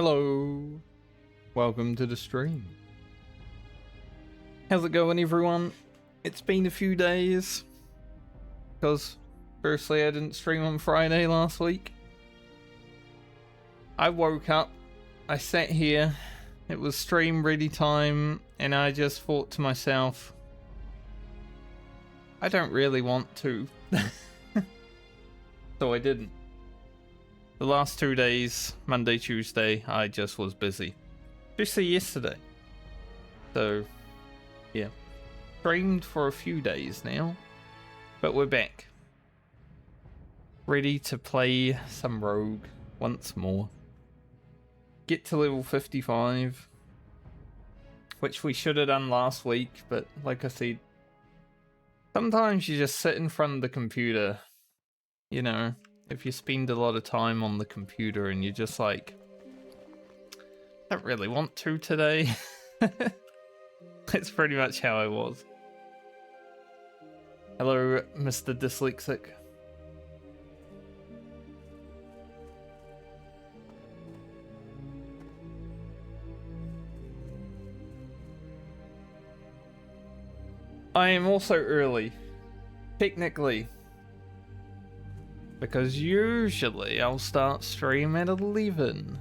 Hello, welcome to the stream. How's it going, everyone? It's been a few days because firstly I didn't stream on Friday last week. I woke up, I sat here, it was stream ready time, and I just thought to myself, I don't really want to. So I didn't. The last 2 days, Monday, Tuesday, I just was busy. Especially yesterday. So, yeah. Streamed for a few days now. But we're back. Ready to play some Rogue once more. Get to level 55. Which we should have done last week, but like I said, sometimes you just sit in front of the computer, you know. If you spend a lot of time on the computer and you're just like, I don't really want to today. That's pretty much how I was. Hello, Mr. Dyslexic. I am also early, technically. Because usually I'll start stream at 11-ish.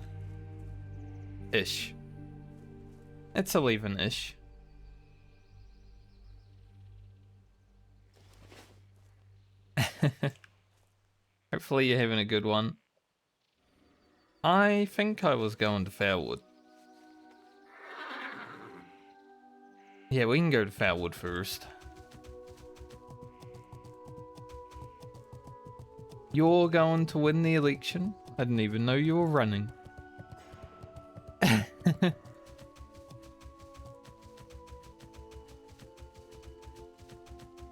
It's 11-ish. Hopefully you're having a good one. I think I was going to Foulwood. Yeah, we can go to Foulwood first. You're going to win the election? I didn't even know you were running.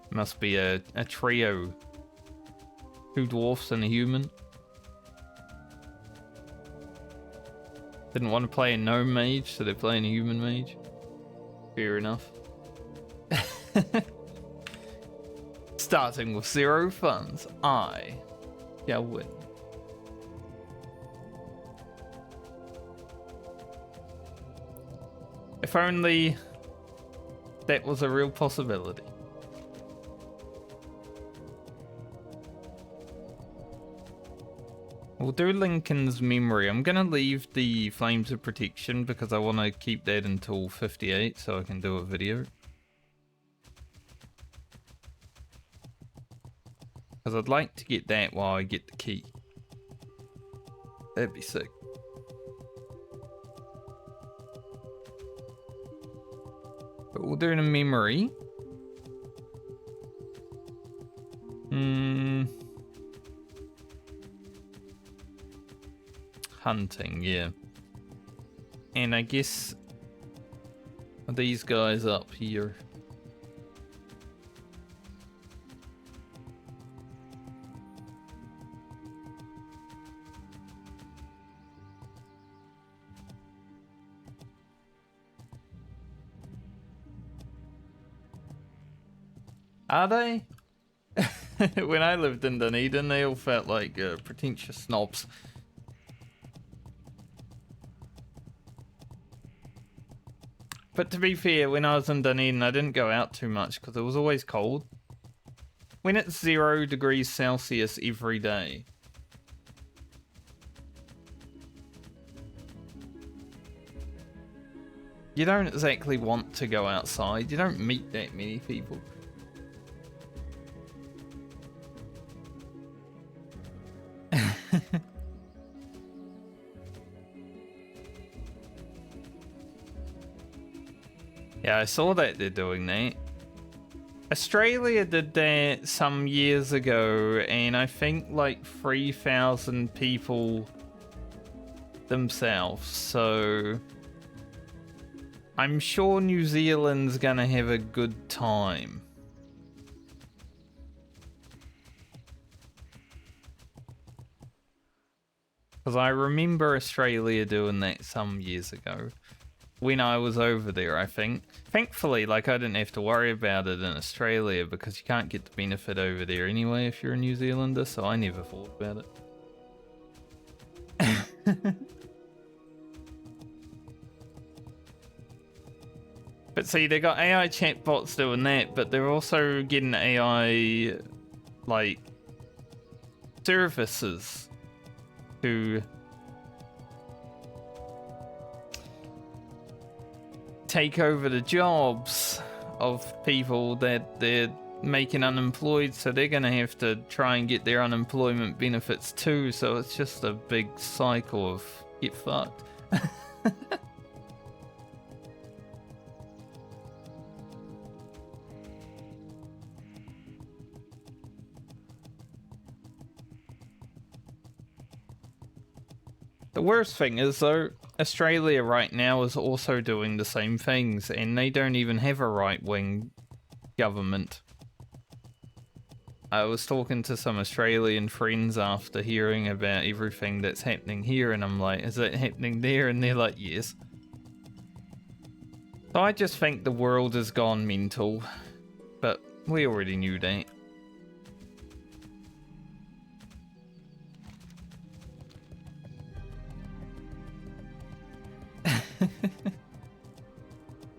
Must be a trio. 2 dwarfs and a human. Didn't want to play a gnome mage, so they're playing a human mage. Fair enough. Starting with 0 funds, I shall win. If only that was a real possibility. We'll do Lincoln's memory. I'm gonna leave the Flames of Protection because I want to keep that until 58 so I can do a video. Because I'd like to get that while I get the key. That'd be sick. But we'll do it in memory. Hunting, yeah. And I guess these guys up here. Are they? When I lived in Dunedin, they all felt like pretentious snobs. But to be fair, when I was in Dunedin, I didn't go out too much because it was always cold. When it's 0 degrees Celsius every day. You don't exactly want to go outside. You don't meet that many people. Yeah, I saw that they're doing that. Australia did that some years ago, and I think like 3,000 people themselves, so I'm sure New Zealand's gonna have a good time. Because I remember Australia doing that some years ago. When I was over there, I think. Thankfully, like, I didn't have to worry about it in Australia because you can't get the benefit over there anyway if you're a New Zealander, so I never thought about it. But see, they got AI chatbots doing that, but they're also getting AI, like, services to take over the jobs of people that they're making unemployed, so they're gonna have to try and get their unemployment benefits too, so it's just a big cycle of get fucked. The worst thing is, though, Australia right now is also doing the same things, and they don't even have a right-wing government. I was talking to some Australian friends after hearing about everything that's happening here, and I'm like, is it happening there? And they're like, yes. So I just think the world has gone mental, but we already knew that.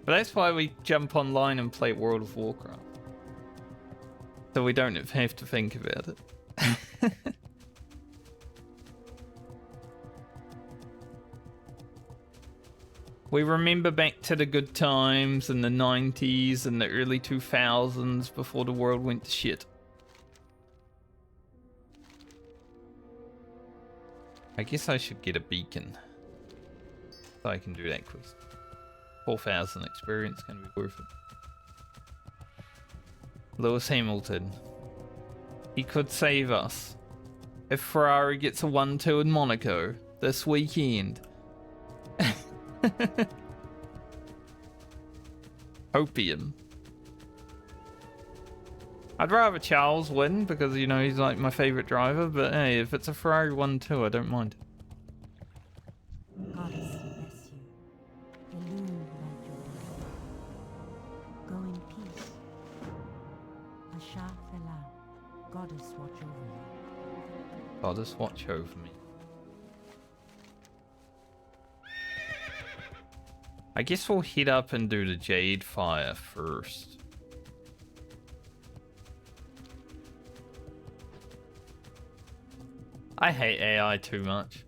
But that's why we jump online and play World of Warcraft. So we don't have to think about it. We remember back to the good times in the 90s and the early 2000s before the world went to shit. I guess I should get a beacon so I can do that quest. 4,000 experience can be worth it. Lewis Hamilton. He could save us. If Ferrari gets a 1-2 in Monaco this weekend. Opium. I'd rather Charles win because, you know, he's like my favourite driver, but hey, if it's a Ferrari 1-2, I don't mind. Goddess bless you. Illuminate your way. Go in peace. Asha Fela. Goddess watch over you. Goddess watch over me. I guess we'll head up and do the Jade Fire first. I hate AI too much.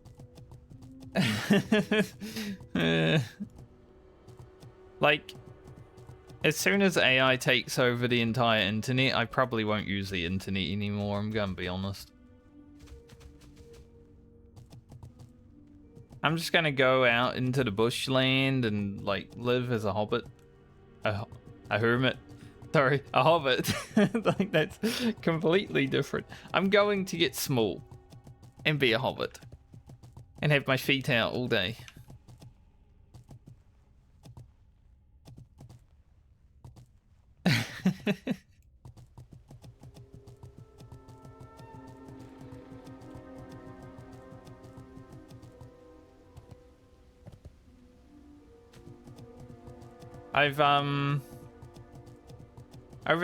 Like, as soon as AI takes over the entire internet, I probably won't use the internet anymore, I'm gonna be honest. I'm just gonna go out into the bushland and, like, live as a hobbit. A hermit. Sorry, a hobbit. Like, that's completely different. I'm going to get small and be a hobbit and have my feet out all day. I've over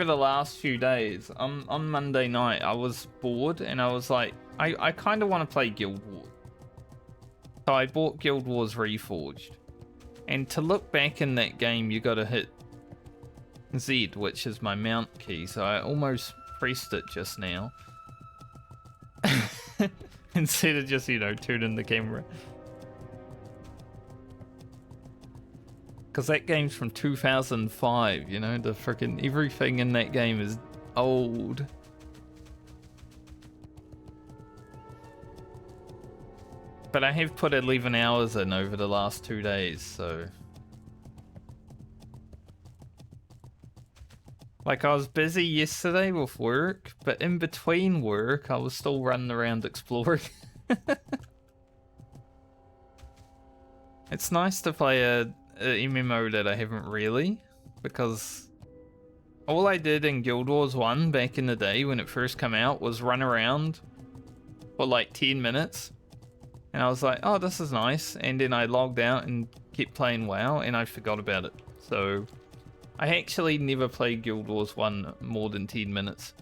the last few days, on Monday night, I was bored and I was like, I kind of want to play Guild Wars. So I bought Guild Wars Reforged. And to look back in that game, you gotta hit Z, which is my mount key, so I almost pressed it just now. Instead of just, you know, turning the camera. Because that game's from 2005, you know, the freaking everything in that game is old. But I have put 11 hours in over the last 2 days, so... Like, I was busy yesterday with work, but in between work, I was still running around exploring. It's nice to play a MMO that I haven't really, because all I did in Guild Wars 1 back in the day when it first came out was run around for like 10 minutes, and I was like, oh, this is nice, and then I logged out and kept playing WoW, and I forgot about it. So I actually never played Guild Wars 1 more than 10 minutes.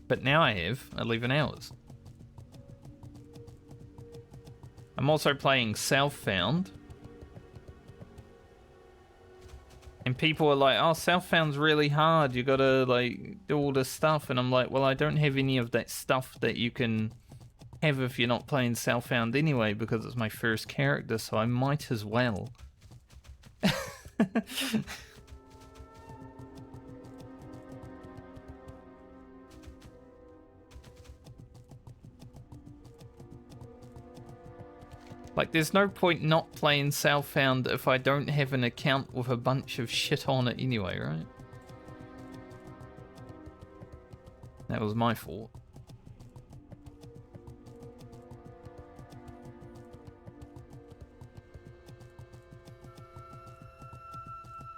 But now I have 11 hours. I'm also playing Southbound. And people are like, oh, Southbound's really hard. You gotta, like, do all this stuff. And I'm like, well, I don't have any of that stuff that you can have if you're not playing Southbound anyway, because it's my first character, so I might as well. Like, there's no point not playing Southbound if I don't have an account with a bunch of shit on it anyway, right? That was my fault.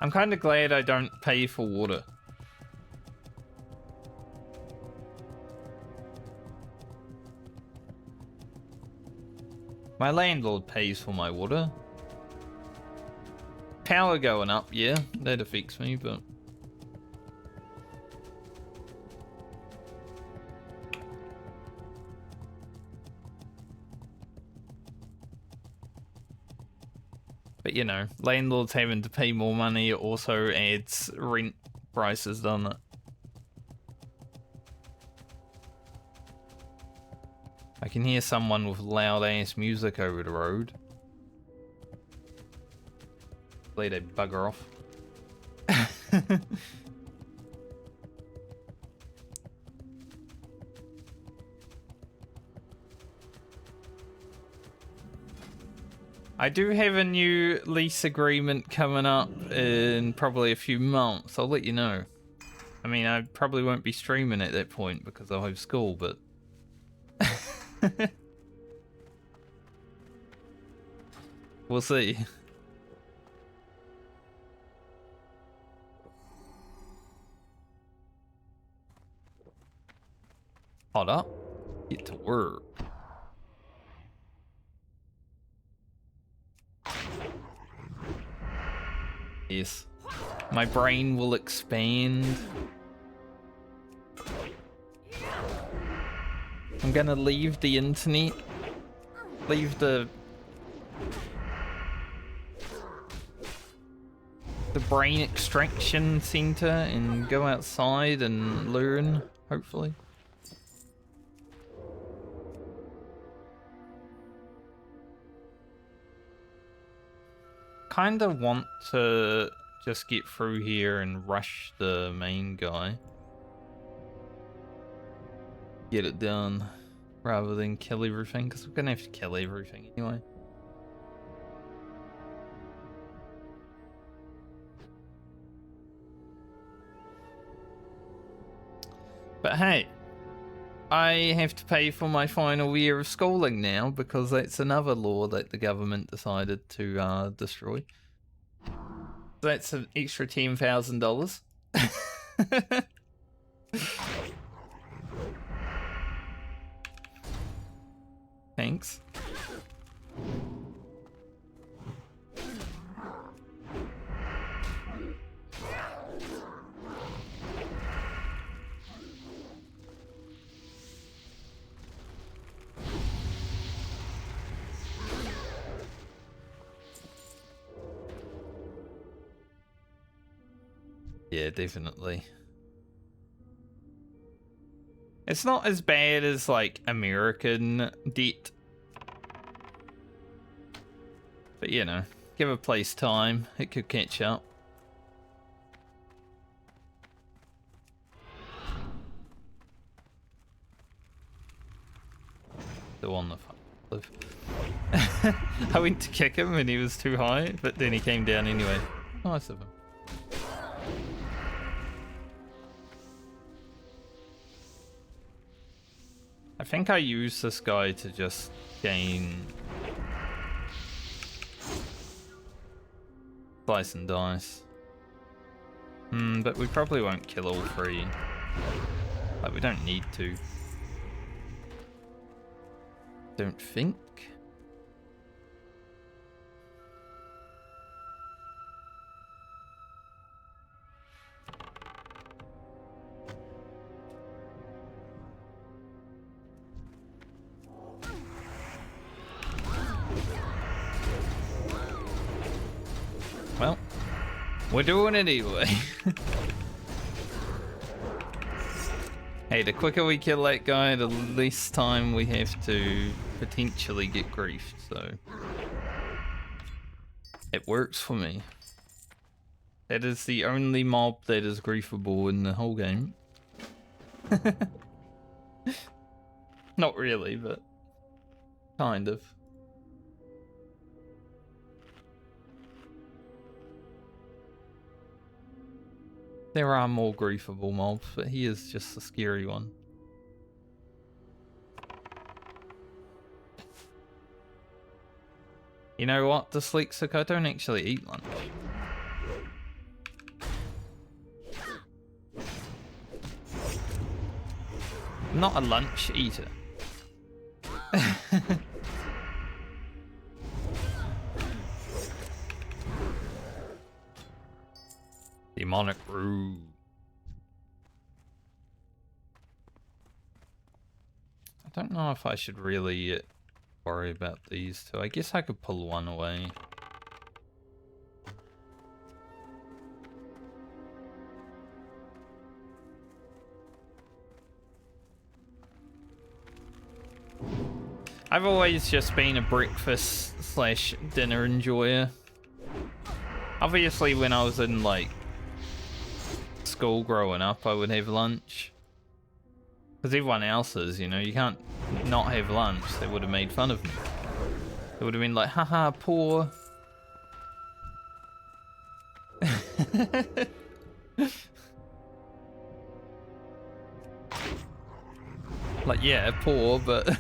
I'm kind of glad I don't pay for water. My landlord pays for my water. Power going up, yeah, that affects me, but... But you know, landlords having to pay more money also adds rent prices, doesn't it? I can hear someone with loud ass music over the road. Let it bugger off. I do have a new lease agreement coming up in probably a few months. I'll let you know. I mean, I probably won't be streaming at that point because I'll have school, but... We'll see. Hold up. Get to work. Yes. My brain will expand. I'm gonna leave the internet. Leave the brain extraction center and go outside and learn, hopefully. Kinda want to just get through here and rush the main guy. Get it done rather than kill everything, because we're gonna have to kill everything anyway. But hey, I have to pay for my final year of schooling now because that's another law that the government decided to destroy. So that's an extra $10,000. Thanks. Yeah, definitely. It's not as bad as, like, American debt. But, you know, give a place time. It could catch up. The one that live. I went to kick him and he was too high, but then he came down anyway. Nice of him. I think I used this guy to just gain slice and dice. But we probably won't kill all three. Like, we don't need to. Don't think. We're doing it anyway. Hey, the quicker we kill that guy, the less time we have to potentially get griefed, so it works for me. That is the only mob that is griefable in the whole game. Not really, but kind of. There are more griefable mobs, but he is just a scary one. You know what, Dyslexic? I don't actually eat lunch. I'm not a lunch eater. Demonic Root. I don't know if I should really worry about these two. I guess I could pull one away. I've always just been a breakfast slash dinner enjoyer. Obviously when I was in like school growing up, I would have lunch. Because everyone else is, you know, you can't not have lunch. They would have made fun of me. They would have been like, haha, poor. Like, yeah, poor, but...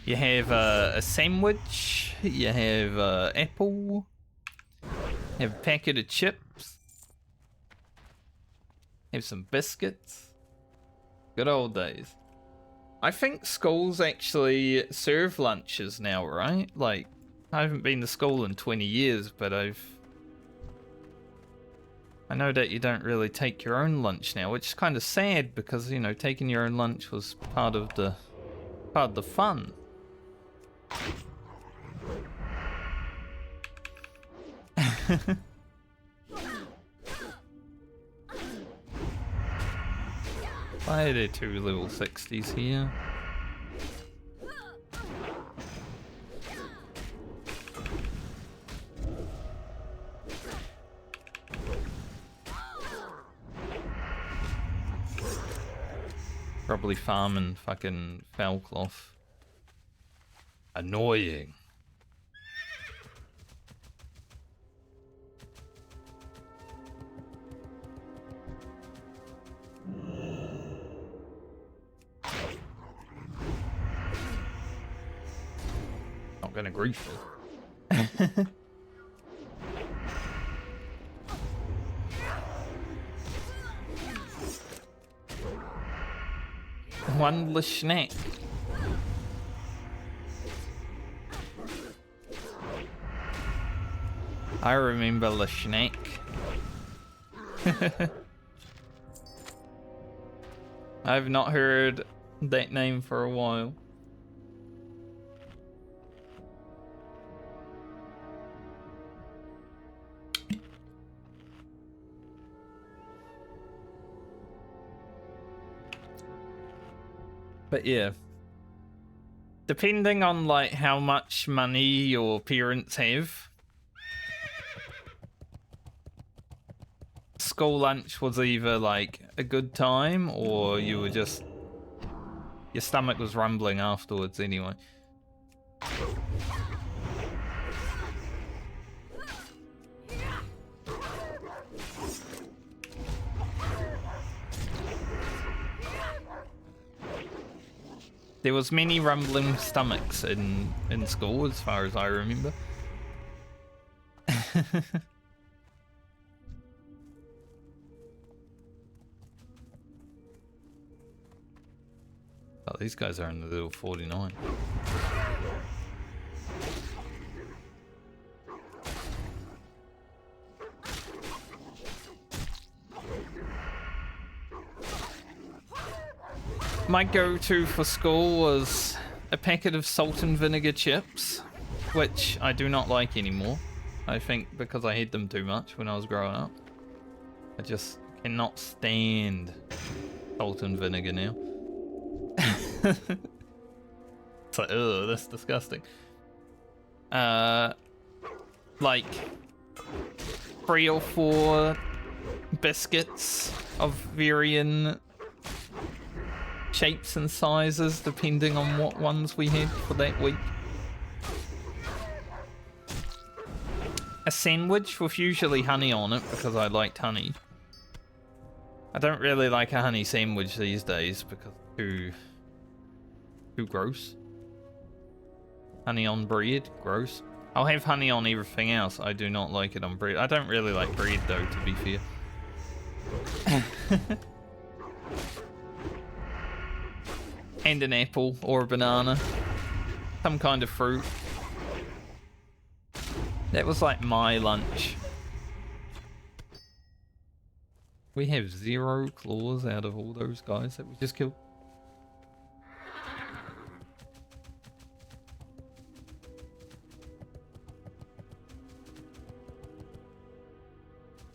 You have a sandwich, you have apple, you have a packet of chips, have some biscuits. Good old days. I think schools actually serve lunches now, right? Like, I haven't been to school in 20 years, but I know that you don't really take your own lunch now, which is kind of sad because, you know, taking your own lunch was part of the fun. Why are there two level 60s here? Probably farming fucking foulcloth. Annoying. Not gonna grief it. One snack. I remember Lashnak. I've not heard that name for a while. But yeah. Depending on like how much money your parents have, school lunch was either like a good time or you were just, your stomach was rumbling afterwards anyway. There was many rumbling stomachs in school as far as I remember. Oh, these guys are in the little 49. My go-to for school was a packet of salt and vinegar chips, which I do not like anymore. I think because I had them too much when I was growing up. I just cannot stand salt and vinegar now. It's like, ugh, that's disgusting. Like 3 or 4 biscuits of varying shapes and sizes depending on what ones we had for that week. A sandwich with usually honey on it because I liked honey. I don't really like a honey sandwich these days because it's too gross. Honey on bread, gross. I'll have honey on everything else. I do not like it on bread. I don't really like bread though, to be fair. And an apple or a banana. Some kind of fruit. That was like my lunch. We have 0 claws out of all those guys that we just killed.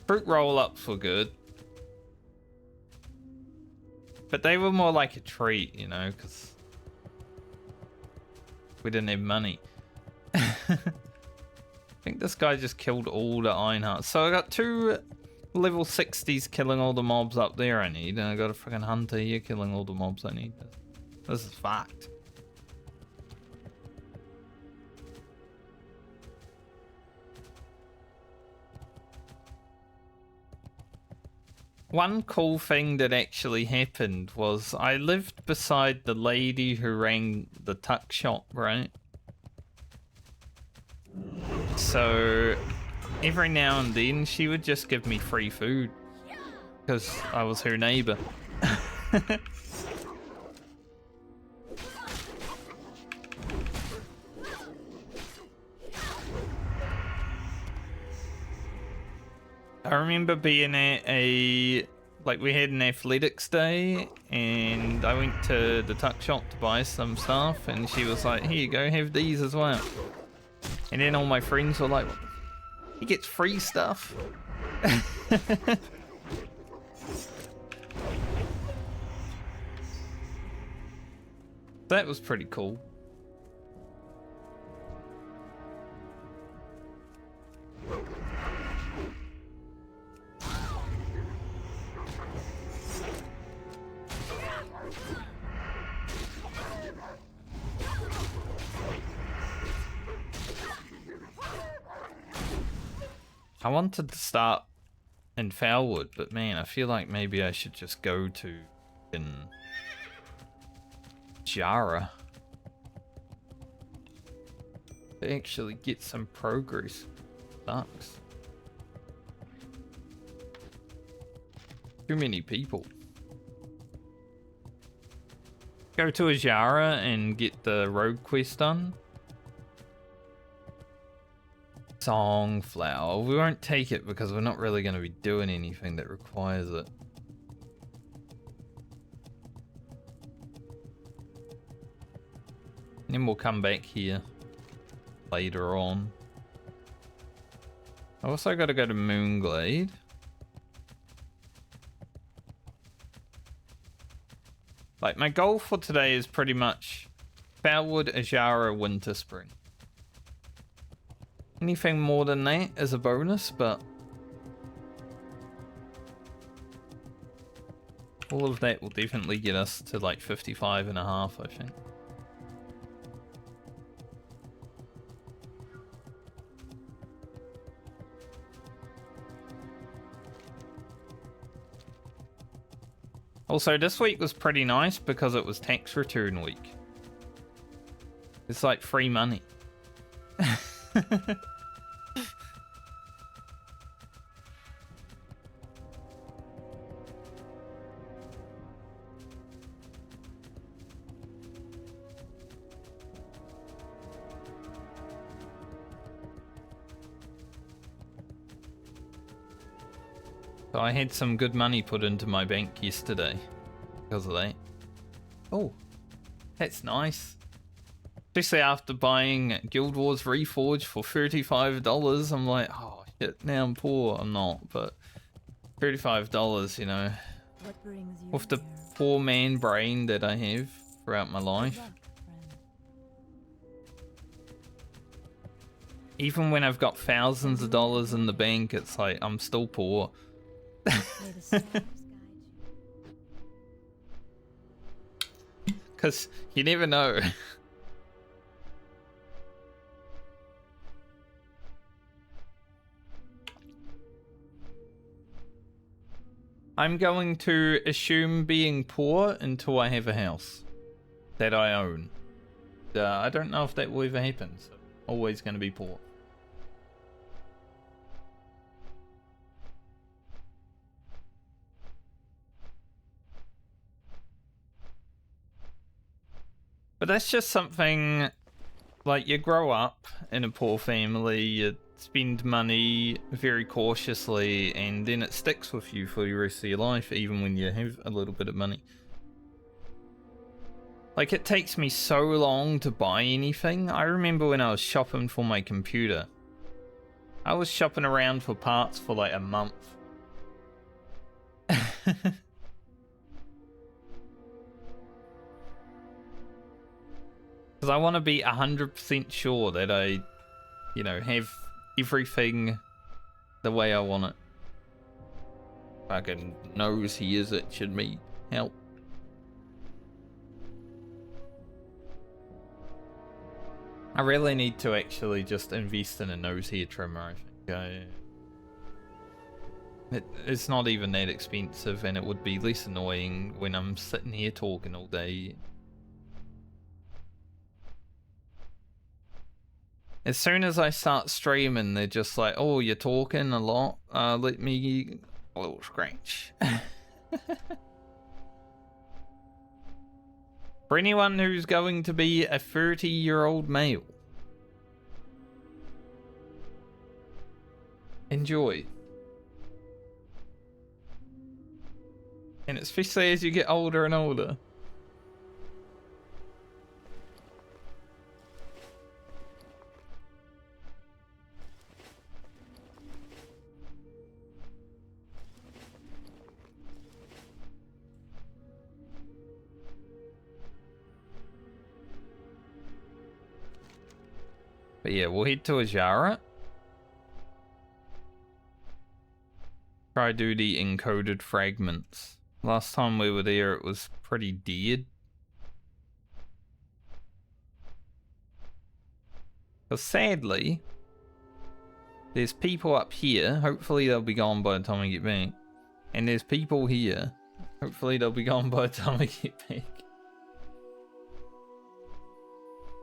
Fruit roll-ups were good. But they were more like a treat, you know, because we didn't have money. I think this guy just killed all the iron hearts. So I got 2 level 60s killing all the mobs up there I need. And I got a freaking hunter here killing all the mobs I need. This is fucked. One cool thing that actually happened was I lived beside the lady who ran the tuck shop, right? So every now and then she would just give me free food because I was her neighbor. I remember being at we had an athletics day and I went to the tuck shop to buy some stuff and she was like, here you go, have these as well. And then all my friends were like, he gets free stuff. That was pretty cool. I wanted to start in Foulwood, but man, I feel like maybe I should just go to Jara to actually get some progress. Sucks. Too many people. Go to Ajara and get the rogue quest done. Songflower. We won't take it because we're not really going to be doing anything that requires it. And then we'll come back here later on. I also got to go to Moonglade. Like, my goal for today is pretty much Foulwood, Ajara, Winter Spring. Anything more than that is a bonus, but all of that will definitely get us to like 55 and a half, I think. Also, this week was pretty nice because it was tax return week. It's like free money. So I had some good money put into my bank yesterday because of that. oh, that's nice. Especially after buying Guild Wars Reforged for $35, I'm like, oh shit, now I'm poor. I'm not, but $35, you know, What brings you with the here? poor man brain that I have throughout my Good life. luck, friend. Even when I've got thousands of dollars in the bank, it's like, I'm still poor. May the stars guide you. Because you never know. I'm going to assume being poor until I have a house that I own. I don't know if that will ever happen, so always going to be poor. But that's just something, like, you grow up in a poor family, you spend money very cautiously, and then it sticks with you for the rest of your life, even when you have a little bit of money. Like, it takes me so long to buy anything. I remember when I was shopping for my computer. I was shopping around for parts for like a month. Because I want to be 100% sure that I, you know, have everything the way I want it. Fucking knows he is it, should me help. I really need to actually just invest in a nose hair trimmer, I think. It's not even that expensive, and it would be less annoying when I'm sitting here talking all day. As soon as I start streaming, they're just like, oh, you're talking a lot, let me a little scratch. For anyone who's going to be a 30-year-old male, enjoy. And especially as you get older and older. But yeah, we'll head to Ajara. Try do the encoded fragments. Last time we were there, it was pretty dead. But sadly, there's people up here. Hopefully they'll be gone by the time I get back. And there's people here. Hopefully they'll be gone by the time I get back.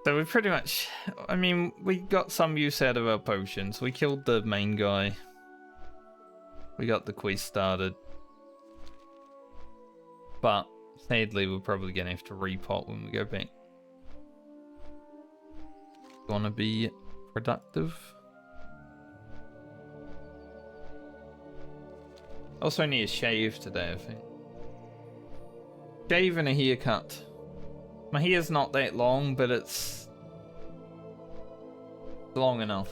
So we pretty much, I mean, we got some use out of our potions. We killed the main guy. We got the quest started. But sadly, we're probably going to have to repot when we go back. Want to be productive. Also need a shave today, I think. Shave and a haircut. My hair's not that long, but it's long enough.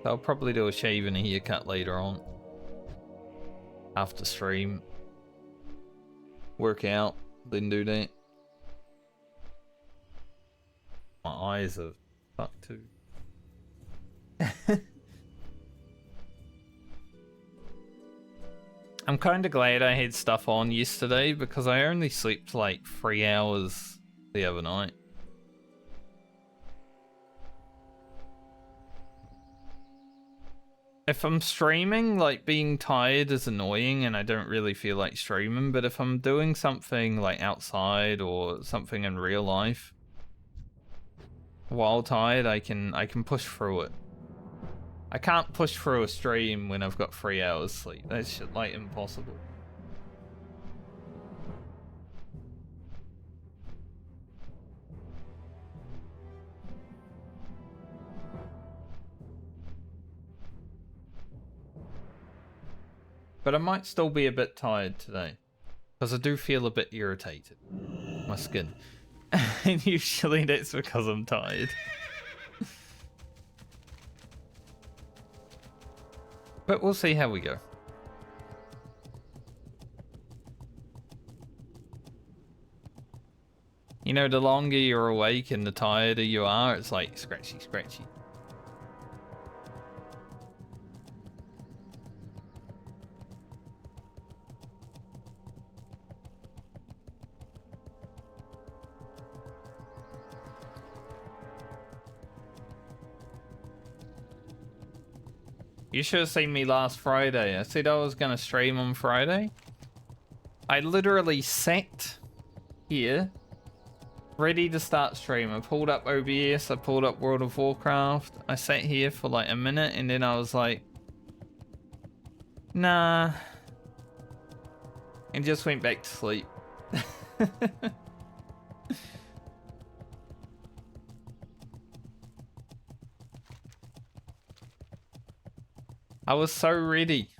I'll probably do a shave and a haircut later on. After stream. Work out, then do that. My eyes are fucked too. I'm kind of glad I had stuff on yesterday because I only slept like 3 hours the other night. If I'm streaming, like, being tired is annoying and I don't really feel like streaming, but if I'm doing something like outside or something in real life, while tired, I can push through it. I can't push through a stream when I've got 3 hours sleep. That's shit, like, impossible. But I might still be a bit tired today. Because I do feel a bit irritated. My skin. And usually that's because I'm tired. But we'll see how we go. You know, the longer you're awake and the tireder you are, it's like scratchy, scratchy. You should have seen me last Friday. I said I was going to stream on Friday. I literally sat here, ready to start stream. I pulled up OBS, I pulled up World of Warcraft. I sat here for like a minute and then I was like, nah. And just went back to sleep. I was so ready.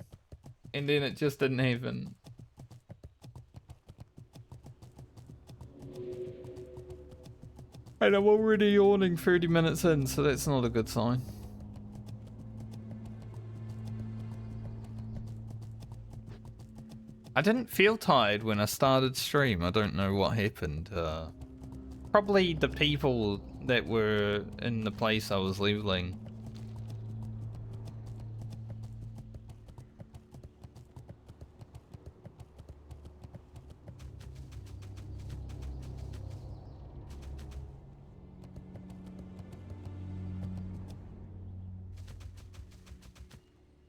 And then it just didn't happen. And I'm already yawning 30 minutes in, so that's not a good sign. I didn't feel tired when I started stream. I don't know what happened. Probably the people that were in the place I was leveling.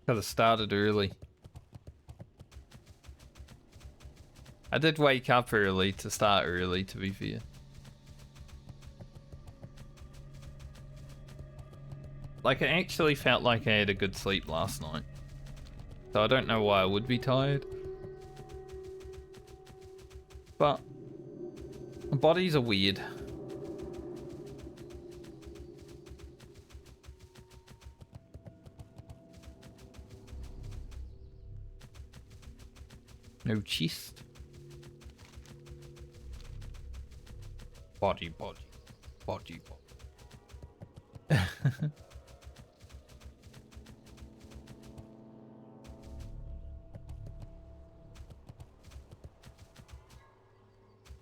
Could have started early. I did wake up early to start early, to be fair. Like, I actually felt like I had a good sleep last night. So I don't know why I would be tired. But bodies are weird. No chest. Body.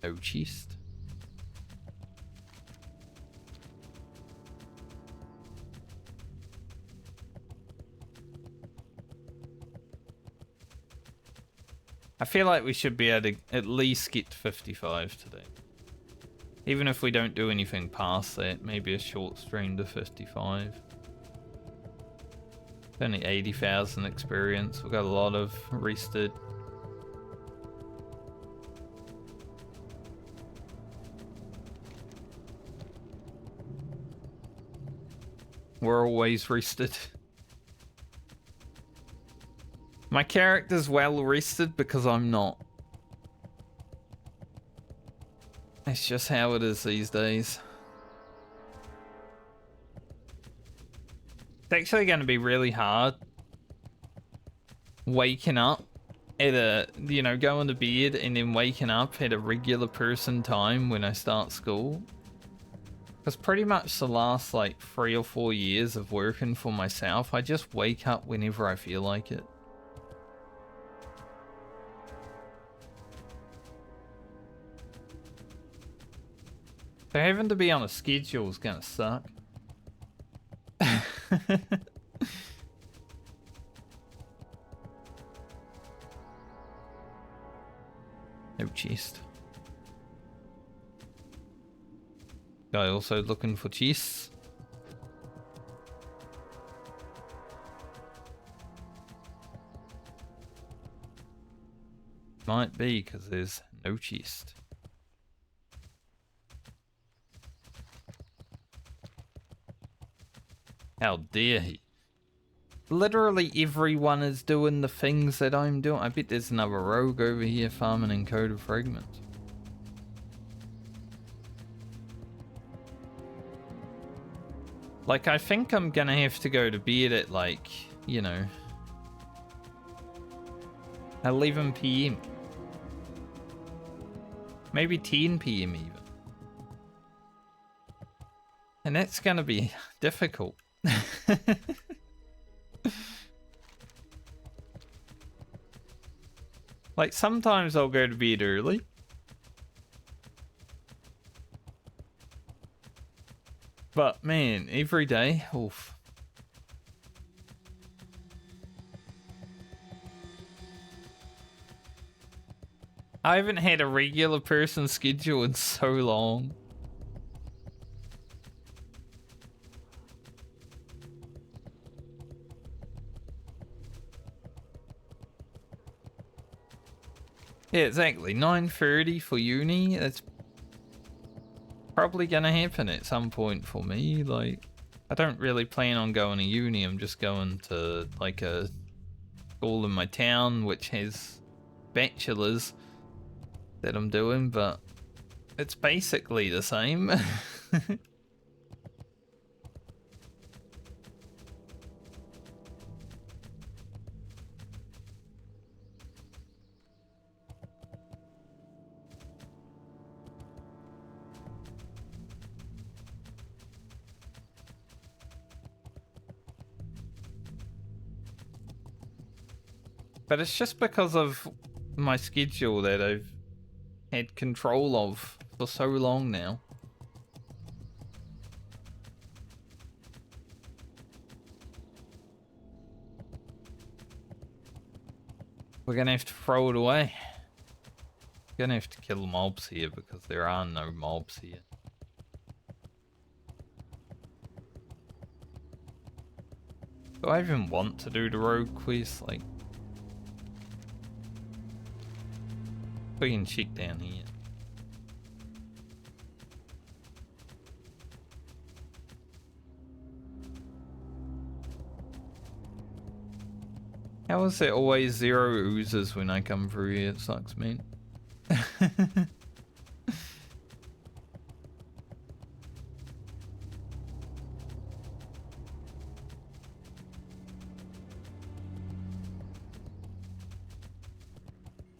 No chest. I feel like we should be able to at least get to 55 today. Even if we don't do anything past that, maybe a short stream to 55. Only 80,000 experience. We've got a lot of rested. We're always rested. My character's well rested because I'm not. It's just how it is these days. It's actually going to be really hard waking up at a, you know, going to bed and then waking up at a regular person time when I start school. Because pretty much the last like 3 or 4 years of working for myself, I just wake up whenever I feel like it. So having to be on a schedule is gonna suck. No chest. Guy also looking for chests. Might be because there's no chest. How dare he? Literally everyone is doing the things that I'm doing. I bet there's another rogue over here farming encoded fragments. Like, I think I'm gonna have to go to bed at like, you know, 11 PM. Maybe 10 PM even. And that's gonna be difficult. Like, sometimes I'll go to bed early. But man, every day, oof. I haven't had a regular person schedule in so long. Yeah, exactly. 9:30 for uni. That's probably gonna happen at some point for me. Like, I don't really plan on going to uni. I'm just going to like a school in my town which has bachelors that I'm doing, but it's basically the same. But it's just because of my schedule that I've had control of for so long now. We're gonna have to throw it away. Gonna have to kill mobs here because there are no mobs here. Do I even want to do the rogue quest? Like, we can check down here. How is there always 0 oozes when I come through here? It sucks, man.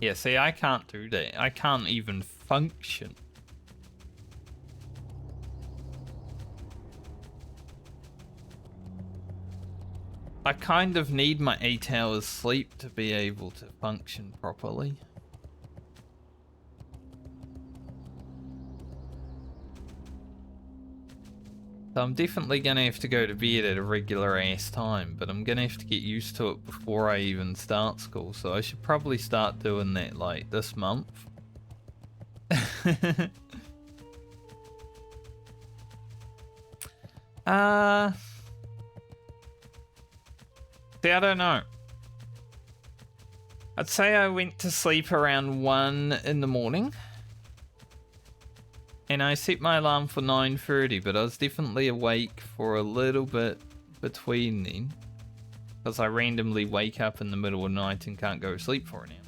Yeah, see, I can't do that. I can't even function. I kind of need my 8 hours sleep to be able to function properly. So I'm definitely gonna have to go to bed at a regular ass time, but I'm gonna have to get used to it before I even start school, so I should probably start doing that like this month. See, I don't know. I'd say I went to sleep around 1 in the morning. And I set my alarm for 9:30, but I was definitely awake for a little bit between then. Because I randomly wake up in the middle of the night and can't go to sleep for an hour.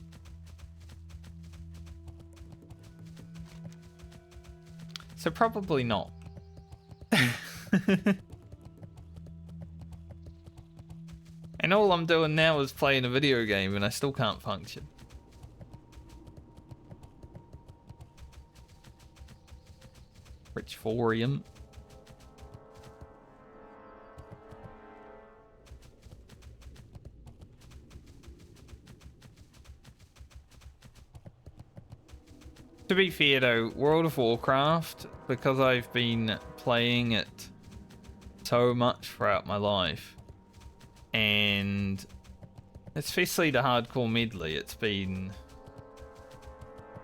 So probably not. And all I'm doing now is playing a video game and I still can't function. Rich Forium. To be fair though, World of Warcraft, because I've been playing it so much throughout my life, and especially the hardcore medley, it's been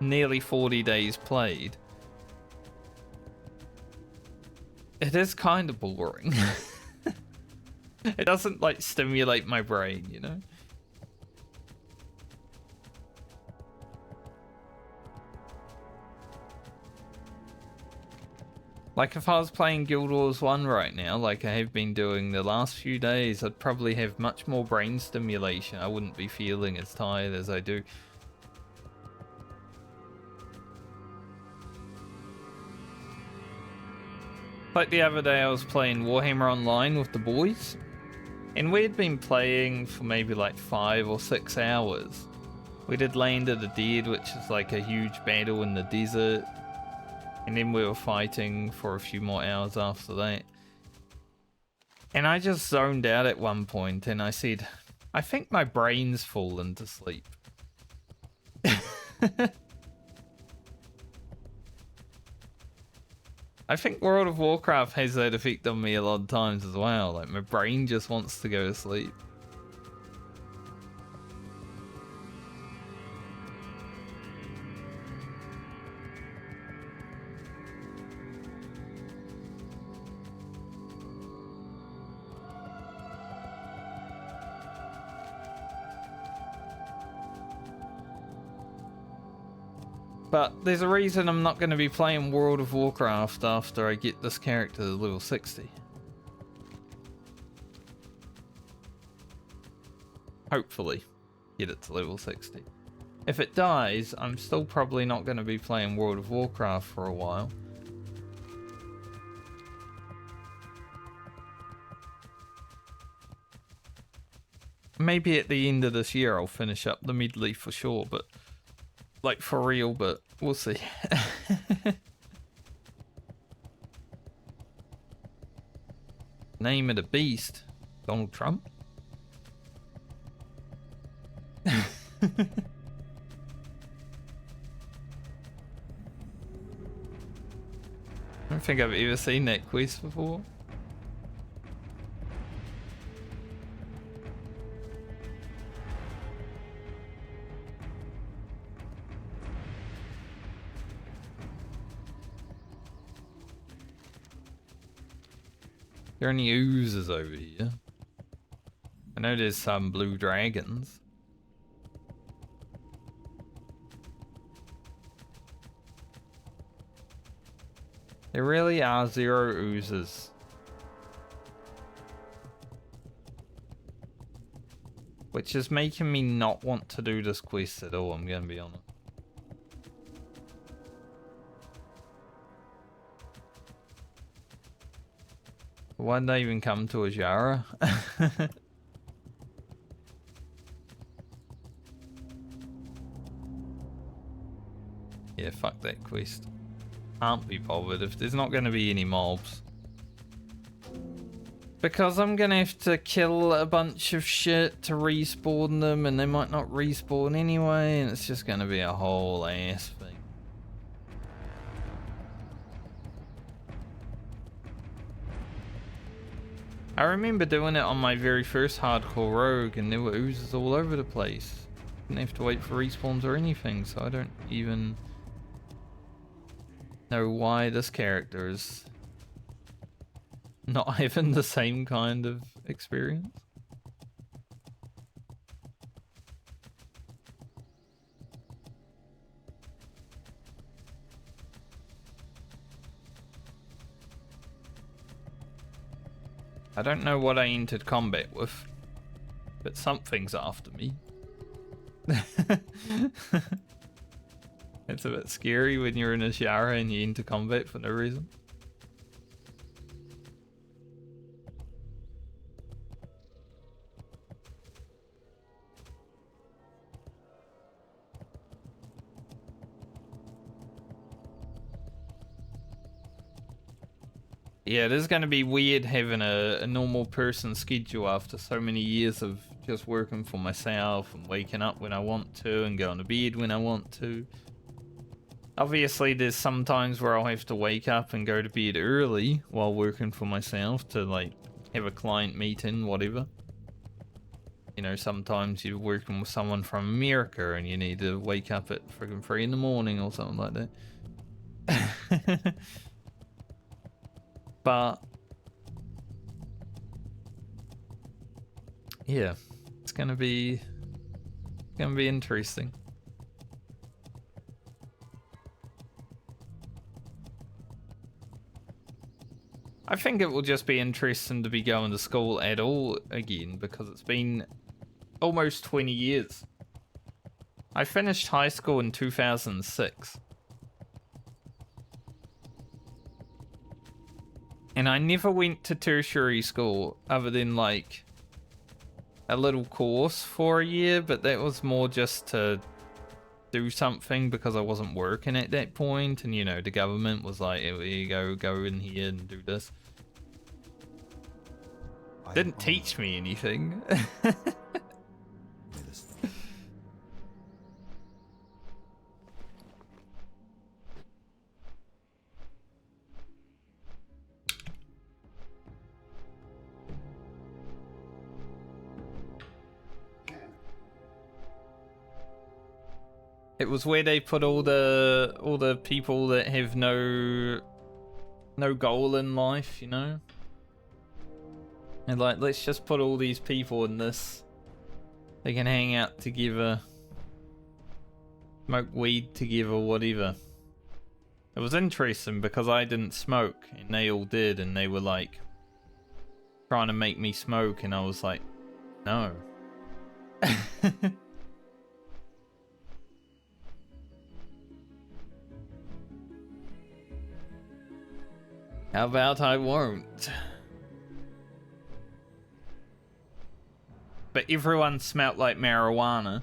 nearly 40 days played. It is kind of boring. It doesn't like stimulate my brain, you know? Like if I was playing Guild Wars 1 right now, like I have been doing the last few days, I'd probably have much more brain stimulation. I wouldn't be feeling as tired as I do. Like the other day I was playing Warhammer Online with the boys, and we had been playing for maybe like 5 or 6 hours. We did Land of the Dead, which is like a huge battle in the desert. And then we were fighting for a few more hours after that. And I just zoned out at one point and I said, I think my brain's fallen to sleep. I think World of Warcraft has that effect on me a lot of times as well. Like my brain just wants to go to sleep. But there's a reason I'm not going to be playing World of Warcraft after I get this character to level 60. Hopefully get it to level 60. If it dies, I'm still probably not going to be playing World of Warcraft for a while. Maybe at the end of this year I'll finish up the Medley for sure, but like for real, but we'll see. Name of the beast, Donald Trump. I don't think I've ever seen that quest before. There are any oozes over here? I know there's some blue dragons. There really are 0 oozes. Which is making me not want to do this quest at all, I'm gonna be honest. Why did they even come to Ajara? Yeah, fuck that quest. Can't be bothered if there's not going to be any mobs. Because I'm going to have to kill a bunch of shit to respawn them, and they might not respawn anyway, and it's just going to be a whole ass thing. I remember doing it on my very first hardcore rogue and there were oozes all over the place. Didn't have to wait for respawns or anything, so I don't even know why this character is not having the same kind of experience. I don't know what I entered combat with, but something's after me. It's a bit scary when you're in a shower and you enter combat for no reason. Yeah, it is going to be weird having a normal person schedule after so many years of just working for myself and waking up when I want to and going to bed when I want to. Obviously, there's some times where I'll have to wake up and go to bed early while working for myself to, like, have a client meeting, whatever. You know, sometimes you're working with someone from America and you need to wake up at friggin' 3 in the morning or something like that. But yeah, it's gonna be interesting. I think it will just be interesting to be going to school at all again because it's been almost 20 years. I finished high school in 2006. And I never went to tertiary school other than like a little course for a year, but that was more just to do something because I wasn't working at that point, and you know, the government was like, here you go in here and do this. Didn't teach me anything. It was where they put all the people that have no goal in life, you know? And like, let's just put all these people in this. They can hang out together, smoke weed together, whatever. It was interesting because I didn't smoke and they all did, and they were like trying to make me smoke, and I was like, no. How about I won't? But everyone smelt like marijuana.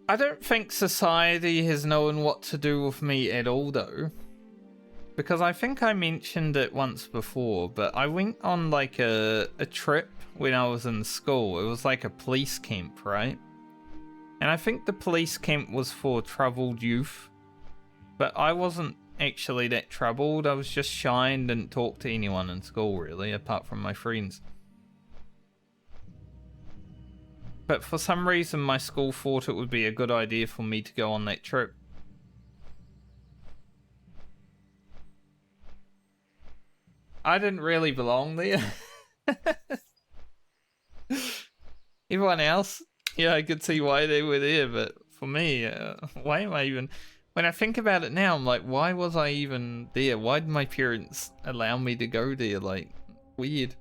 I don't think society has known what to do with me at all, though. Because I think I mentioned it once before, but I went on like a trip when I was in school. It was like a police camp, right? And I think the police camp was for troubled youth. But I wasn't actually that troubled. I was just shy and didn't talk to anyone in school, really, apart from my friends. But for some reason, my school thought it would be a good idea for me to go on that trip. I didn't really belong there. Everyone else, yeah, I could see why they were there, but for me, why am I even... When I think about it now, I'm like, why was I even there? Why did my parents allow me to go there? Like, weird.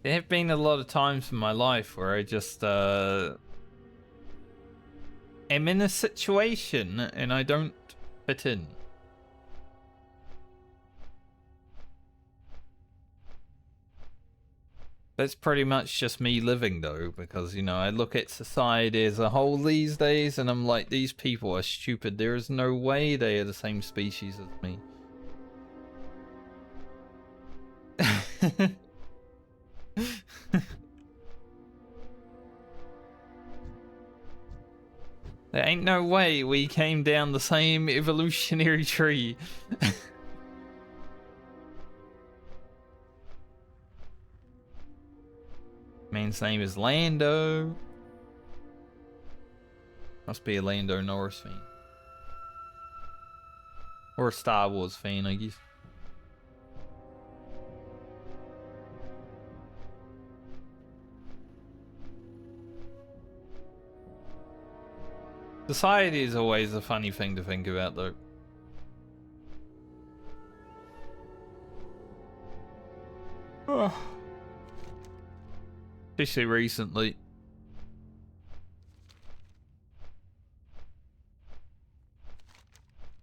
There have been a lot of times in my life where I just am in a situation and I don't fit in. That's pretty much just me living, though, because, you know, I look at society as a whole these days and I'm like, these people are stupid. There is no way they are the same species as me. There ain't no way we came down the same evolutionary tree. Man's name is Lando. Must be a Lando Norris fan. Or a Star Wars fan, I guess. Society is always a funny thing to think about, though. Especially recently.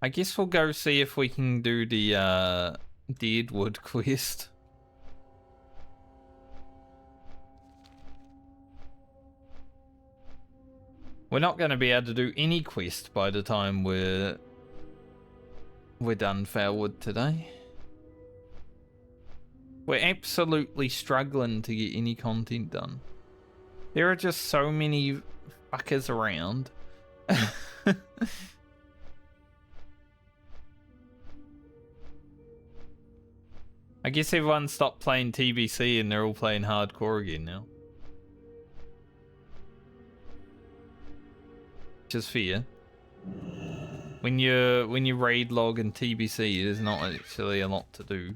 I guess we'll go see if we can do the Deadwood quest. We're not going to be able to do any quest by the time we're done Fairwood today. We're absolutely struggling to get any content done. There are just so many fuckers around. I guess everyone stopped playing TBC and they're all playing hardcore again now. Which is fair. When you raid log in TBC, there's not actually a lot to do.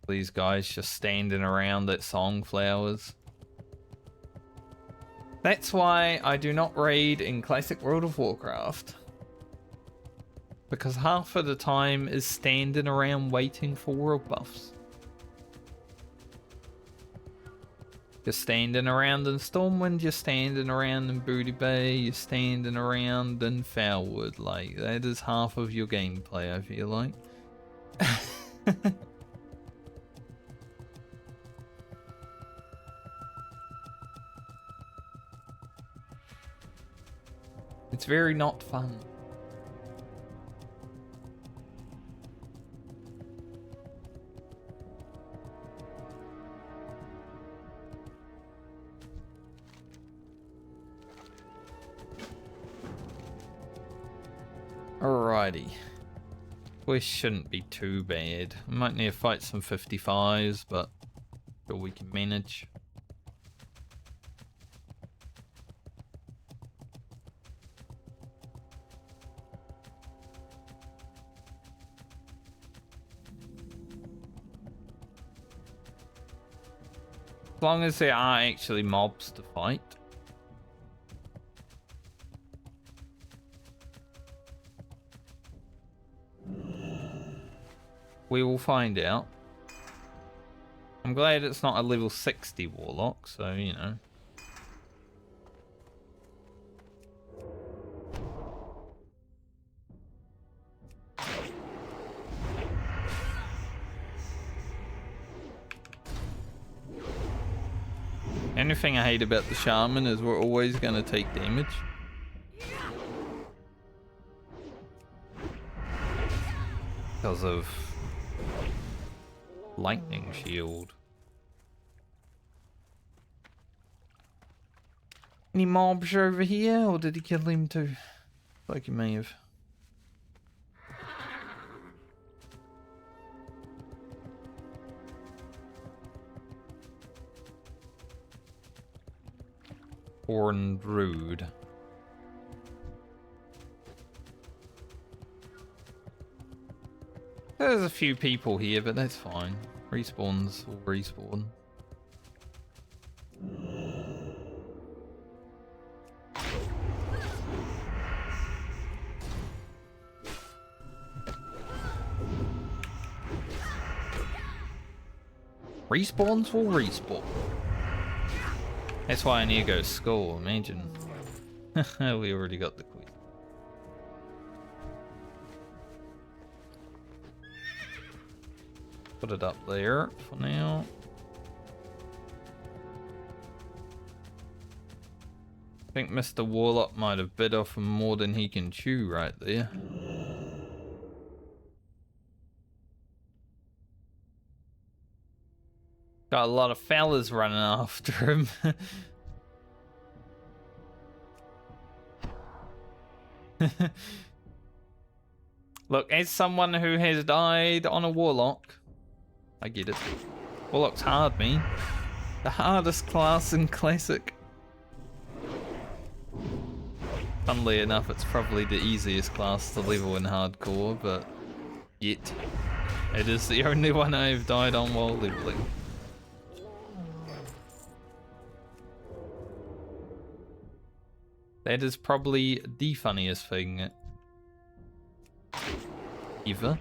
These guys just standing around at Songflowers. That's why I do not raid in Classic World of Warcraft. Because half of the time is standing around waiting for world buffs. You're standing around in Stormwind, you're standing around in Booty Bay, you're standing around in Foulwood. Like, that is half of your gameplay, I feel like. It's very not fun. Alrighty. This shouldn't be too bad. We might need to fight some 55s, but sure we can manage. As long as there are actually mobs to fight. We will find out. I'm glad it's not a level 60 warlock, so you know. Anything I hate about the shaman is we're always going to take damage. Because of lightning shield. Any mobs over here, or did he kill him too? Like he may have. Horned Rude. There's a few people here, but that's fine. Respawns will respawn. Respawns will respawn. That's why I need to go skull, imagine. We already got the queen. Put it up there for now. I think Mr. Warlock might have bit off him more than he can chew right there. Got a lot of fellas running after him. Look, as someone who has died on a warlock, I get it. Warlock's hard, man. The hardest class in Classic. Funnily enough, it's probably the easiest class to level in hardcore, but yet it is the only one I've died on while leveling. That is probably the funniest thing ever.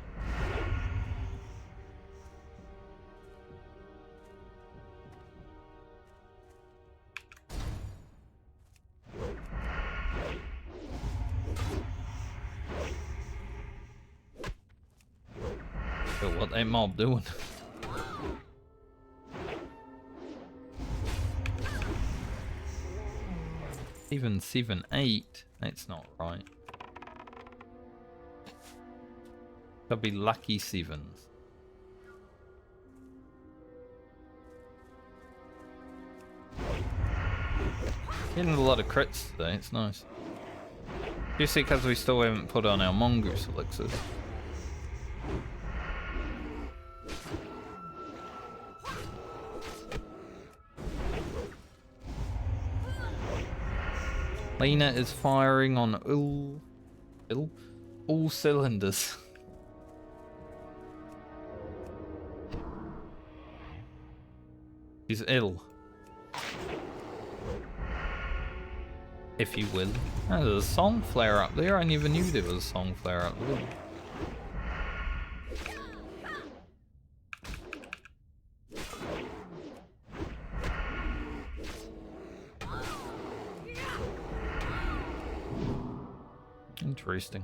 So what that mob doing? Even 7-8, that's not right. There'll be lucky sevens. Getting a lot of crits today, it's nice. Just because we still haven't put on our mongoose elixirs. Lena is firing on all cylinders. She's ill. If you will. Oh, there's a song flare up there. I never knew there was a song flare up there. Interesting.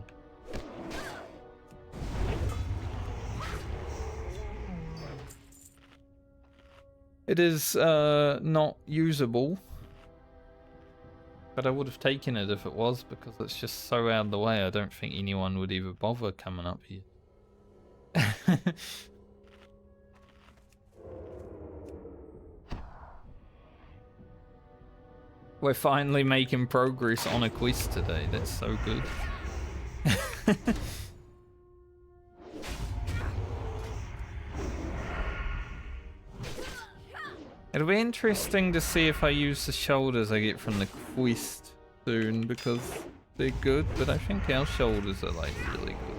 It is not usable, but I would have taken it if it was, because it's just so out of the way. I don't think anyone would ever bother coming up here. We're finally making progress on a quest today. That's so good. It'll be interesting to see if I use the shoulders I get from the quest soon, because they're good, but I think our shoulders are like really good.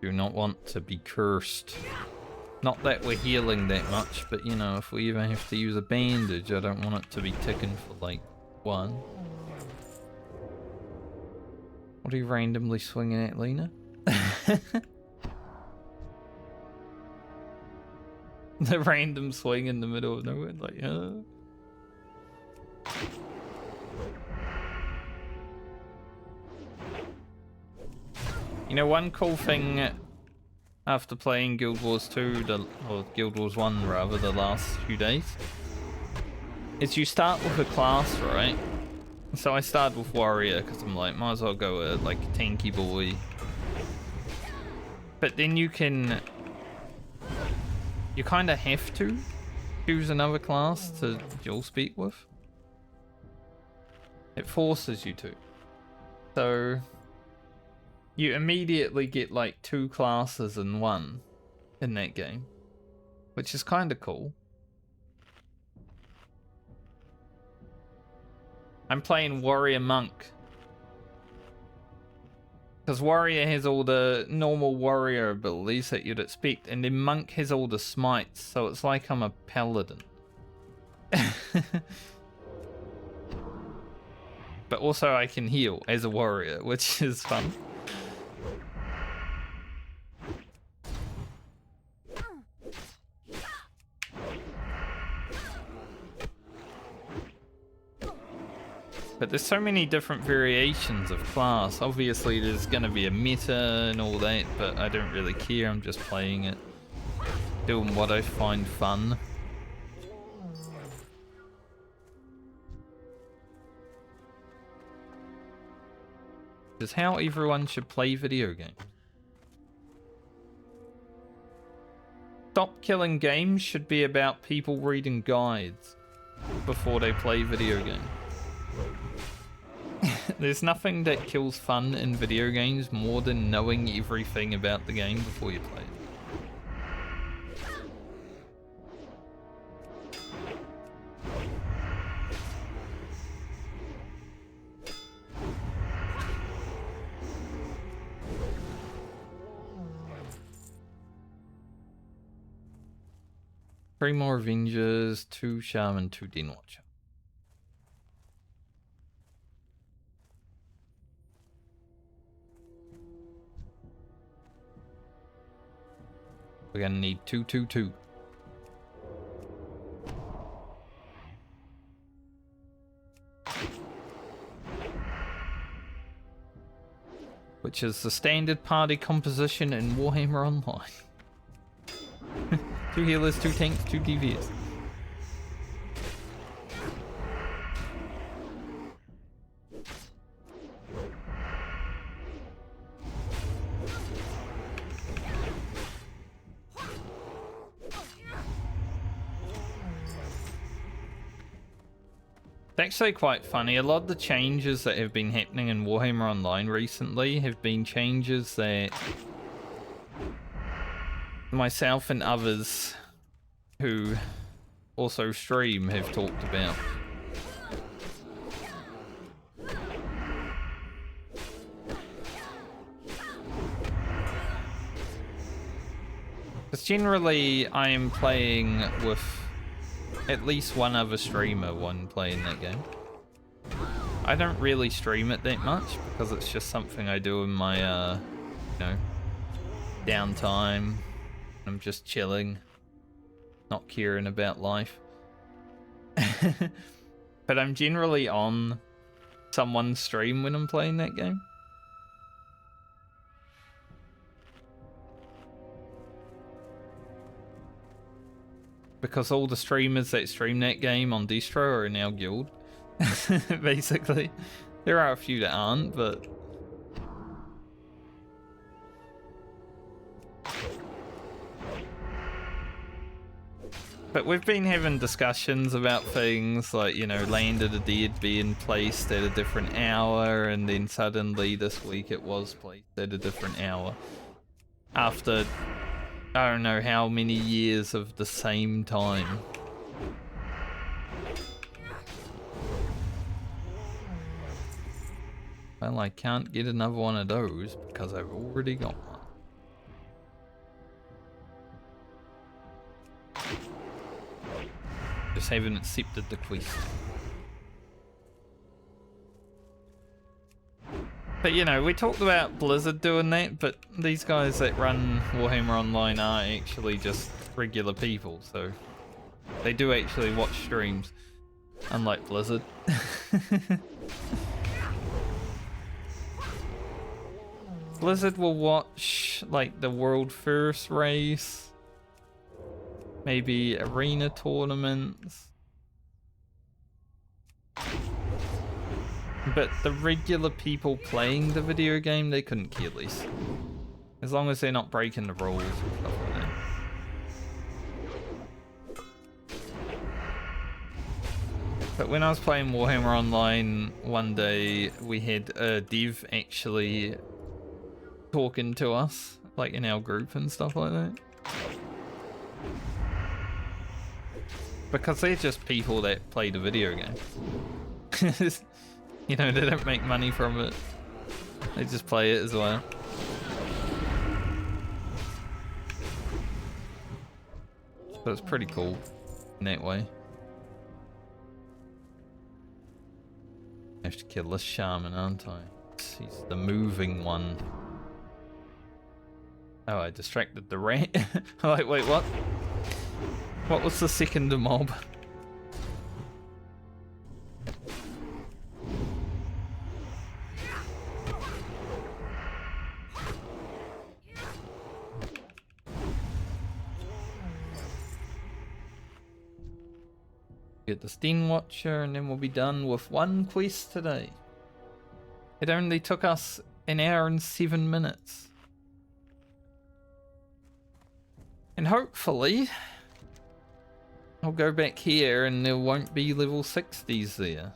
Do not want to be cursed. Not that we're healing that much, but you know, if we even have to use a bandage, I don't want it to be ticking for like 1. What are you randomly swinging at, Lena? The random swing in the middle of nowhere, like, You know, one cool thing after playing Guild Wars 2, or Guild Wars 1 rather, the last few days, is you start with a class, right? So I started with Warrior, because I'm like, might as well go with like a tanky boy. But then you kind of have to choose another class to dual speak with. It forces you to. So you immediately get like 2 classes in one in that game, which is kind of cool. I'm playing Warrior Monk, because Warrior has all the normal warrior abilities that you'd expect, and then Monk has all the smites, so it's like I'm a paladin. But also I can heal as a warrior, which is fun. But there's so many different variations of class. Obviously there's going to be a meta and all that, but I don't really care. I'm just playing it, doing what I find fun. This is how everyone should play video games. Stop Killing Games should be about people reading guides before they play video games. There's nothing that kills fun in video games more than knowing everything about the game before you play it. Three more Avengers, 2 Shaman, 2 Den Watcher. We're gonna need 2, 2, 2. Which is the standard party composition in Warhammer Online. 2 healers, 2 tanks, 2 DVs. It's actually quite funny. A lot of the changes that have been happening in Warhammer Online recently have been changes that myself and others who also stream have talked about. Because generally I am playing with at least one other streamer when playing that game. I don't really stream it that much because it's just something I do in my, you know, downtime. I'm just chilling, not caring about life. But I'm generally on someone's stream when I'm playing that game. Because all the streamers that stream that game on distro are now guild. Basically. There are a few that aren't, but... But we've been having discussions about things like, you know, Land of the Dead being placed at a different hour, and then suddenly this week it was placed at a different hour. After... I don't know how many years of the same time. Well, I can't get another one of those because I've already got one. Just haven't accepted the quest. But you know, we talked about Blizzard doing that, but these guys that run Warhammer Online are actually just regular people, so they do actually watch streams, unlike Blizzard. Blizzard will watch like the World First race, maybe arena tournaments. But the regular people playing the video game, they couldn't care less. As long as they're not breaking the rules and stuff like that. But when I was playing Warhammer Online one day, we had a dev actually talking to us, like in our group and stuff like that. Because they're just people that play the video game. You know, they don't make money from it. They just play it as well. So it's pretty cool in that way. I have to kill this shaman, aren't I? He's the moving one. Oh, I distracted the rat. Like, wait, what? What was the second mob? Get the Sten Watcher and then we'll be done with one quest today. It only took us an hour and 7 minutes. And hopefully I'll go back here and there won't be level 60s there.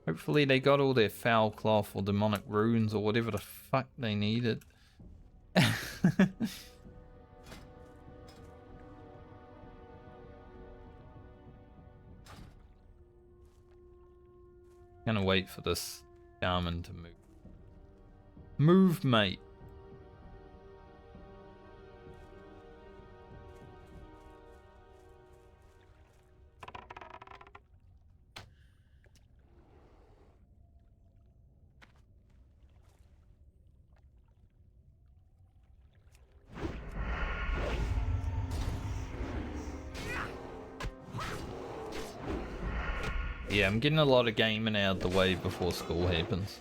Hopefully they got all their foul cloth or demonic runes or whatever the fuck they needed. Gonna wait for this shaman to move. Move, mate. Yeah, I'm getting a lot of gaming out of the way before school happens.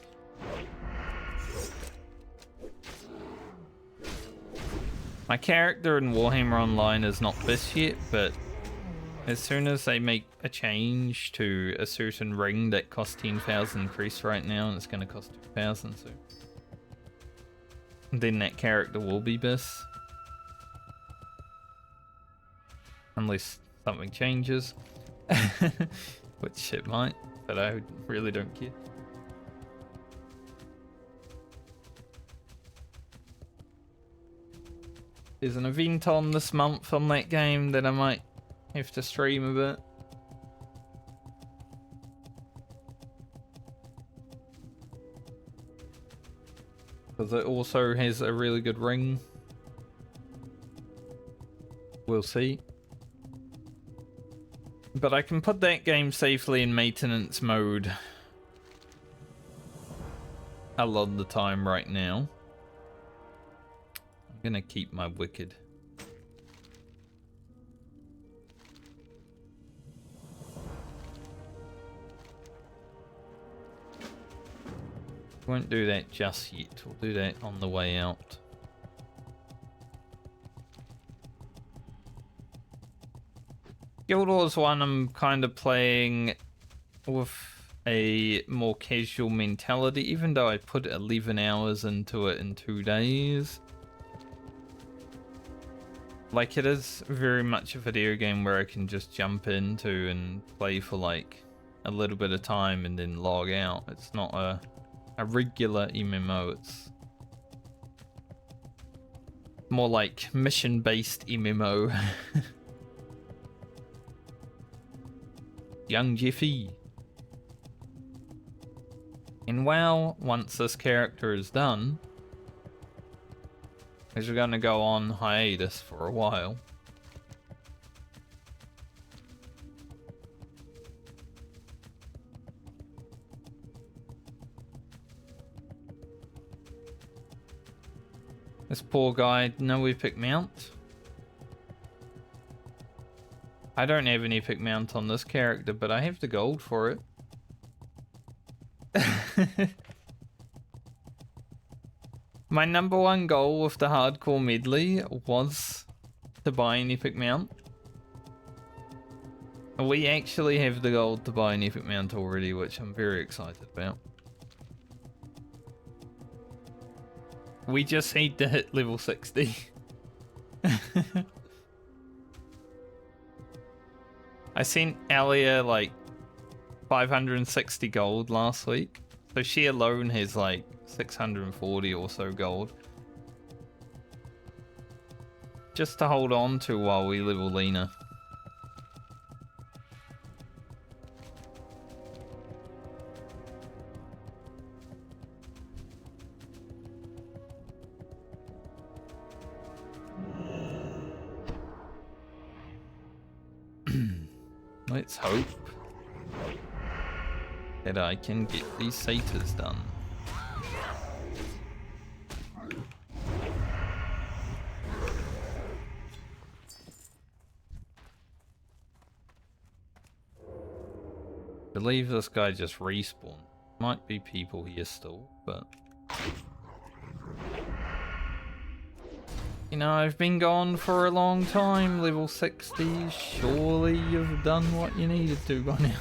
My character in Warhammer Online is not this yet, but as soon as they make a change to a certain ring that costs 10,000 crease right now, and it's going to cost 2,000 soon, then that character will be bis. Unless something changes. Which it might, but I really don't care. There's an event on this month on that game that I might have to stream a bit. Because it also has a really good ring. We'll see. But I can put that game safely in maintenance mode a lot of the time right now. I'm gonna keep my Wicked. Won't do that just yet. We'll do that on the way out. Guild Wars 1 I'm kind of playing with a more casual mentality, even though I put 11 hours into it in 2 days. Like, it is very much a video game where I can just jump into and play for like a little bit of time and then log out. It's not a regular MMO, it's more like mission-based MMO. Young Jeffy. And WoW, once this character is done, is going to go on hiatus for a while. This poor guy, no epic mount. I don't have an epic mount on this character, but I have the gold for it. My #1 goal with the hardcore medley was to buy an epic mount. We actually have the gold to buy an epic mount already, which I'm very excited about. We just need to hit level 60. I sent Alia like 560 gold last week. So she alone has like 640 or so gold. Just to hold on to while we level Lena. Let's hope that I can get these satyrs done. I believe this guy just respawned. Might be people here still, but you know, I've been gone for a long time, level 60. Surely you've done what you needed to by now.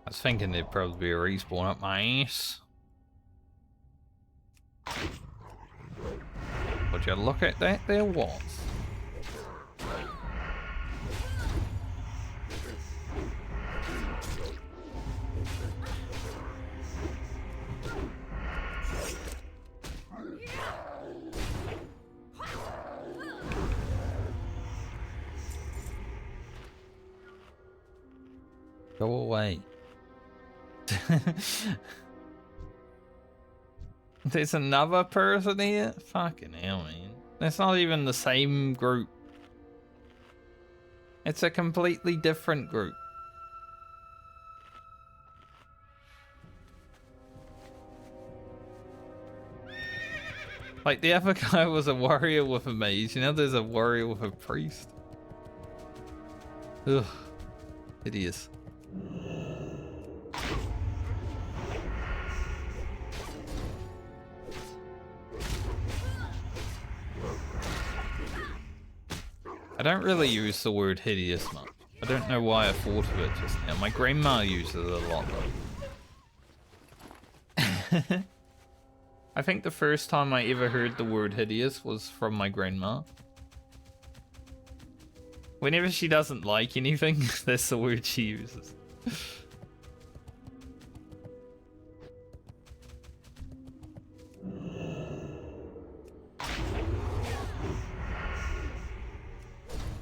I was thinking there'd probably be a respawn up my ass. Would you look at that? There was. Go away. There's another person here? Fucking hell, man. It's not even the same group. It's a completely different group. Like, the other guy was a warrior with a mage. You know, there's a warrior with a priest. Ugh. Hideous. I don't really use the word hideous much. I don't know why I thought of it just now. My grandma uses it a lot though. I think the first time I ever heard the word hideous was from my grandma. Whenever she doesn't like anything, that's the word she uses.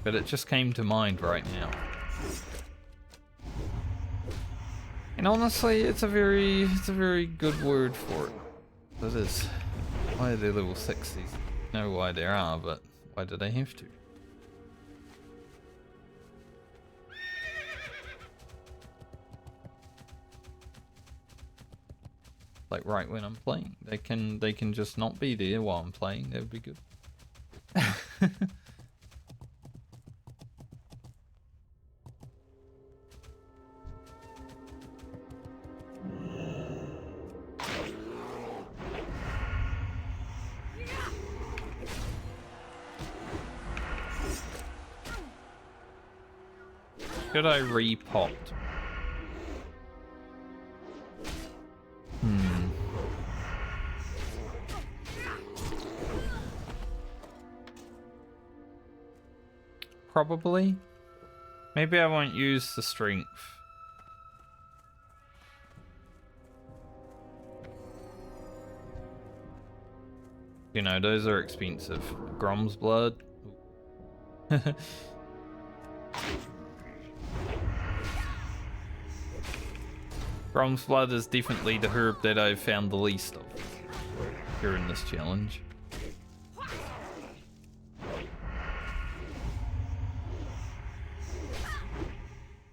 But it just came to mind right now. And honestly, it's a very good word for it. It is. Why are they level 60s? I know why there are, but why do they have to? Like right when I'm playing, they can just not be there while I'm playing. That would be good. Should I repot? Probably. Maybe I won't use the strength. You know, those are expensive. Grom's blood. Grom's blood is definitely the herb that I've found the least of during this challenge.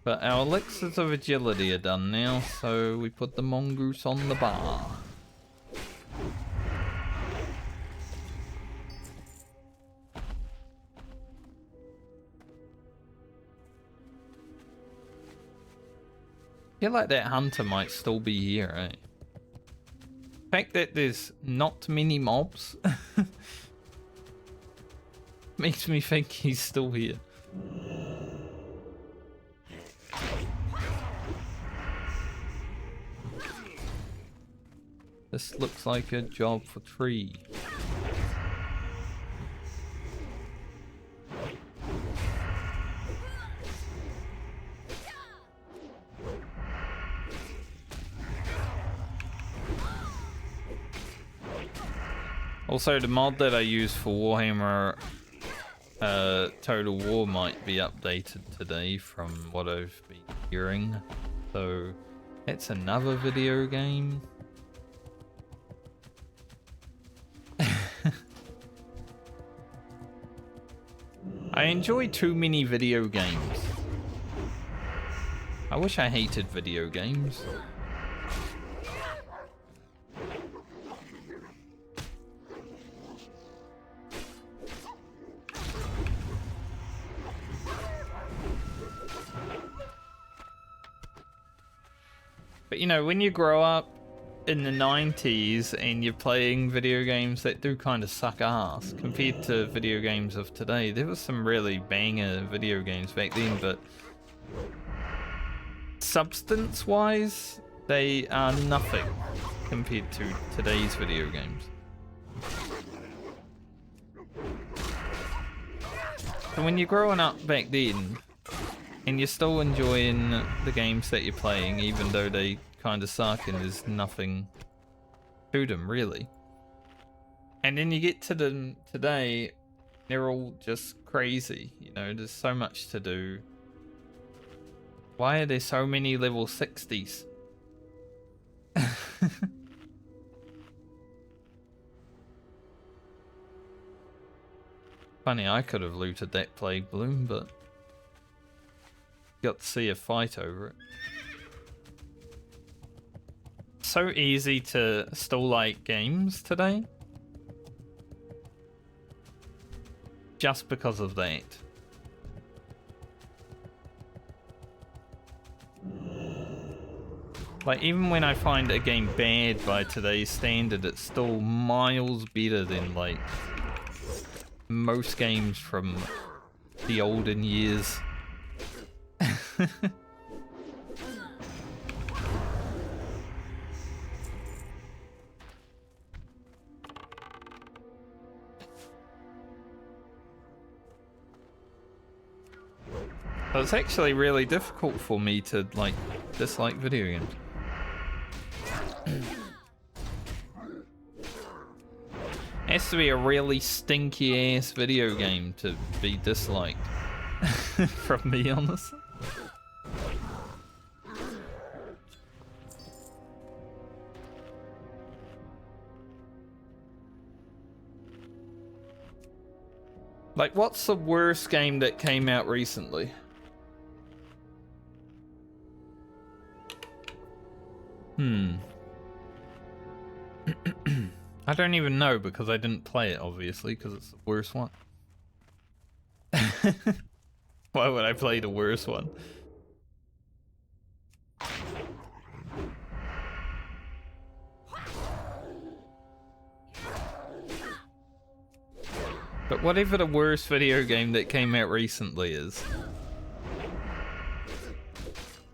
But our elixirs of agility are done now, so we put the mongoose on the bar. I feel like that hunter might still be here, eh? The fact that there's not many mobs makes me think he's still here. This looks like a job for Tree. Also, the mod that I use for Warhammer Total War might be updated today from what I've been hearing. So, it's another video game. I enjoy too many video games. I wish I hated video games. But you know, when you grow up in the 90s and you're playing video games that do kind of suck ass compared to video games of today, there was some really banger video games back then, but substance wise they are nothing compared to today's video games. So when you're growing up back then and you're still enjoying the games that you're playing, even though they kind of suck and there's nothing to them really, and then you get to them today, they're all just crazy. You know, there's so much to do. Why are there so many level 60s? Funny, I could have looted that Plague Bloom, but got to see a fight over it. So easy to still like games today. Just because of that. Like, even when I find a game bad by today's standard, it's still miles better than, like, most games from the olden years. So it's actually really difficult for me to like dislike video games. Has to be a really stinky ass video game to be disliked from me, honestly. Like, what's the worst game that came out recently? I don't even know because I didn't play it, obviously, because it's the worst one. Why would I play the worst one? But whatever the worst video game that came out recently is,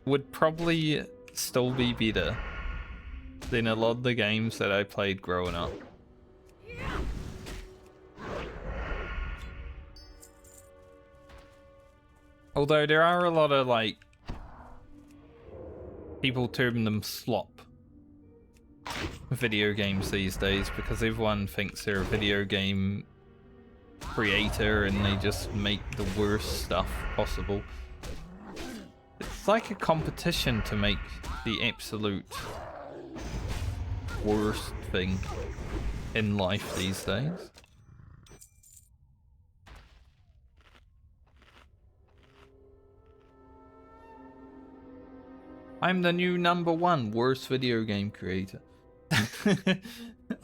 would probably still be better than a lot of the games that I played growing up. Although there are a lot of, like, people term them slop video games these days because everyone thinks they're a video game creator and they just make the worst stuff possible. It's like a competition to make the absolute worst thing in life these days. I'm the new #1 worst video game creator.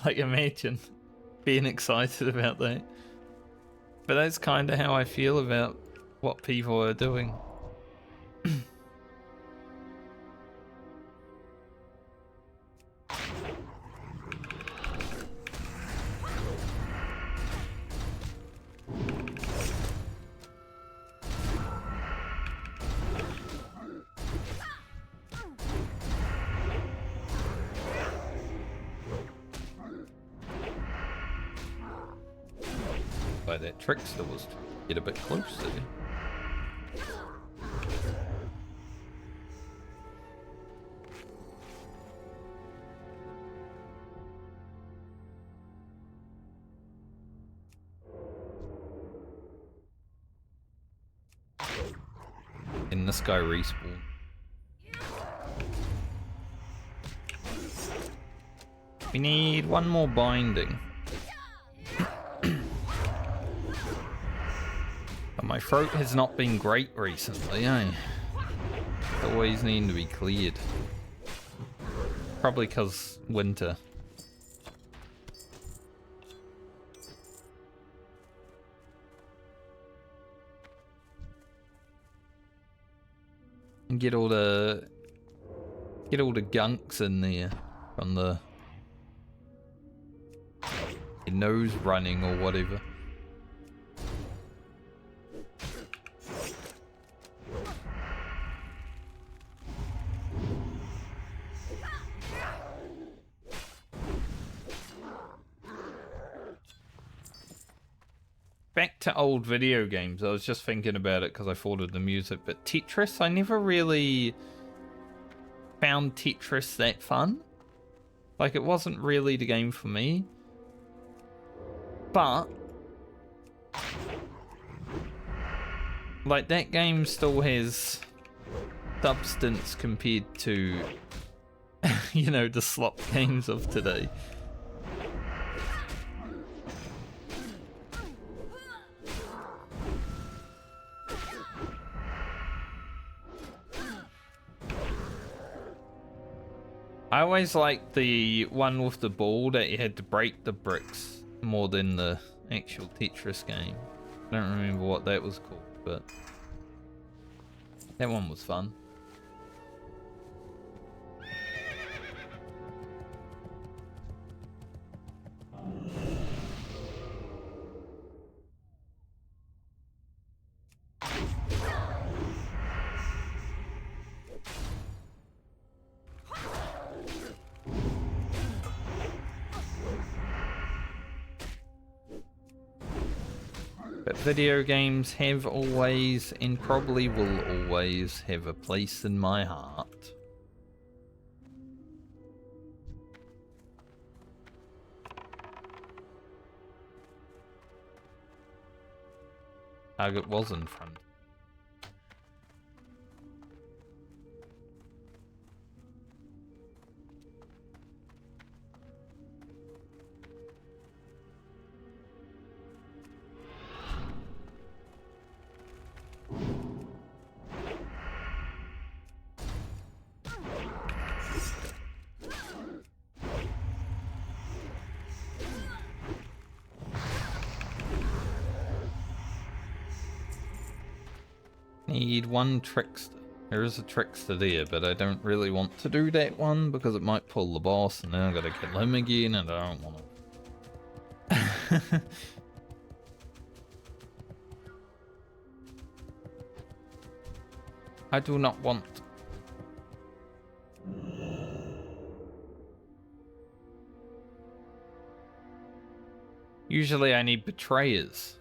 Like, imagine being excited about that. But that's kind of how I feel about what people are doing. By that trickster was to get a bit closer. In this guy respawn. We need one more binding. But my throat has not been great recently, eh? It's always needing to be cleared. Probably because winter. And get all the gunks in there from the your nose running or whatever. Back to old video games. I was just thinking about it because I thought of the music, but Tetris, I never really found Tetris that fun. Like, it wasn't really the game for me. But like, that game still has substance compared to you know, the slop games of today. I always liked the one with the ball that you had to break the bricks more than the actual Tetris game. I don't remember what that was called, but that one was fun. But video games have always and probably will always have a place in my heart. Target was in front. Need one trickster. There is a trickster there, but I don't really want to do that one because it might pull the boss and then I gotta kill him again and I don't want to. I do not want. Usually I need betrayers.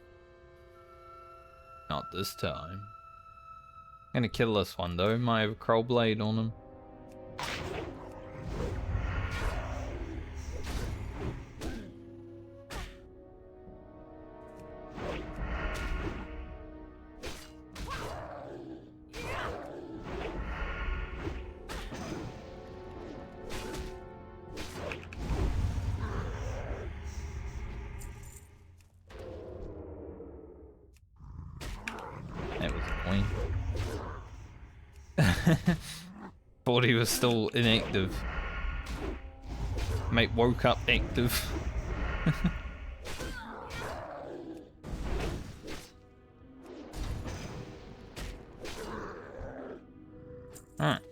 Not this time. I'm gonna kill this one though, might have a crow blade on him. That was annoying. Thought he was still inactive. Mate woke up active. Alright.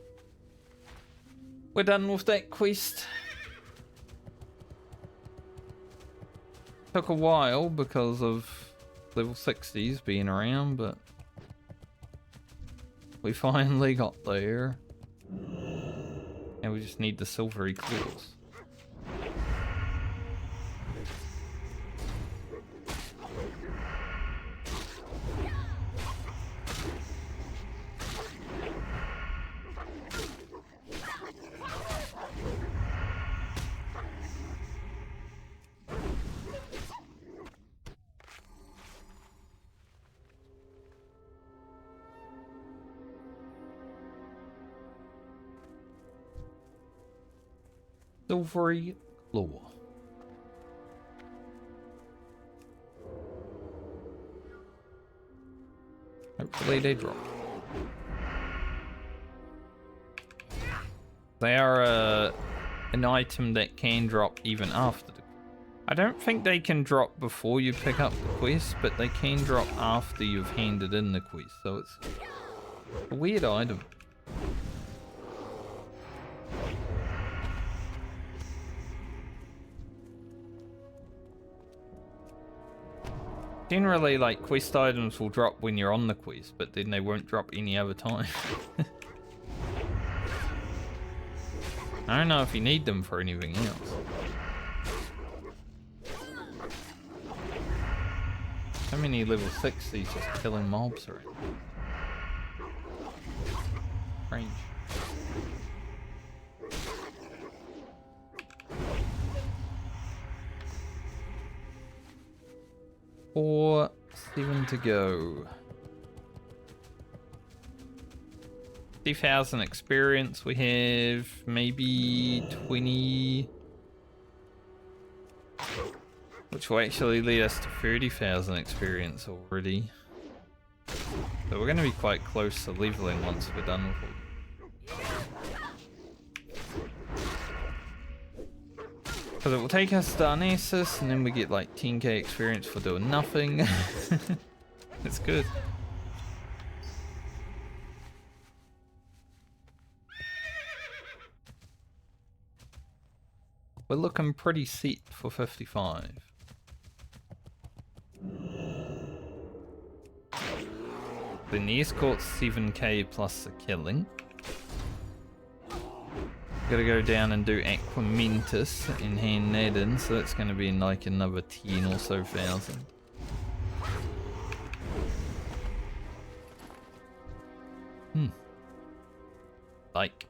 We're done with that quest. Took a while because of level 60s being around, but we finally got there. And we just need the silvery claws. Silvery claw. Hopefully they drop. They are an item that can drop even after the... I don't think they can drop before you pick up the quest, but they can drop after you've handed in the quest, so it's a weird item. Generally, like, quest items will drop when you're on the quest, but then they won't drop any other time. I don't know if you need them for anything else. How many level 60s just killing mobs around? Range. Four, 7 to go. 50,000 experience. We have maybe 20, which will actually lead us to 30,000 experience already. So we're going to be quite close to leveling once we're done with it. Because it will take us to Darnassus, and then we get like 10k experience for doing nothing. It's good. We're looking pretty set for 55. Then the escort's 7k plus the killing. Gotta go down and do Aquamentus and hand that in, so that's gonna be like another 10 or so thousand. Like.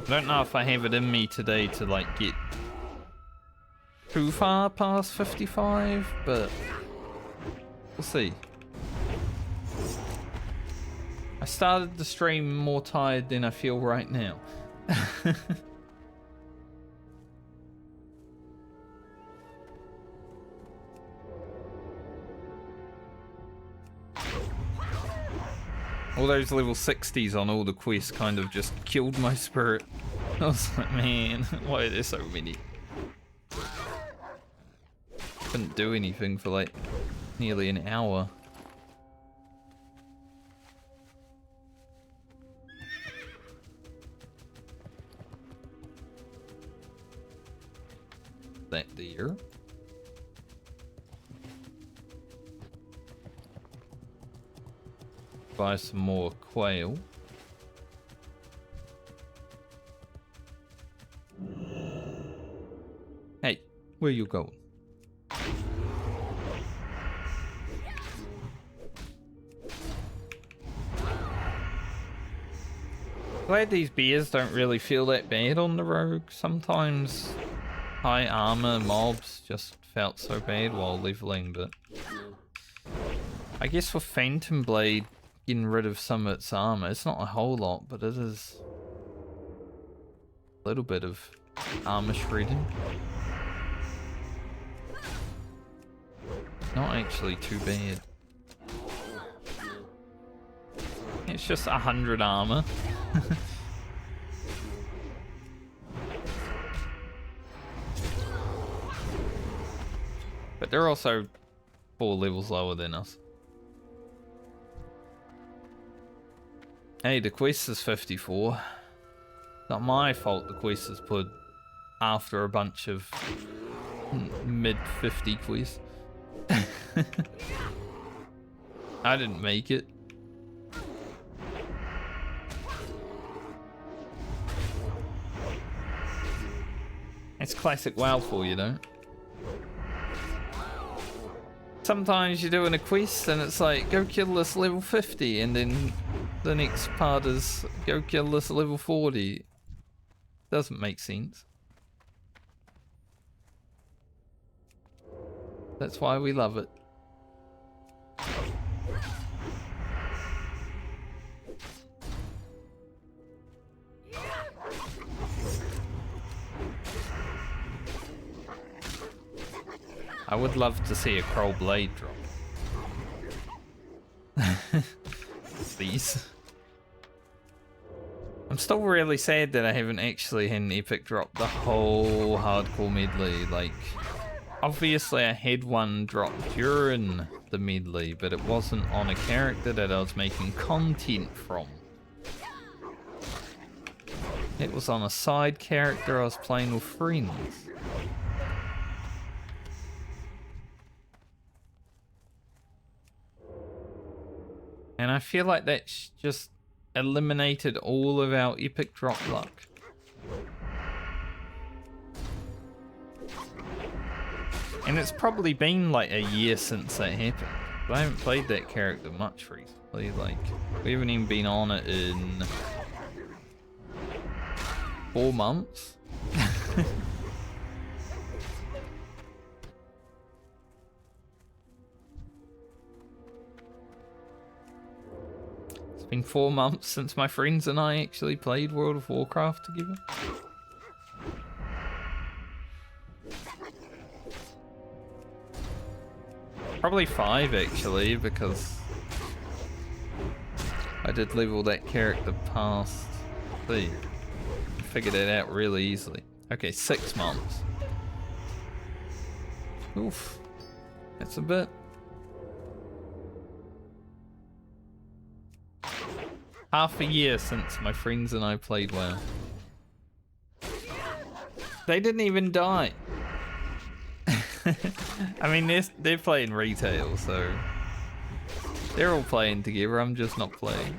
I don't know if I have it in me today to like get too far past 55, but we'll see. I started the stream more tired than I feel right now. All those level 60s on all the quests kind of just killed my spirit. I was like, man, why are there so many? Couldn't do anything for like nearly an hour. That there. Buy some more quail. Hey, where you going? Glad these bears don't really feel that bad on the rogue. Sometimes high armor mobs just felt so bad while leveling, but I guess with Phantom Blade getting rid of some of its armor, it's not a whole lot, but it is a little bit of armor shredding. Not actually too bad. It's just 100 armor. But they're also 4 levels lower than us. Hey, the quest is 54. Not my fault the quest is put after a bunch of mid-50 quests. I didn't make it. It's classic WoW for you, though. Sometimes you're doing a quest and it's like, go kill this level 50, and then the next part is, go kill this level 40. Doesn't make sense. That's why we love it. I would love to see a Crow Blade drop. Please. I'm still really sad that I haven't actually had an epic drop the whole hardcore medley. Like, obviously I had one drop during the medley, but it wasn't on a character that I was making content from. It was on a side character I was playing with friends. And I feel like that's just eliminated all of our epic drop luck. And it's probably been like a year since that happened. But I haven't played that character much recently. Like, we haven't even been on it in 4 months. It's been 4 months since my friends and I actually played World of Warcraft together. Probably 5 actually, because I did level that character past the... Figured it out really easily. Okay, 6 months. Oof. That's a bit. Half a year since my friends and I played WoW. They didn't even die. I mean, they're playing retail, so they're all playing together. I'm just not playing.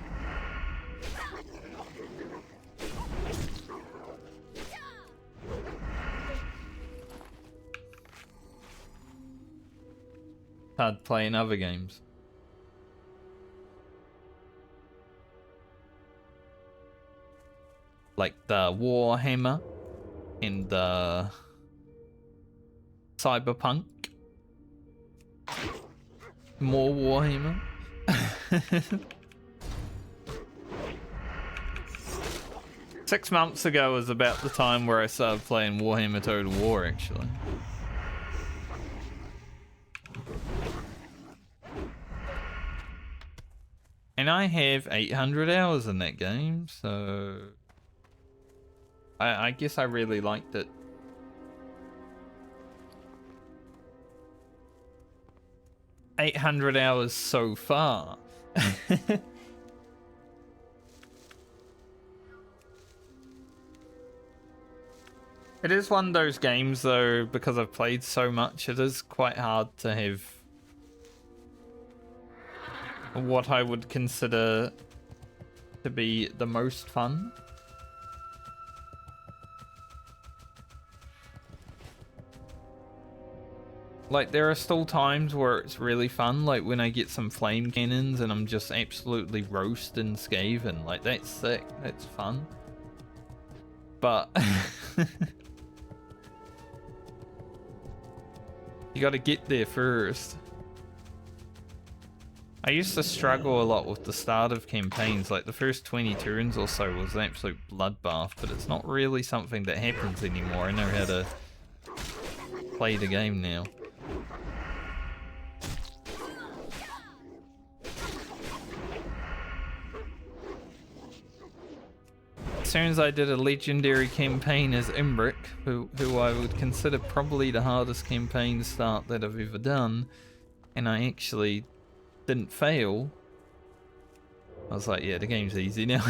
hard playing other games. Like the Warhammer and the Cyberpunk. More Warhammer. 6 months ago was about the time where I started playing Warhammer Total War, actually. And I have 800 hours in that game, so I guess I really liked it. $800 hours so far. It is one of those games, though, because I've played so much, it is quite hard to have what I would consider to be the most fun. Like, there are still times where it's really fun, like when I get some flame cannons and I'm just absolutely roasting Skaven. Like, that's sick, that's fun. But you gotta get there first. I used to struggle a lot with the start of campaigns, like the first 20 turns or so was an absolute bloodbath, but it's not really something that happens anymore. I know how to play the game now. As soon as I did a legendary campaign as Imbric, who I would consider probably the hardest campaign start that I've ever done, and I actually didn't fail, I was like, yeah, the game's easy now.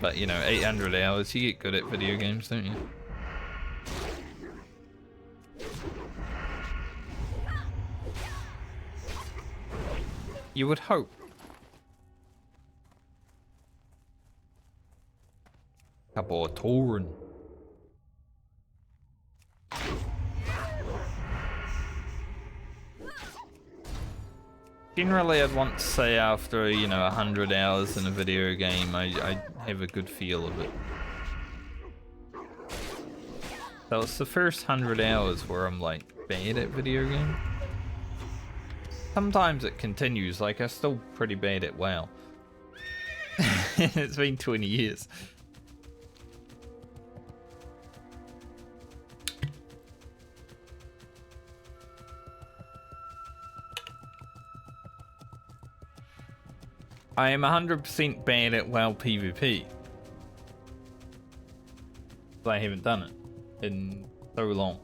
But, you know, 800 hours, you get good at video games, don't you? You would hope. Torn. Generally, I'd want to say after, you know, 100 hours in a video game, I have a good feel of it. So it's the first 100 hours where I'm like bad at video games. Sometimes it continues, like I'm still pretty bad at WoW. It's been 20 years. I am 100% bad at WoW PvP. But I haven't done it in so long.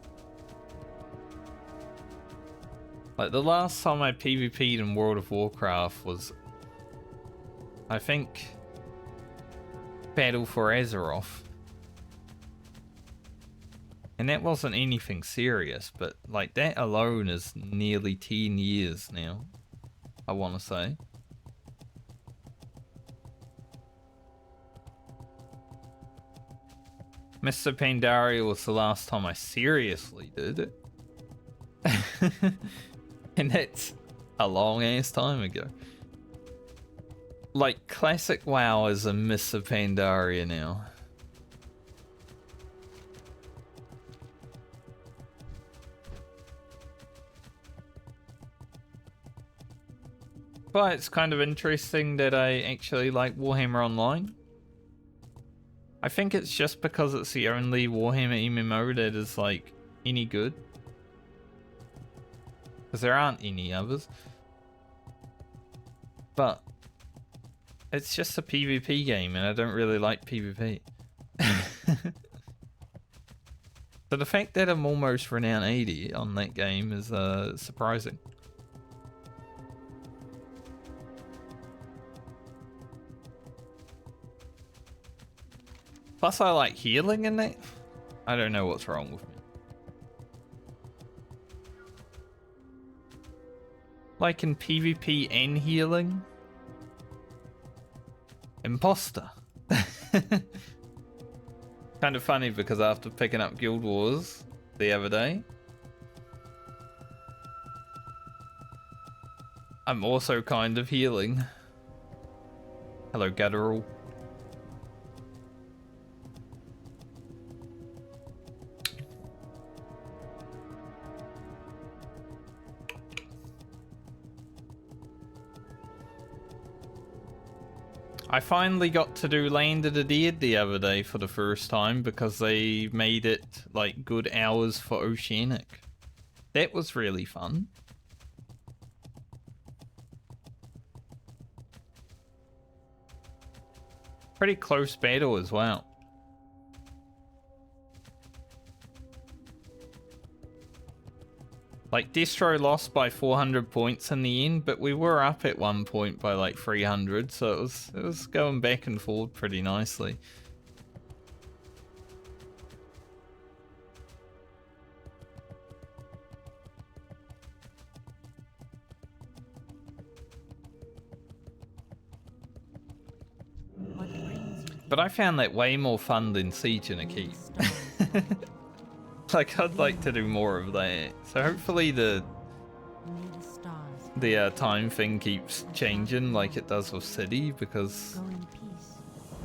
Like, the last time I PvP'd in World of Warcraft was, I think, Battle for Azeroth. And that wasn't anything serious, but like that alone is nearly 10 years now, I want to say. Mr. Pandaria was the last time I seriously did it. And that's a long ass time ago. Like, classic WoW is a Mr. Pandaria now. But it's kind of interesting that I actually like Warhammer Online. I think it's just because it's the only Warhammer MMO that is like any good. Because there aren't any others. But it's just a PvP game and I don't really like PvP. So the fact that I'm almost renown 80 on that game is surprising. Plus I like healing in that. I don't know what's wrong with me. Like in PvP and healing? Imposter. Kind of funny because after picking up Guild Wars the other day, I'm also kind of healing. Hello, Guttural. I finally got to do Land of the Dead the other day for the first time because they made it like good hours for Oceanic. That was really fun. Pretty close battle as well. Like, Destro lost by 400 points in the end, but we were up at one point by like 300, so it was going back and forth pretty nicely. But I found that way more fun than Siege in a Keep. Like, I'd like to do more of that. So hopefully the time thing keeps changing like it does with City, because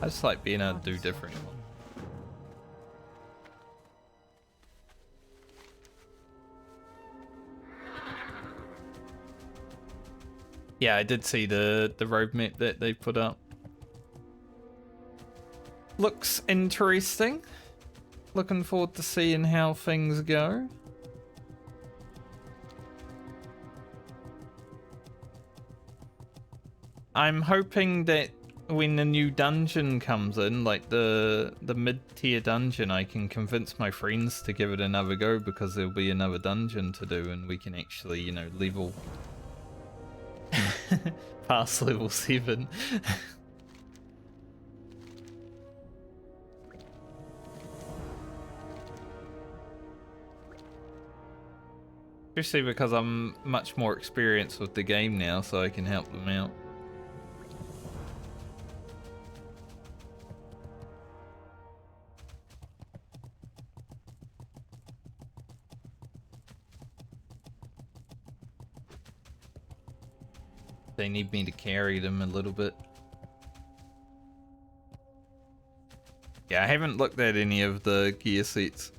I just like being able to do different ones. Yeah, I did see the roadmap that they put up. Looks interesting. Looking forward to seeing how things go. I'm hoping that when the new dungeon comes in, like the mid-tier dungeon, I can convince my friends to give it another go, because there'll be another dungeon to do and we can actually, you know, level past level 7. Especially because I'm much more experienced with the game now, so I can help them out. They need me to carry them a little bit. Yeah, I haven't looked at any of the gear sets.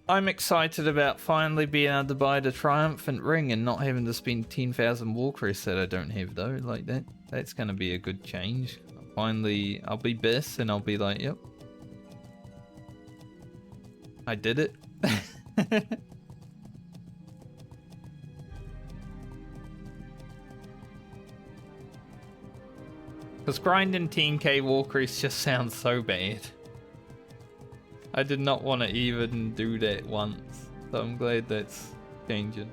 I'm excited about finally being able to buy the Triumphant Ring and not having to spend 10,000 Warcrest that I don't have though. Like that's going to be a good change. Finally, I'll be Biss and I'll be like, yep, I did it. Because grinding 10k Warcrest just sounds so bad. I did not want to even do that once, so I'm glad that's changing.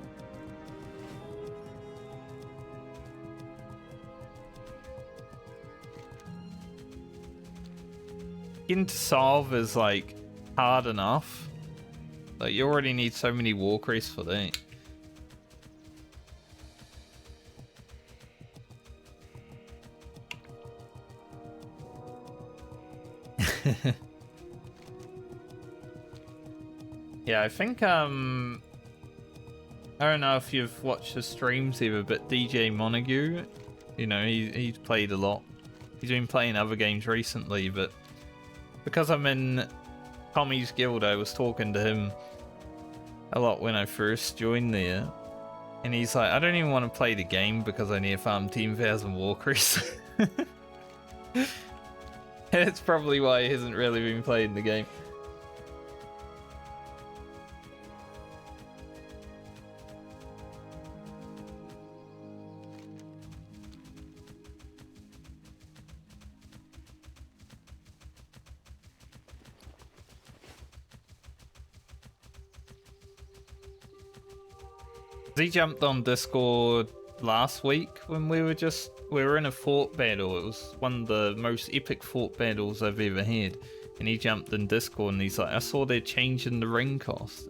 Getting to solve is like hard enough. Like, you already need so many Warcrests for that. Yeah, I think I don't know if you've watched his streams ever, but DJ Montague, you know, he's played a lot. He's been playing other games recently, but because I'm in Tommy's guild, I was talking to him a lot when I first joined there. And he's like, I don't even want to play the game because I need to farm 10,000 Warcrests. That's probably why he hasn't really been playing the game. He jumped on Discord last week when we were in a fort battle. It was one of the most epic fort battles I've ever had. And he jumped in Discord and he's like, I saw they're changing the ring cost.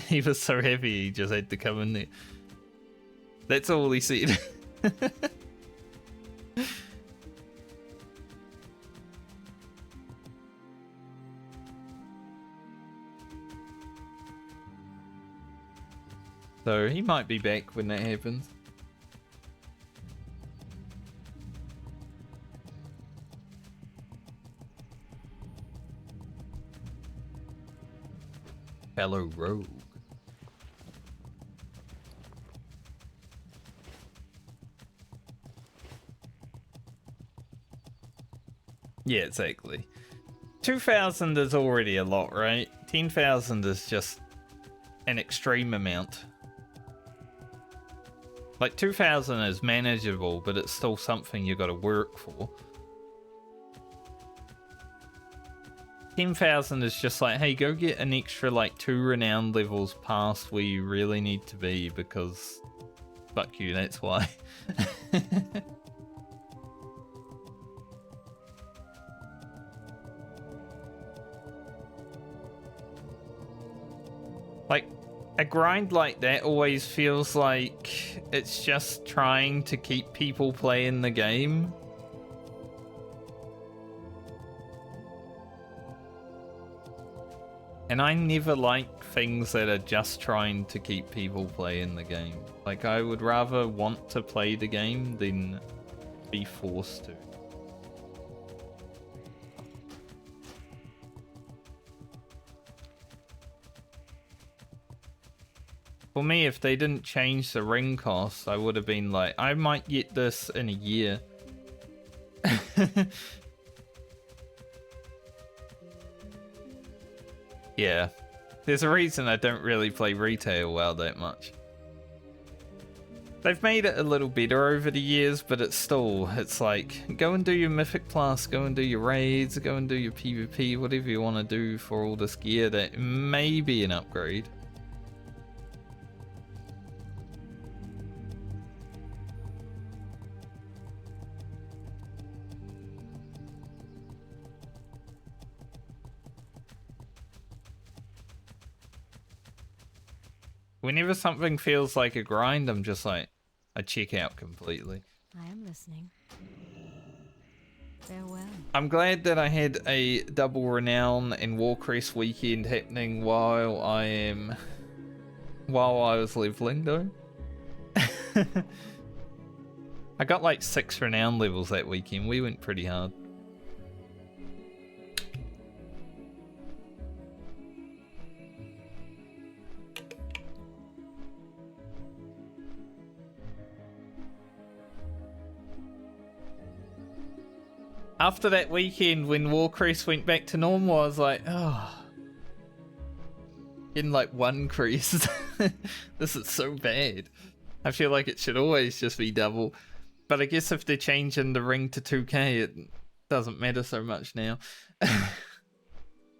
He was so happy he just had to come in there. That's all he said. So he might be back when that happens. Fellow rogue. Yeah, exactly. 2,000 is already a lot, right? 10,000 is just an extreme amount. Like 2,000 is manageable, but it's still something you got to work for. 10,000 is just like, hey, go get an extra like 2 renown levels past where you really need to be, because fuck you, that's why. Like, a grind like that always feels like it's just trying to keep people playing the game. And I never like things that are just trying to keep people playing the game. Like, I would rather want to play the game than be forced to. For me, if they didn't change the ring costs, I would have been like, I might get this in a year. Yeah. There's a reason I don't really play retail WoW that much. They've made it a little better over the years, but it's like, go and do your Mythic Plus, go and do your raids, go and do your PvP, whatever you want to do for all this gear that may be an upgrade. Whenever something feels like a grind, I'm just like, I check out completely. I am listening. Farewell. I'm glad that I had a double renown and Warcrest weekend happening while I was leveling though. I got like 6 renown levels that weekend. We went pretty hard. After that weekend, when Warcrest went back to normal, I was like, oh. Getting like 1 crest. This is so bad. I feel like it should always just be double. But I guess if they're changing the ring to 2k, it doesn't matter so much now.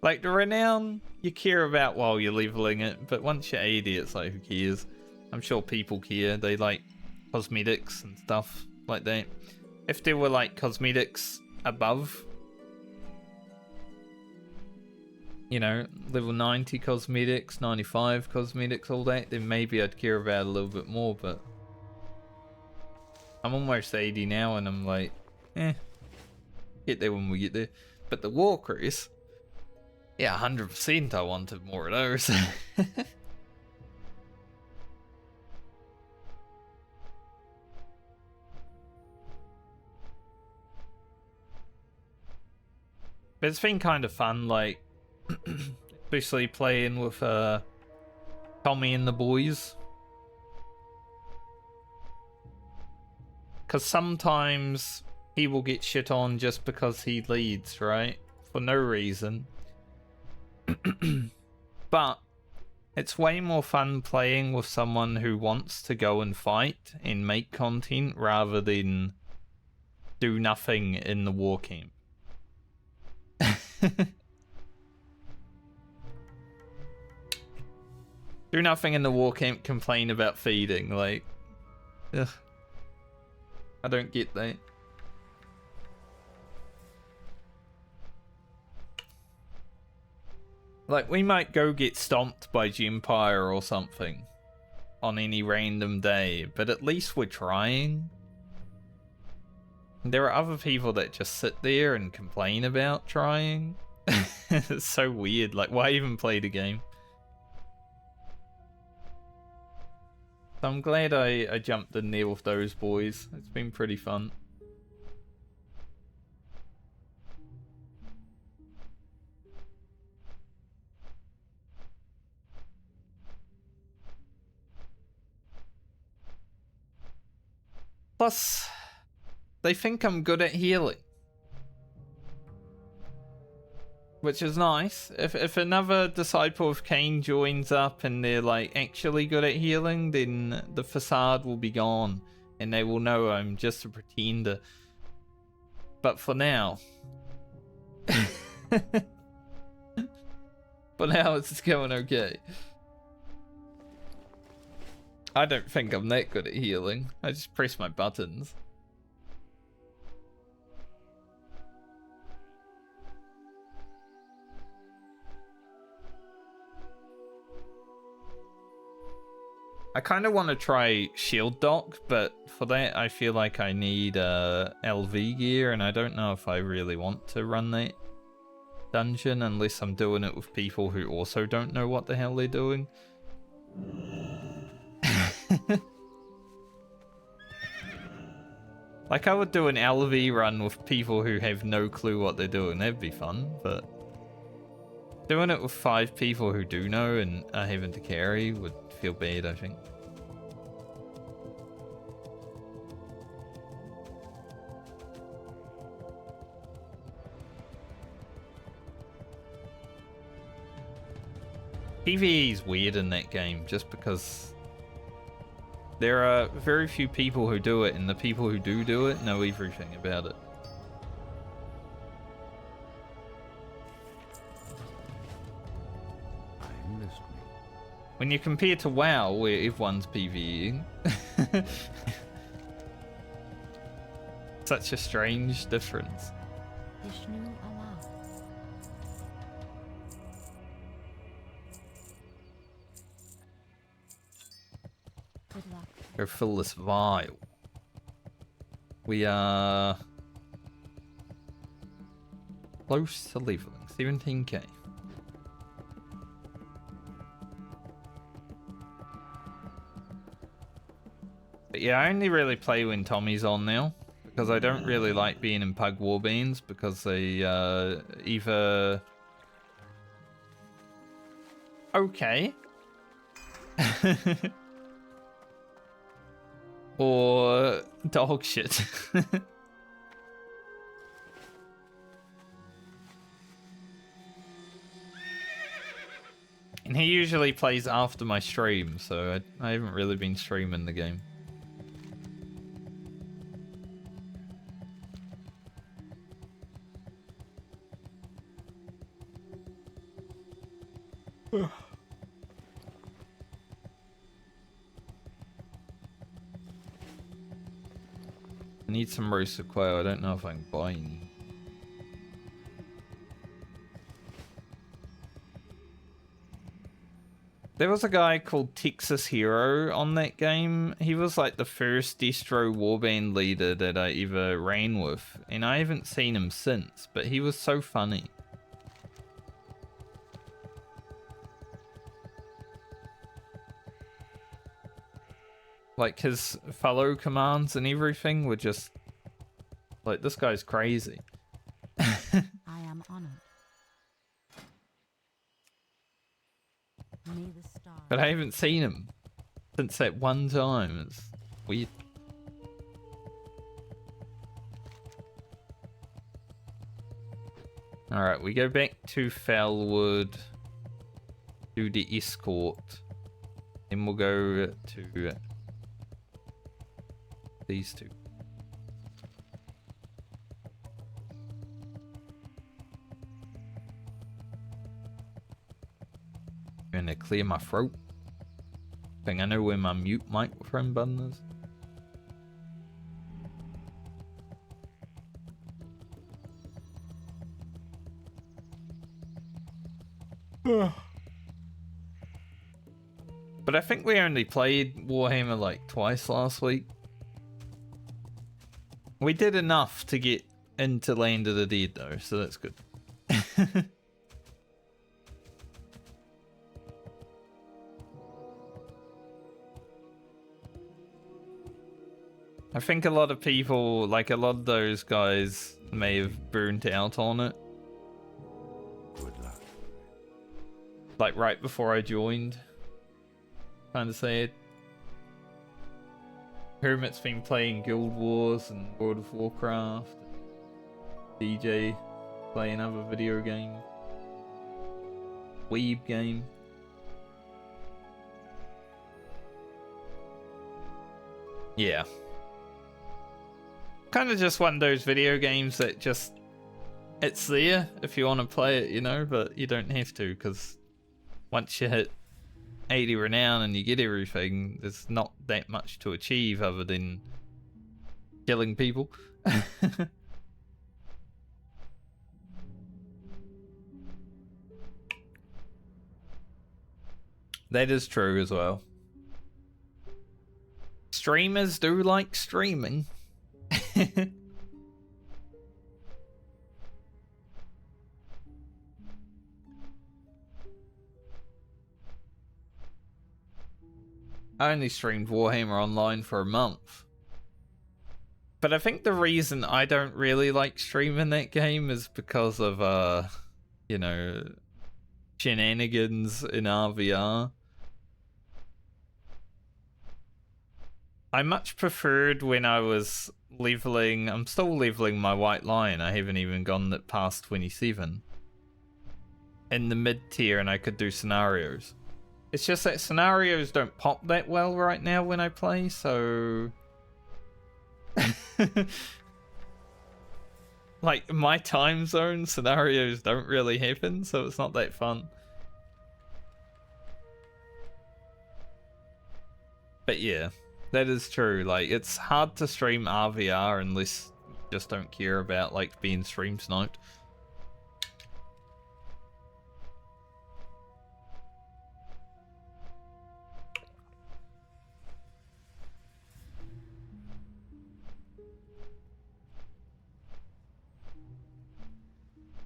Like the renown, you care about while you're leveling it. But once you're 80, it's like, who cares? I'm sure people care. They like cosmetics and stuff like that. If there were like cosmetics above, you know, level 90 cosmetics, 95 cosmetics, all that, then maybe I'd care about it a little bit more, but I'm almost 80 now and I'm like, get there when we get there. But the Warcrest, yeah, 100% I wanted more of those. But it's been kind of fun, like, especially playing with Tommy and the boys. Because sometimes he will get shit on just because he leads, right? For no reason. But it's way more fun playing with someone who wants to go and fight and make content rather than do nothing in the war camp. Do nothing in the war camp, complain about feeding, like, ugh. I don't get that. Like, we might go get stomped by Gempire or something on any random day, but at least we're trying. There are other people that just sit there and complain about trying. It's so weird. Like, why even play the game? So I'm glad I jumped in there with those boys. It's been pretty fun. Plus, they think I'm good at healing. Which is nice. If another disciple of Cain joins up and they're like actually good at healing, then the facade will be gone and they will know I'm just a pretender. But for now, it's going okay. I don't think I'm that good at healing. I just press my buttons. I kind of want to try shield dock, but for that I feel like I need LV gear, and I don't know if I really want to run that dungeon unless I'm doing it with people who also don't know what the hell they're doing. Like, I would do an LV run with people who have no clue what they're doing. That'd be fun, but doing it with 5 people who do know and are having to carry would feel bad, I think. PvE is weird in that game just because there are very few people who do it, and the people who do it know everything about it. I missed me. When you compare to WoW, where everyone's PvEing, such a strange difference. Vishnu Allah. Good luck. Go fill this vial. We are close to leveling, 17k. But yeah, I only really play when Tommy's on now, because I don't really like being in Pug Warbands, because they either... Okay. Or dog shit. And he usually plays after my stream, so I haven't really been streaming the game. I need some roasted quail. I don't know if I can buy any. There was a guy called Texas Hero on that game. He was like the first distro warband leader that I ever ran with, and I haven't seen him since, but he was so funny. Like, his follow commands and everything were just like, this guy's crazy. I am honored. May the stars. But I haven't seen him since that one time. It's weird. Alright, we go back to Foulwood, do the escort, then we'll go to these two. Gonna clear my throat. Think I know where my mute microphone button is. But I think we only played Warhammer like twice last week. We did enough to get into Land of the Dead though, so that's good. I think a lot of people, like a lot of those guys, may have burnt out on it. Good luck. Like right before I joined. Kind of sad. Hermit's been playing Guild Wars and World of Warcraft. DJ playing other video games. Weeb game. Yeah. Kind of just one of those video games that just, it's there if you want to play it, you know, but you don't have to, because once you hit 80 renown and you get everything, there's not that much to achieve other than killing people. That is true as well. Streamers do like streaming. I only streamed Warhammer Online for a month. But I think the reason I don't really like streaming that game is because of, you know, shenanigans in RVR. I much preferred when I was leveling, I'm still leveling my White Lion, I haven't even gone that past 27. In the mid-tier, and I could do scenarios. It's just that scenarios don't pop that well right now when I play, so... like, my time zone scenarios don't really happen, so it's not that fun. But yeah, that is true. Like, it's hard to stream RVR unless you just don't care about, like, being stream sniped.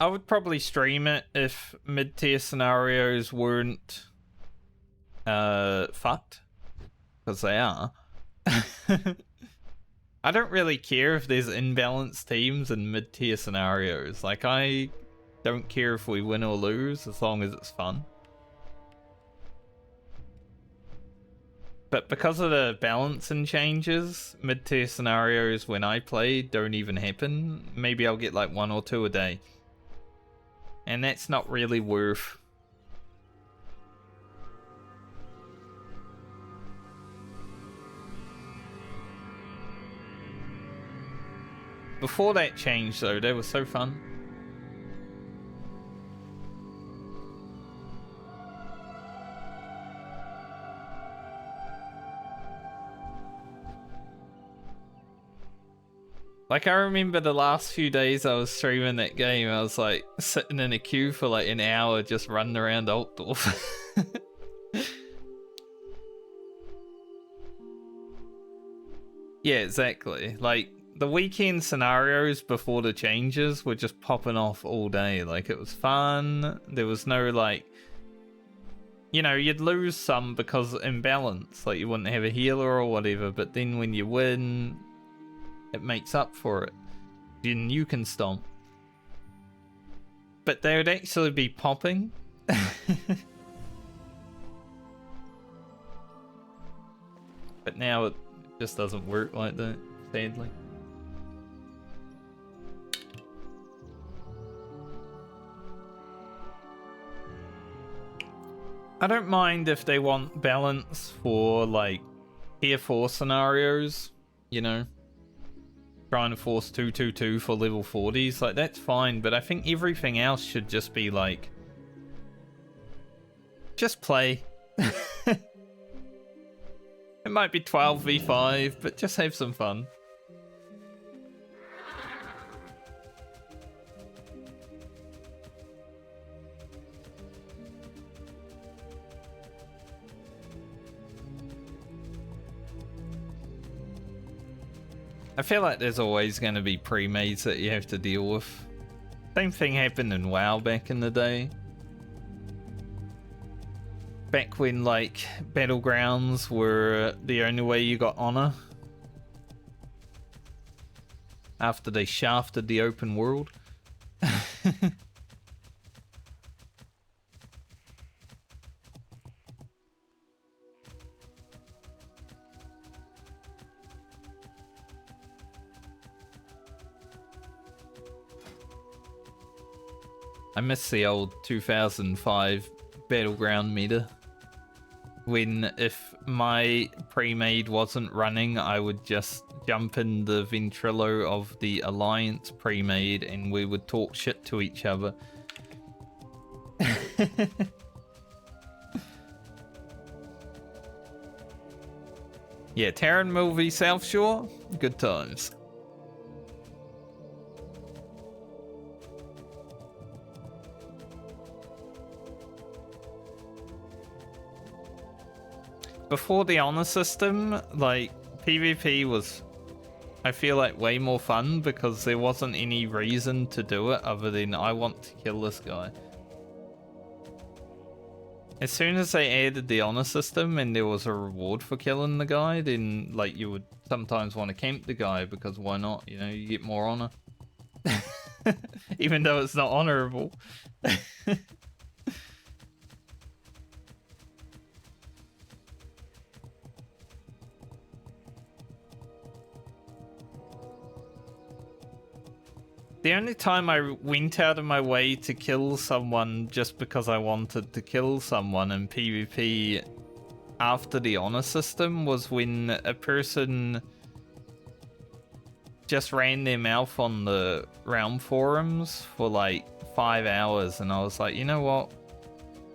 I would probably stream it if mid-tier scenarios weren't fucked, because they are. I don't really care if there's imbalanced teams in mid-tier scenarios. Like, I don't care if we win or lose as long as it's fun. But because of the balancing changes, mid-tier scenarios when I play don't even happen. Maybe I'll get like 1 or 2 a day. And that's not really worth. Before that change though, they were so fun. Like, I remember the last few days I was streaming that game, I was like sitting in a queue for like an hour just running around Altdorf. Yeah, exactly. Like, the weekend scenarios before the changes were just popping off all day. Like, it was fun. There was no, like... You know, you'd lose some because of imbalance. Like, you wouldn't have a healer or whatever, but then when you win... it makes up for it. Then you can stomp. But they would actually be popping. But now it just doesn't work like that, sadly. I don't mind if they want balance for, like, tier 4 scenarios, you know? Trying to force 222 for level 40s, like, that's fine, but I think everything else should just be like, just play. It might be 12v5, but just have some fun. I feel like there's always going to be pre-mades that you have to deal with. Same thing happened in WoW back in the day. Back when, like, battlegrounds were the only way you got honor. after they shafted the open world. I miss the old 2005 Battleground meta. When if my pre-made wasn't running, I would just jump in the Ventrilo of the Alliance pre-made and we would talk shit to each other. Yeah, Terran Mill v South Shore, good times. Before the honor system, like, PvP was, I feel like, way more fun because there wasn't any reason to do it other than I want to kill this guy. As soon as they added the honor system and there was a reward for killing the guy, then, like, you would sometimes want to camp the guy because why not? You know, you get more honor. Even though it's not honorable. The only time I went out of my way to kill someone just because I wanted to kill someone in PvP after the honor system was when a person just ran their mouth on the realm forums for like 5 hours, and I was like, you know what?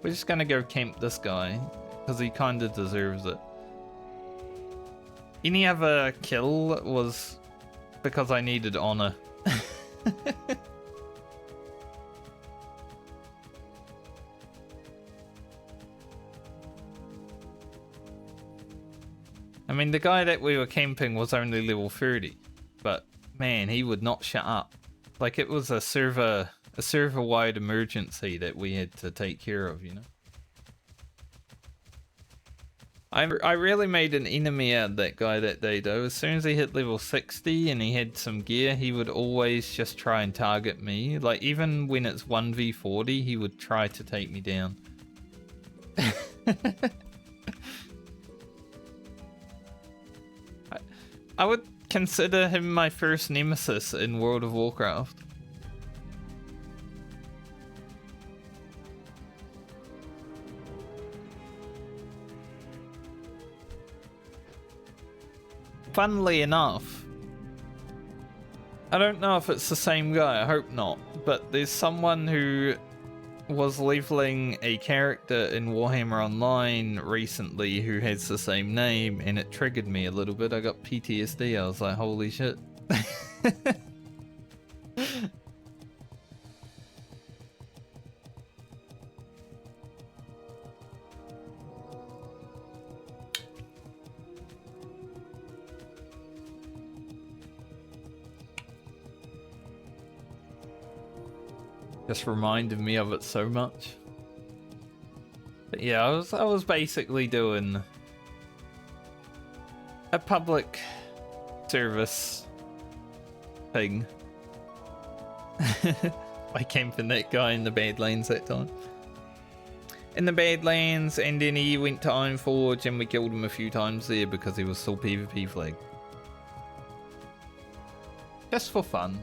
We're just gonna go camp this guy because he kind of deserves it. Any other kill was because I needed honor. I mean, the guy that we were camping was only level 30, but man, he would not shut up. Like, it was a server-wide emergency that we had to take care of, you know? I really made an enemy out of that guy that day, though. As soon as he hit level 60 and he had some gear, he would always just try and target me. Like, even when it's 1v40, he would try to take me down. I would consider him my first nemesis in World of Warcraft. Funnily enough, I don't know if it's the same guy, I hope not, but there's someone who was leveling a character in Warhammer Online recently who has the same name, and it triggered me a little bit. I got PTSD, I was like, holy shit. Just reminded me of it so much. But yeah, I was basically doing a public service thing by camping that guy in the Badlands that time. In the Badlands, and then he went to Ironforge and we killed him a few times there because he was still PvP flag. Just for fun.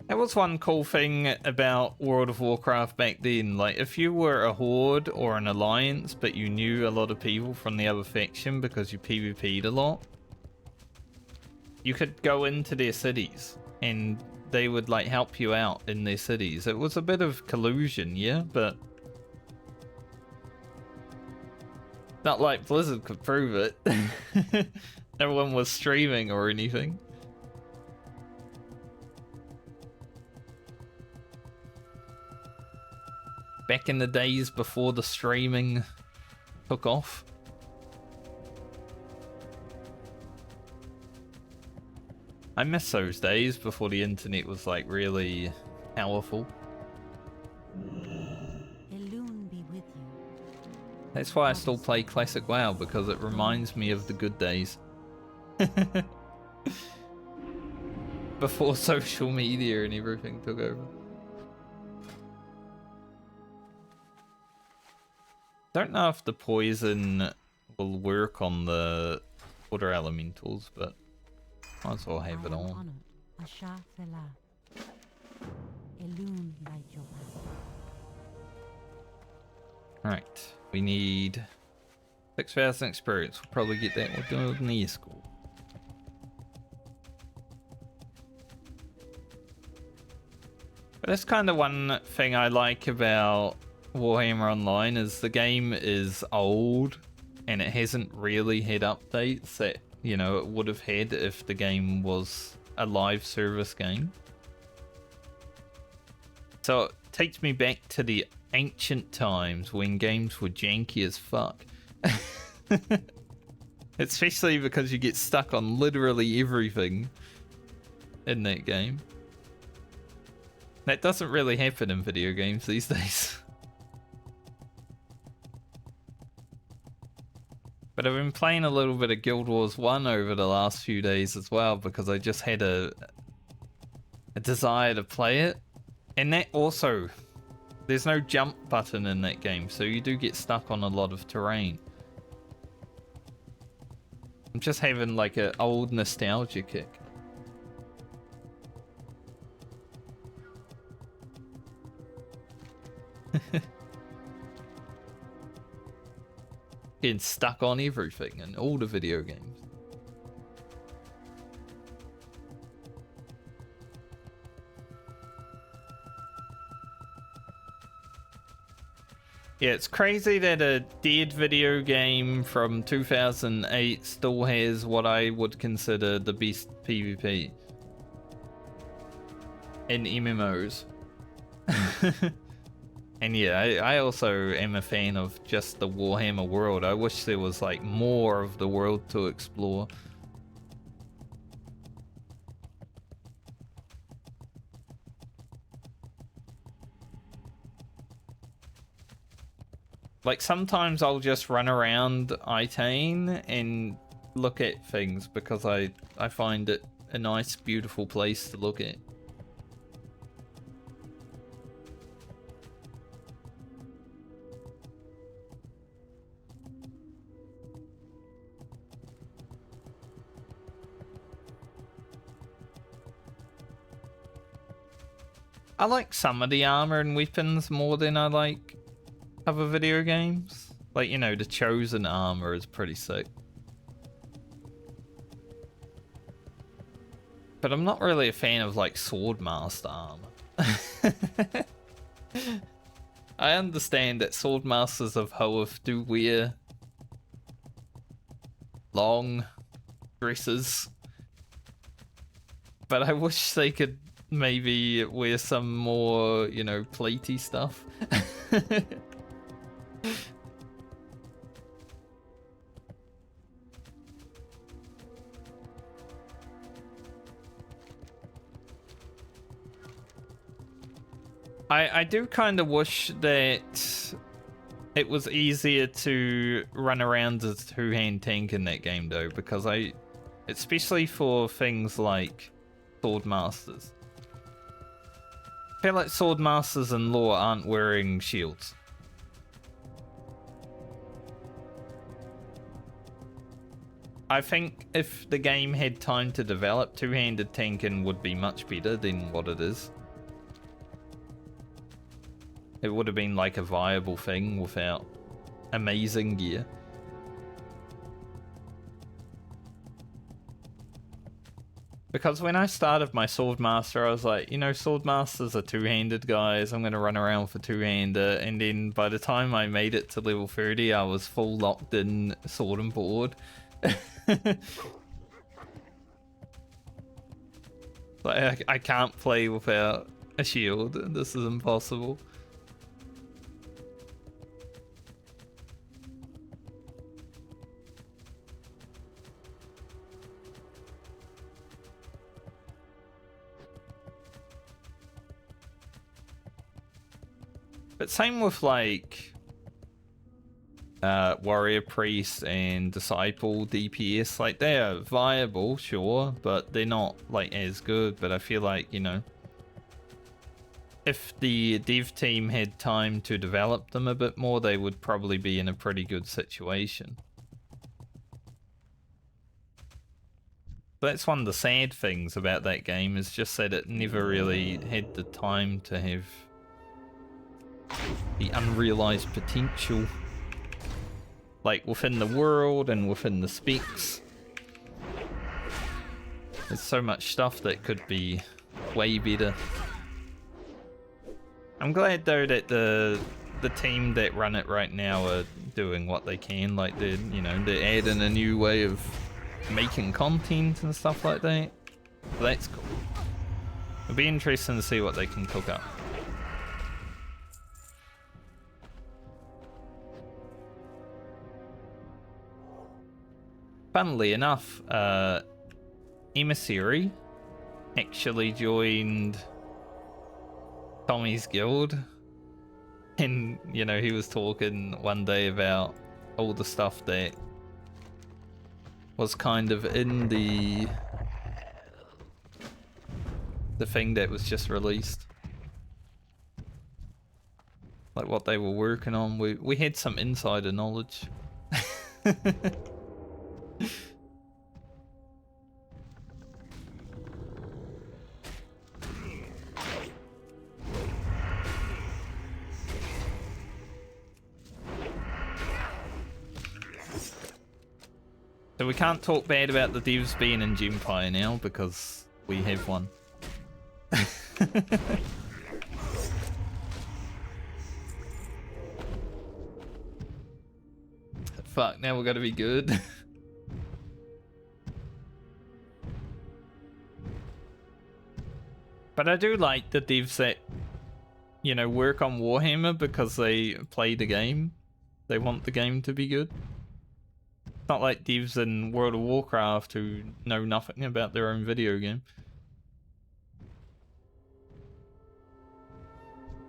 That was one cool thing about World of Warcraft back then. Like, if you were a horde or an alliance, but you knew a lot of people from the other faction because you PvP'd a lot, you could go into their cities and they would, like, help you out in their cities. It was a bit of collusion, yeah, but not like Blizzard could prove it. No one was streaming or anything. Back in the days before the streaming took off. I miss those days before the internet was like really powerful. Elune be with you. That's why I still play Classic WoW, because it reminds me of the good days. Before social media and everything took over. Don't know if the poison will work on the water elementals, but might as well have it on. Honored. Asha Fela. Elune light your path. Right, we need 6,000 experience. We'll probably get that with the near school. But that's kind of one thing I like about Warhammer Online is the game is old and it hasn't really had updates that, you know, it would have had if the game was a live service game. So it takes me back to the ancient times when games were janky as fuck. Especially because you get stuck on literally everything in that game. That doesn't really happen in video games these days. But I've been playing a little bit of Guild Wars 1 over the last few days as well because I just had a desire to play it. And that also, there's no jump button in that game, so you do get stuck on a lot of terrain. I'm just having like an old nostalgia kick. Getting stuck on everything in all the video games. Yeah, it's crazy that a dead video game from 2008 still has what I would consider the best PvP in MMOs. And yeah, I also am a fan of just the Warhammer world. I wish there was like more of the world to explore. Like sometimes I'll just run around Itane and look at things because I find it a nice, beautiful place to look at. I like some of the armor and weapons more than I like other video games. Like, you know, the Chosen armor is pretty sick. But I'm not really a fan of, like, Swordmaster armor. I understand that Swordmasters of Hoeth do wear long dresses. But I wish they could maybe wear some more, you know, platey stuff. I do kind of wish that it was easier to run around as a two-hand tank in that game though, because especially for things like Swordmasters. I feel like Swordmasters in lore aren't wearing shields. I think if the game had time to develop, two-handed tanking would be much better than what it is. It would have been like a viable thing without amazing gear. Because when I started my Swordmaster, I was like, you know, Swordmasters are two-handed guys. I'm going to run around for two-hander. And then by the time I made it to level 30, I was full locked in sword and board. Like, I can't play without a shield. This is impossible. But same with like warrior priest and disciple DPS. Like, they're viable, sure, but they're not like as good. But I feel like, you know, if the dev team had time to develop them a bit more, they would probably be in a pretty good situation. That's one of the sad things about that game, is just that it never really had the time to have the unrealized potential, like within the world and within the specs. There's so much stuff that could be way better. I'm glad though that the team that run it right now are doing what they can. Like, they're, you know, they're adding a new way of making content and stuff like that. So that's cool. It'll be interesting to see what they can cook up. Funnily enough, Emissary actually joined Tommy's guild, and you know, he was talking one day about all the stuff that was kind of in the thing that was just released, like what they were working on. We had some insider knowledge. So we can't talk bad about the devs being in Genfire now because we have one. Fuck, now we're gonna be good. But I do like the devs that, you know, work on Warhammer because they play the game. They want the game to be good. Not like devs in World of Warcraft who know nothing about their own video game.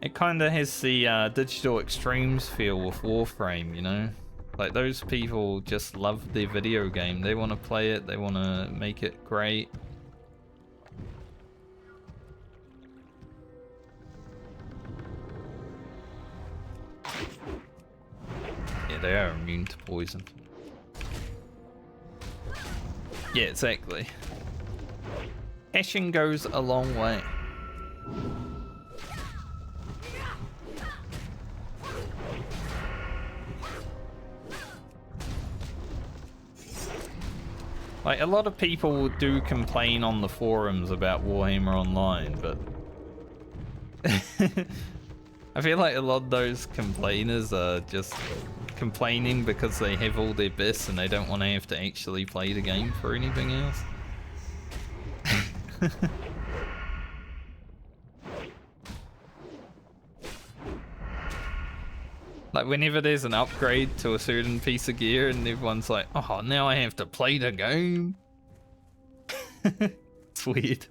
It kind of has the digital extremes feel with Warframe, you know? Like, those people just love their video game. They want to play it, they want to make it great. Yeah, they are immune to poison. Yeah, exactly. Hashing goes a long way. Like, a lot of people do complain on the forums about Warhammer Online, but I feel like a lot of those complainers are just complaining because they have all their bits and they don't want to have to actually play the game for anything else. Like, whenever there's an upgrade to a certain piece of gear and everyone's like, oh, now I have to play the game. It's weird.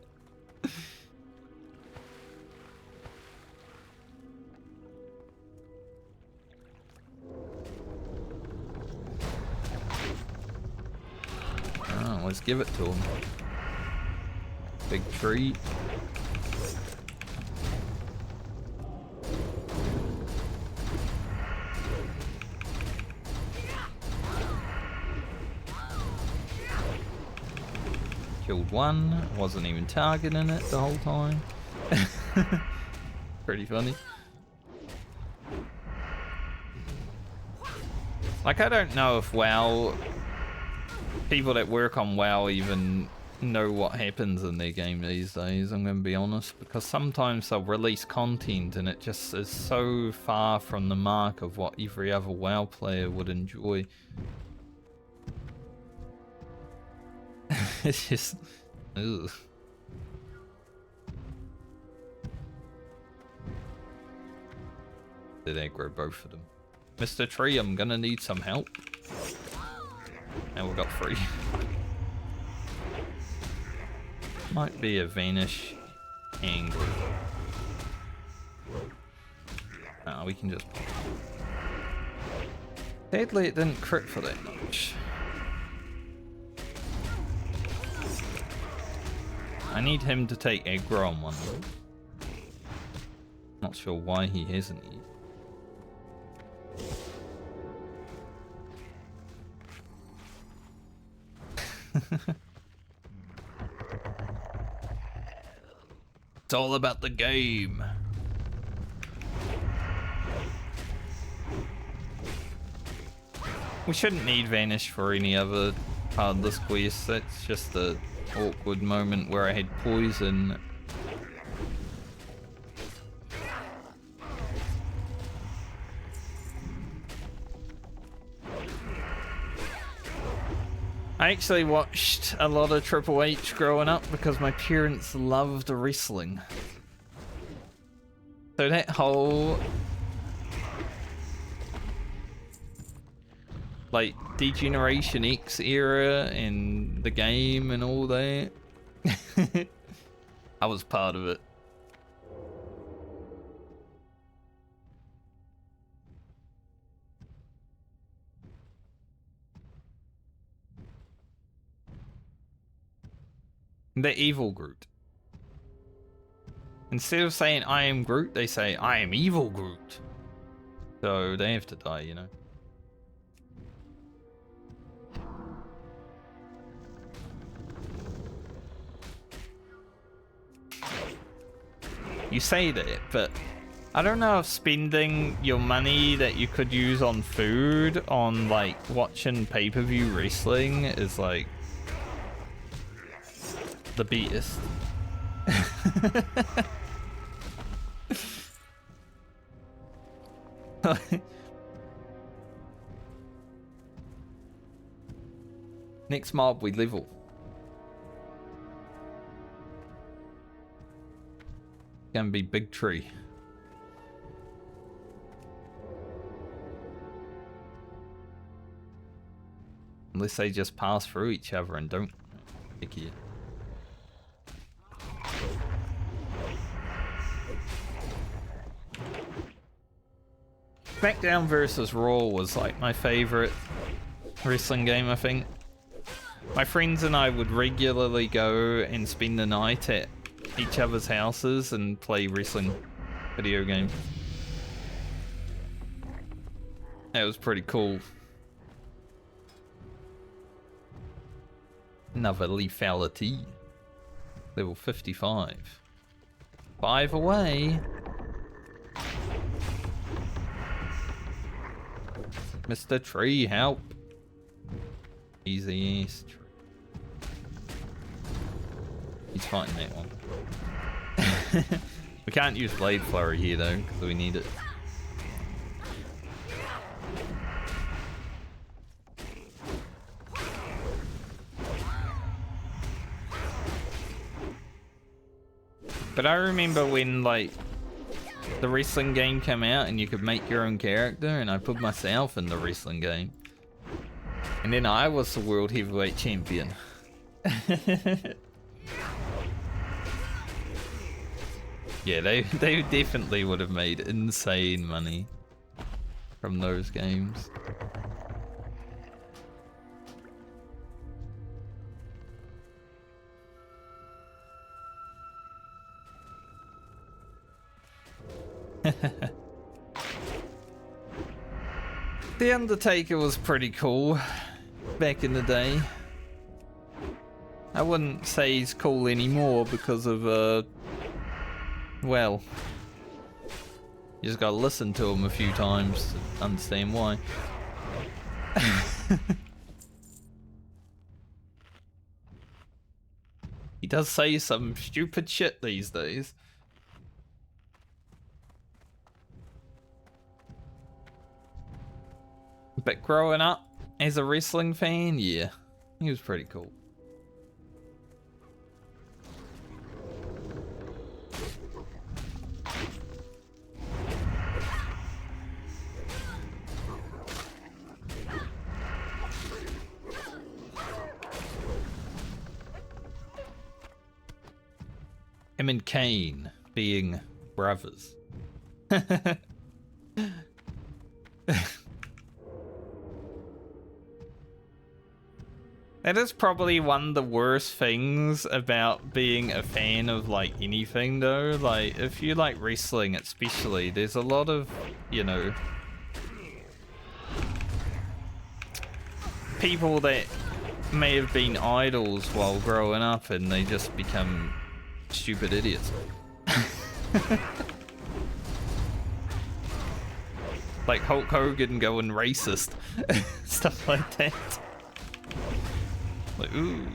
Oh, let's give it to him. Big treat. Killed one, wasn't even targeting it the whole time. Pretty funny. Like, I don't know if WoW, people that work on WoW even know what happens in their game these days, I'm gonna be honest, because sometimes they'll release content and it just is so far from the mark of what every other WoW player would enjoy. It's just, ugh. Did aggro both of them. Mr. Tree, I'm gonna need some help. And we got 3. Might be a vanish angle. We can just... Sadly, it didn't crit for that much. I need him to take aggro on one. Not sure why he hasn't yet. It's all about the game. We shouldn't need Vanish for any other part of this quest. That's just the awkward moment where I had poison. I actually watched a lot of Triple H growing up because my parents loved wrestling. So that whole like Degeneration X era and the game and all that, I was part of it. The evil Groot. Instead of saying I am Groot, they say I am evil Groot. So they have to die, you know. You say that, but I don't know if spending your money that you could use on food on like watching pay-per-view wrestling is like the best. Next mob we level. Gonna be big tree. Unless they just pass through each other and don't pick you. SmackDown versus Raw was like my favorite wrestling game, I think. My friends and I would regularly go and spend the night at each other's houses and play wrestling video games. That was pretty cool. Another lethality. Level 55. 5 away. Mr. Tree, help. Easy ass tree. He's fighting that one. We can't use Blade Flurry here though, because we need it. But I remember when like the wrestling game came out and you could make your own character, and I put myself in the wrestling game. And then I was the World Heavyweight Champion. Yeah, they definitely would have made insane money from those games. The Undertaker was pretty cool back in the day. I wouldn't say he's cool anymore because of well, you just gotta listen to him a few times to understand why. He does say some stupid shit these days. But growing up as a wrestling fan, yeah, he was pretty cool. Him and Kane being brothers. That is probably one of the worst things about being a fan of like anything though. Like if you like wrestling especially, there's a lot of, you know, people that may have been idols while growing up and they just become stupid idiots. Like Hulk Hogan going racist. Stuff like that. Like, ooh.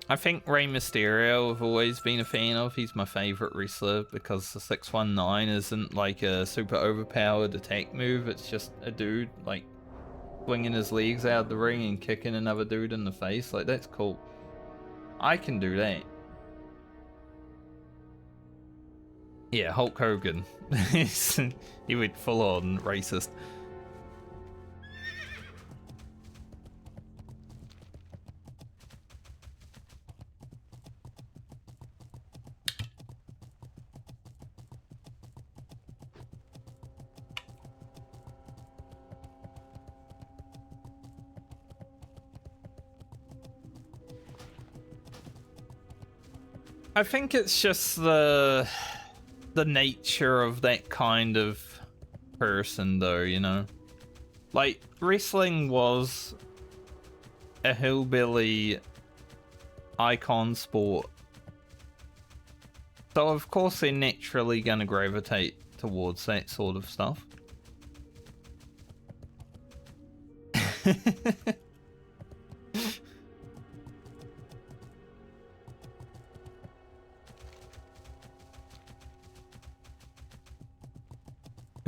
I think Rey Mysterio I've always been a fan of. He's my favorite wrestler because the 619 isn't like a super overpowered attack move. It's just a dude like swinging his legs out of the ring and kicking another dude in the face. Like, that's cool. I can do that. Yeah, Hulk Hogan. He went full on racist. I think it's just the nature of that kind of person though, you know? Like, wrestling was a hillbilly icon sport. So of course they're naturally gonna gravitate towards that sort of stuff.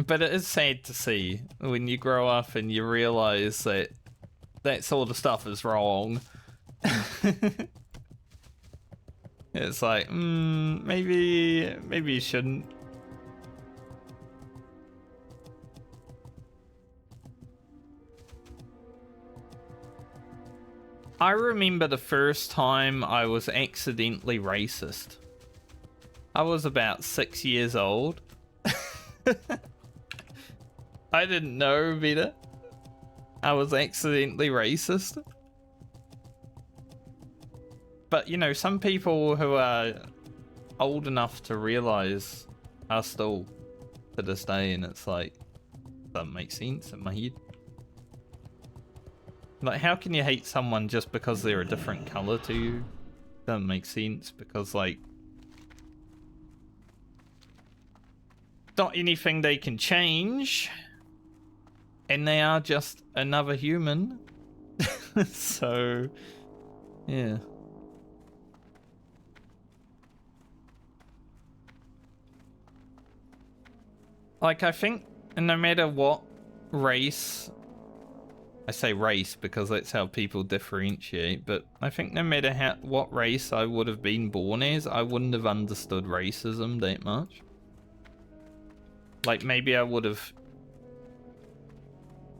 But it is sad to see when you grow up and you realize that that sort of stuff is wrong. It's like, maybe you shouldn't. I remember the first time I was accidentally racist. I was about 6 years old. I didn't know better. I was accidentally racist. But, you know, some people who are old enough to realize are still to this day, and it's like, doesn't make sense in my head. Like, how can you hate someone just because they're a different color to you? Doesn't make sense, because, like, not anything they can change. And they are just another human. So, yeah. Like, I think no matter what race, I say race because that's how people differentiate, but I think no matter what race I would have been born as, I wouldn't have understood racism that much. Like, maybe I would have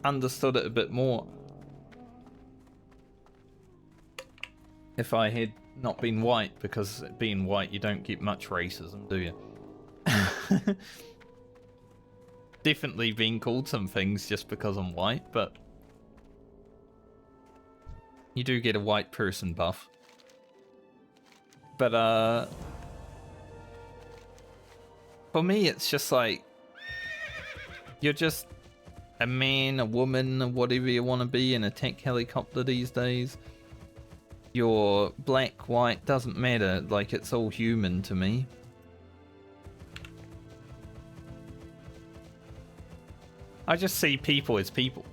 understood it a bit more if I had not been white, because being white you don't get much racism, do you? Definitely being called some things just because I'm white, but you do get a white person buff. But for me it's just like, you're just a man, a woman, whatever you want to be in a tech helicopter these days. You're black, white, doesn't matter. Like, it's all human to me. I just see people as people.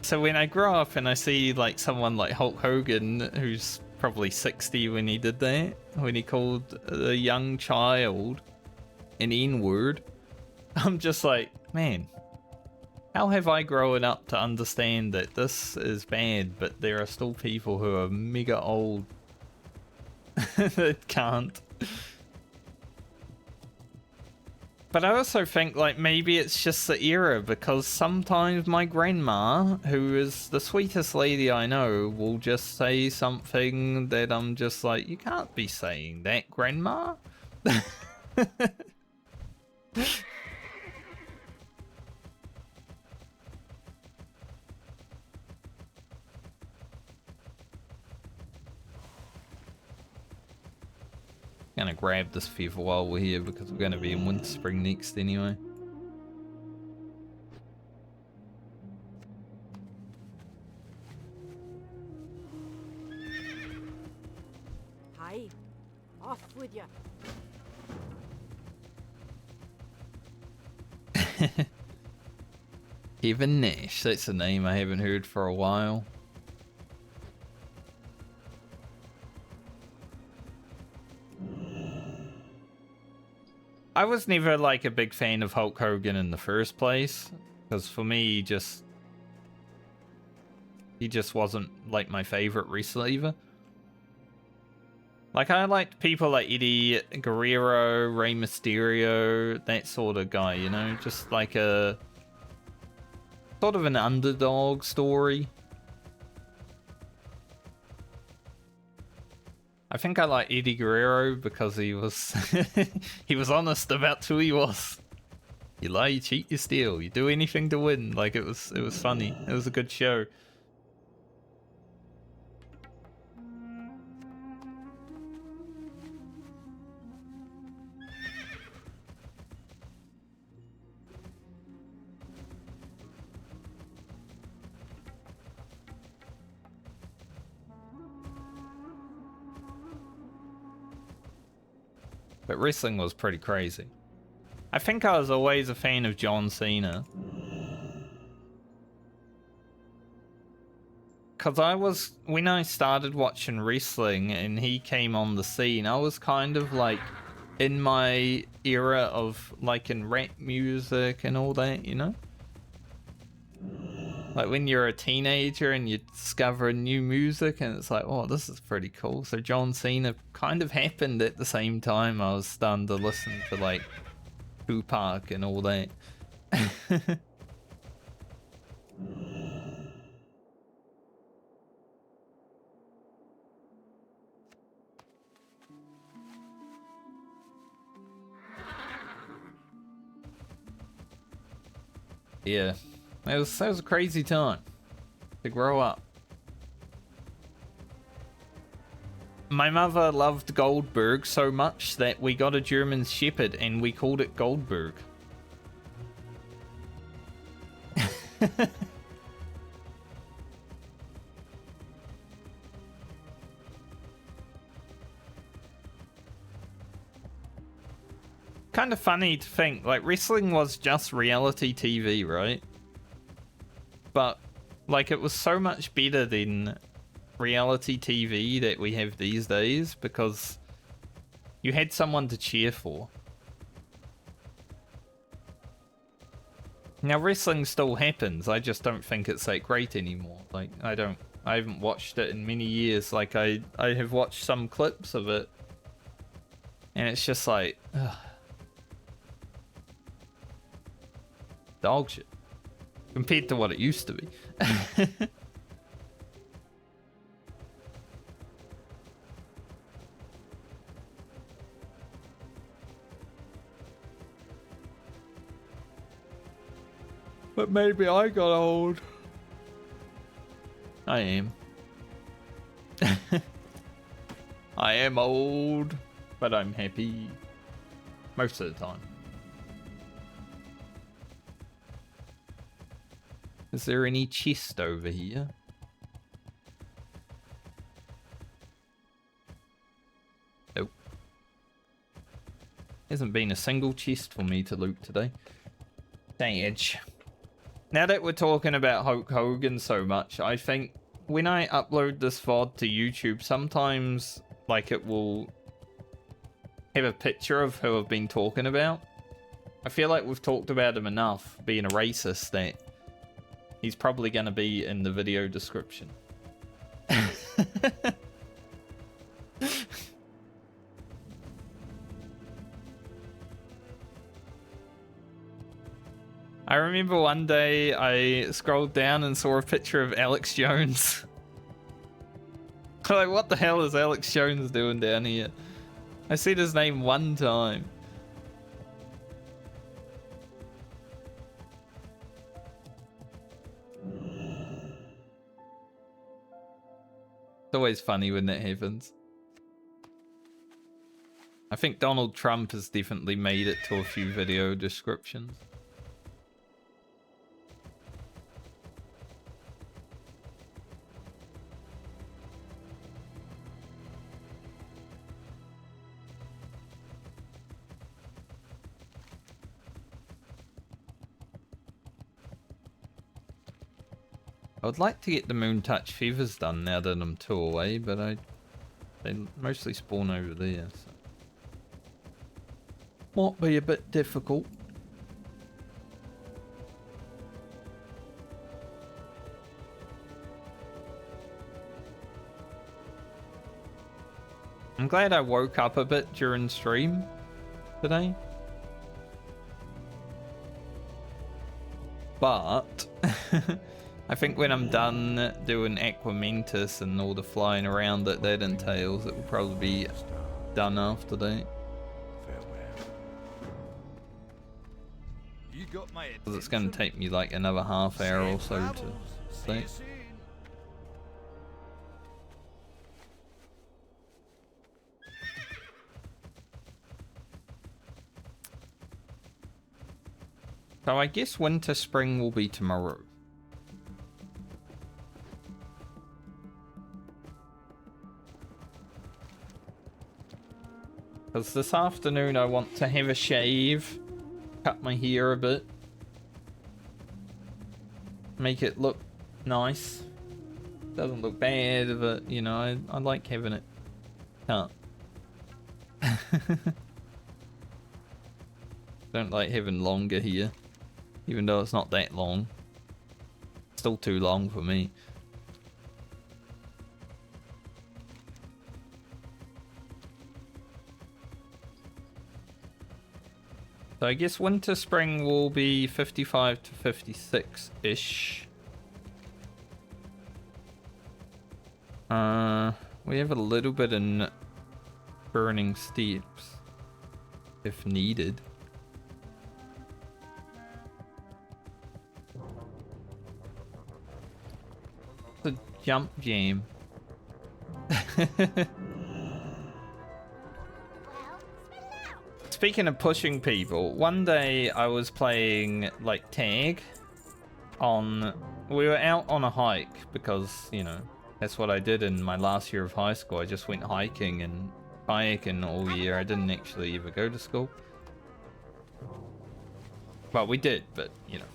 So when I grow up and I see like someone like Hulk Hogan, who's probably 60 when he did that, when he called a young child an N-word, I'm just like, man, how have I grown up to understand that this is bad, but there are still people who are mega old that can't. But I also think, like, maybe it's just the era, because sometimes my grandma, who is the sweetest lady I know, will just say something that I'm just like, you can't be saying that, grandma. Gonna grab this feather while we're here, because we're gonna be in Winter Spring next anyway. Hi, off with you. Kevin Nash, that's a name I haven't heard for a while. I was never like a big fan of Hulk Hogan in the first place, because for me, he just wasn't like my favorite wrestler either. Like, I liked people like Eddie Guerrero, Rey Mysterio, that sort of guy, you know, just like a sort of an underdog story. I think I like Eddie Guerrero because he was he was honest about who he was. You lie, you cheat, you steal, you do anything to win. Like, it was funny. It was a good show. But wrestling was pretty crazy. I think I was always a fan of John Cena. Because when I started watching wrestling and he came on the scene, I was kind of like in my era of liking rap music and all that, you know? Like when you're a teenager and you discover new music and it's like, oh, this is pretty cool. So John Cena kind of happened at the same time I was starting to listen to like Tupac and all that. Yeah, that was a crazy time to grow up. My mother loved Goldberg so much that we got a German Shepherd and we called it Goldberg. Kind of funny to think, like, wrestling was just reality TV, right? But, like, it was so much better than reality TV that we have these days because you had someone to cheer for. Now, wrestling still happens, I just don't think it's that great anymore. Like, I haven't watched it in many years. Like, I have watched some clips of it, and it's just like, ugh. Dog shit compared to what it used to be. But maybe I got old. I am. I am old, but I'm happy most of the time. Is there any chest over here? Nope. Hasn't been a single chest for me to loot today. Edge. Now that we're talking about Hulk Hogan so much, I think when I upload this VOD to YouTube, sometimes like it will have a picture of who I've been talking about. I feel like we've talked about him enough being a racist that he's probably going to be in the video description. I remember one day I scrolled down and saw a picture of Alex Jones. Like, what the hell is Alex Jones doing down here? I said his name one time. It's always funny when that happens. I think Donald Trump has definitely made it to a few video descriptions. I would like to get the Moon Touch Feathers done now that I'm 2 away, but they mostly spawn over there, so might be a bit difficult. I'm glad I woke up a bit during stream today. But I think when I'm done doing Aquamentus and all the flying around that entails, it will probably be done after that. Because it's going to take me like another half hour or so to sleep. So I guess winter spring will be tomorrow. Because this afternoon I want to have a shave, cut my hair a bit, make it look nice. Doesn't look bad, but you know, I like having it cut. Don't like having longer hair, even though it's not that long. Still too long for me. So I guess winter spring will be 55 to 56-ish. We have a little bit in burning steps if needed. The jump jam. Speaking of pushing people, one day I was playing like tag on, we were out on a hike because, you know, that's what I did in my last year of high school. I just went hiking and kayaking all year. I didn't actually ever go to school. Well, we did, but you know.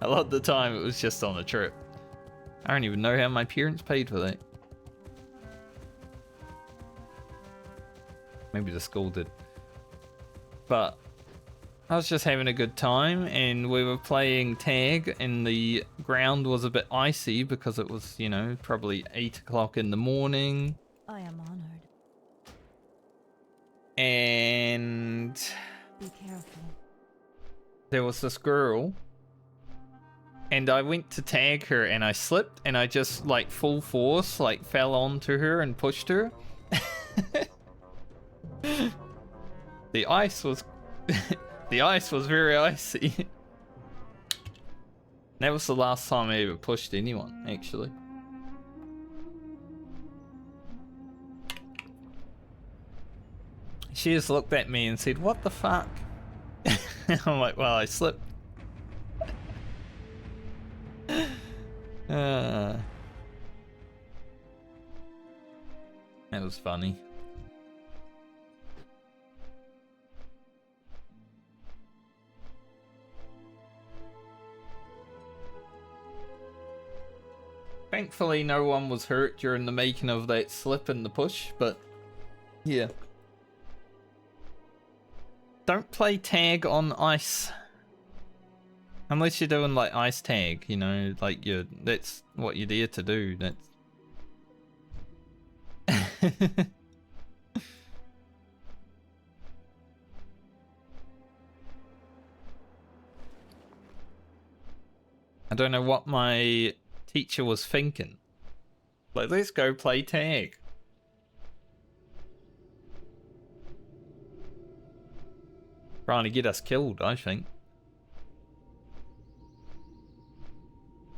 A lot of the time it was just on a trip. I don't even know how my parents paid for that. Maybe the school did. But I was just having a good time and we were playing tag and the ground was a bit icy because it was, you know, probably 8 o'clock in the morning. I am honored. And Be careful. there was this girl and I went to tag her and I slipped and I just like full force like fell onto her and pushed her. The ice was the ice was very icy. That was the last time I ever pushed anyone, actually. She just looked at me and said, "What the fuck?" I'm like, "Well, I slipped." That was funny. Thankfully, no one was hurt during the making of that slip and the push, but yeah. Don't play tag on ice. Unless you're doing like ice tag, you know, like that's what you're there to do. That's I don't know what my teacher was thinking. Like, let's go play tag. Trying to get us killed, I think.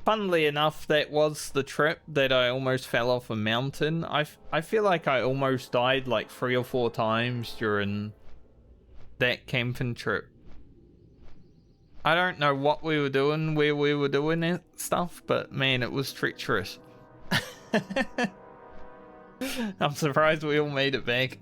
Funnily enough, that was the trip that I almost fell off a mountain. I feel like I almost died like 3 or 4 times during that camping trip. I don't know what we were doing, where we were doing it, stuff, but man, it was treacherous. I'm surprised we all made it back.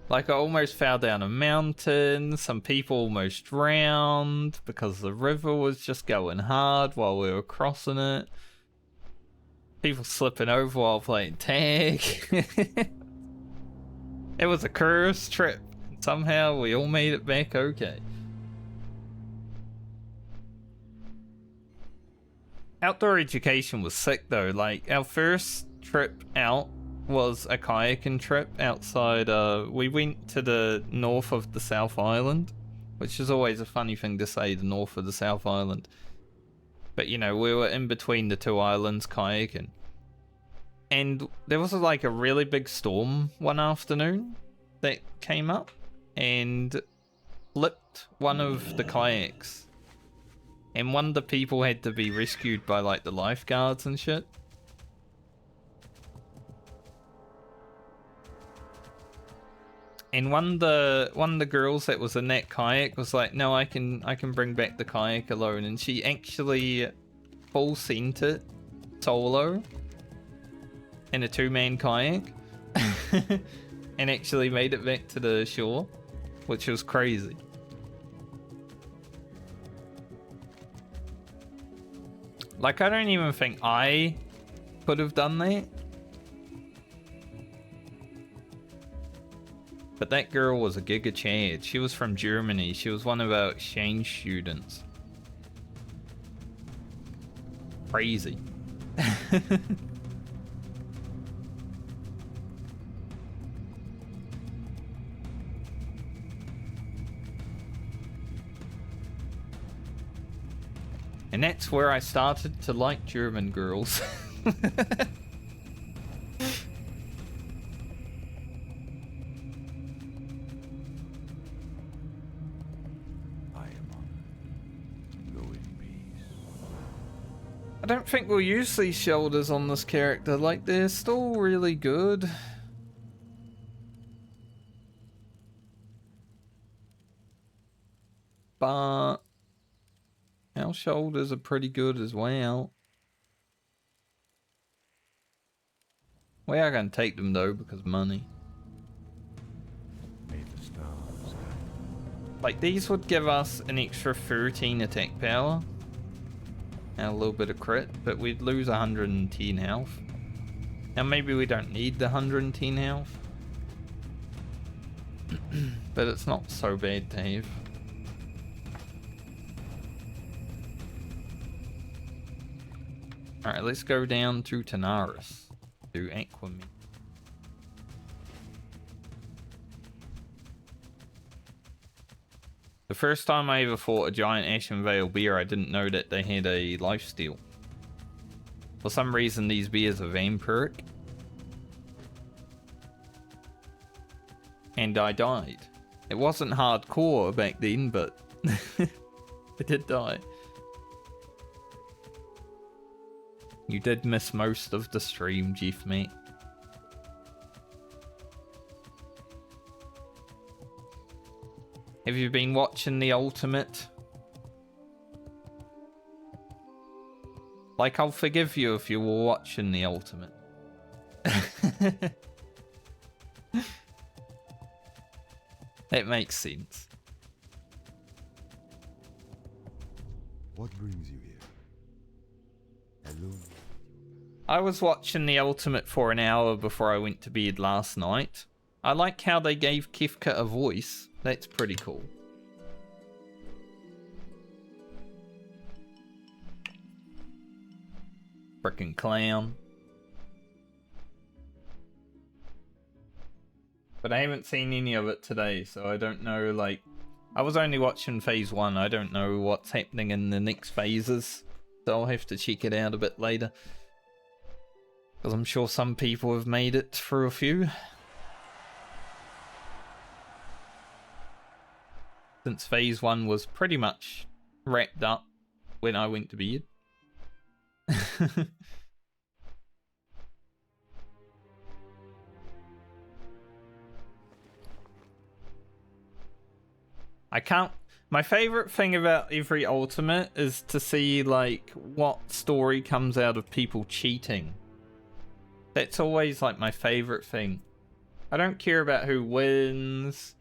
Like, I almost fell down a mountain, some people almost drowned because the river was just going hard while we were crossing it. People slipping over while playing tag. It was a cursed trip. Somehow we all made it back okay. Outdoor education was sick though. Like, our first trip out was a kayaking trip outside. We went to the north of the South Island, which is always a funny thing to say, the north of the South Island. But you know, we were in between the 2 islands kayaking. And there was like a really big storm one afternoon that came up and flipped one of the kayaks. And one of the people had to be rescued by like the lifeguards and shit. And one of the girls that was in that kayak was like, no, I can bring back the kayak alone. And she actually full sent it solo in a 2-man kayak and actually made it back to the shore, which was crazy. Like, I don't even think I could have done that. But that girl was a giga chad. She was from Germany. She was one of our exchange students. Crazy. And that's where I started to like German girls. I don't think we'll use these shoulders on this character. Like, they're still really good. But our shoulders are pretty good as well. We are going to take them though because money. May the stars guide. Like, these would give us an extra 13 attack power. And a little bit of crit, but we'd lose 110 health. Now maybe we don't need the 110 health. But it's not so bad to have. Alright, let's go down to Tanaris. To Aquaman. The first time I ever fought a giant Ashen Veil bear, I didn't know that they had a lifesteal. For some reason, these bears are vampiric. And I died. It wasn't hardcore back then, but I did die. You did miss most of the stream, Jeff, mate. Have you been watching the Ultimate? Like, I'll forgive you if you were watching the Ultimate. That makes sense. What brings you here? Alone? I was watching the Ultimate for an hour before I went to bed last night. I like how they gave Kefka a voice. That's pretty cool. Frickin' clown. But I haven't seen any of it today, so I don't know, like... I was only watching phase 1, I don't know what's happening in the next phases. So I'll have to check it out a bit later. Because I'm sure some people have made it through a few. Since phase 1 was pretty much wrapped up when I went to bed. I can't... My favorite thing about every Ultimate is to see, like, what story comes out of people cheating. That's always, like, my favorite thing. I don't care about who wins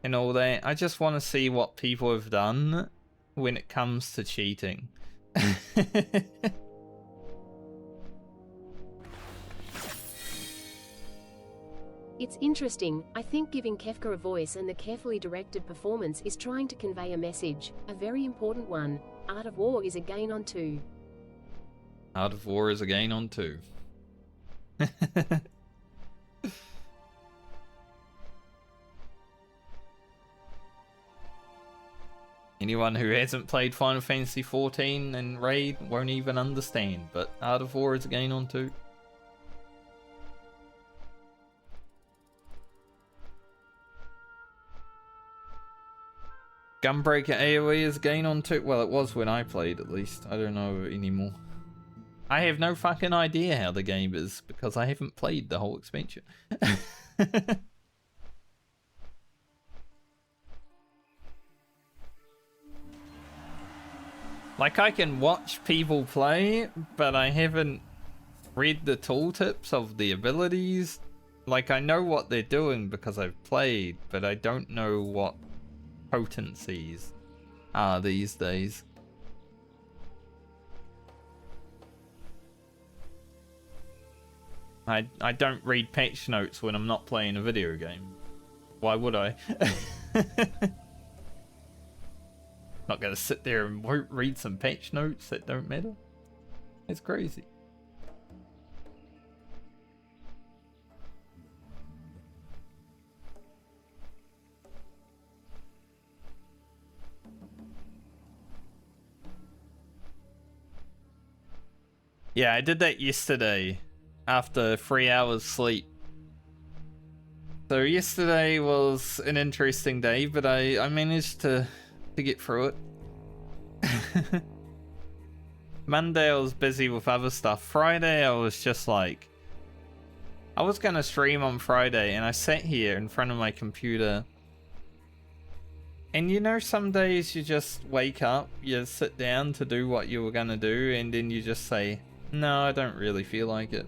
and all that. I just want to see what people have done when it comes to cheating. It's interesting. I think giving Kefka a voice and the carefully directed performance is trying to convey a message, a very important one. Art of War is a gain on 2. Art of War is a gain on 2. Anyone who hasn't played Final Fantasy XIV and Raid won't even understand, but Art of War is a gain on 2. Gunbreaker AoE is a gain on 2. Well, it was when I played, at least. I don't know anymore. I have no fucking idea how the game is, because I haven't played the whole expansion. Like, I can watch people play, but I haven't read the tooltips of the abilities. Like, I know what they're doing because I've played, but I don't know what potencies are these days. I don't read patch notes when I'm not playing a video game. Why would I? Not gonna sit there and read some patch notes that don't matter. It's crazy. Yeah, I did that yesterday after 3 hours sleep. So yesterday was an interesting day, but I managed to get through it. Monday I was busy with other stuff. Friday I was just like... I was gonna stream on Friday and I sat here in front of my computer. And you know, some days you just wake up, you sit down to do what you were gonna do, and then you just say, no, I don't really feel like it.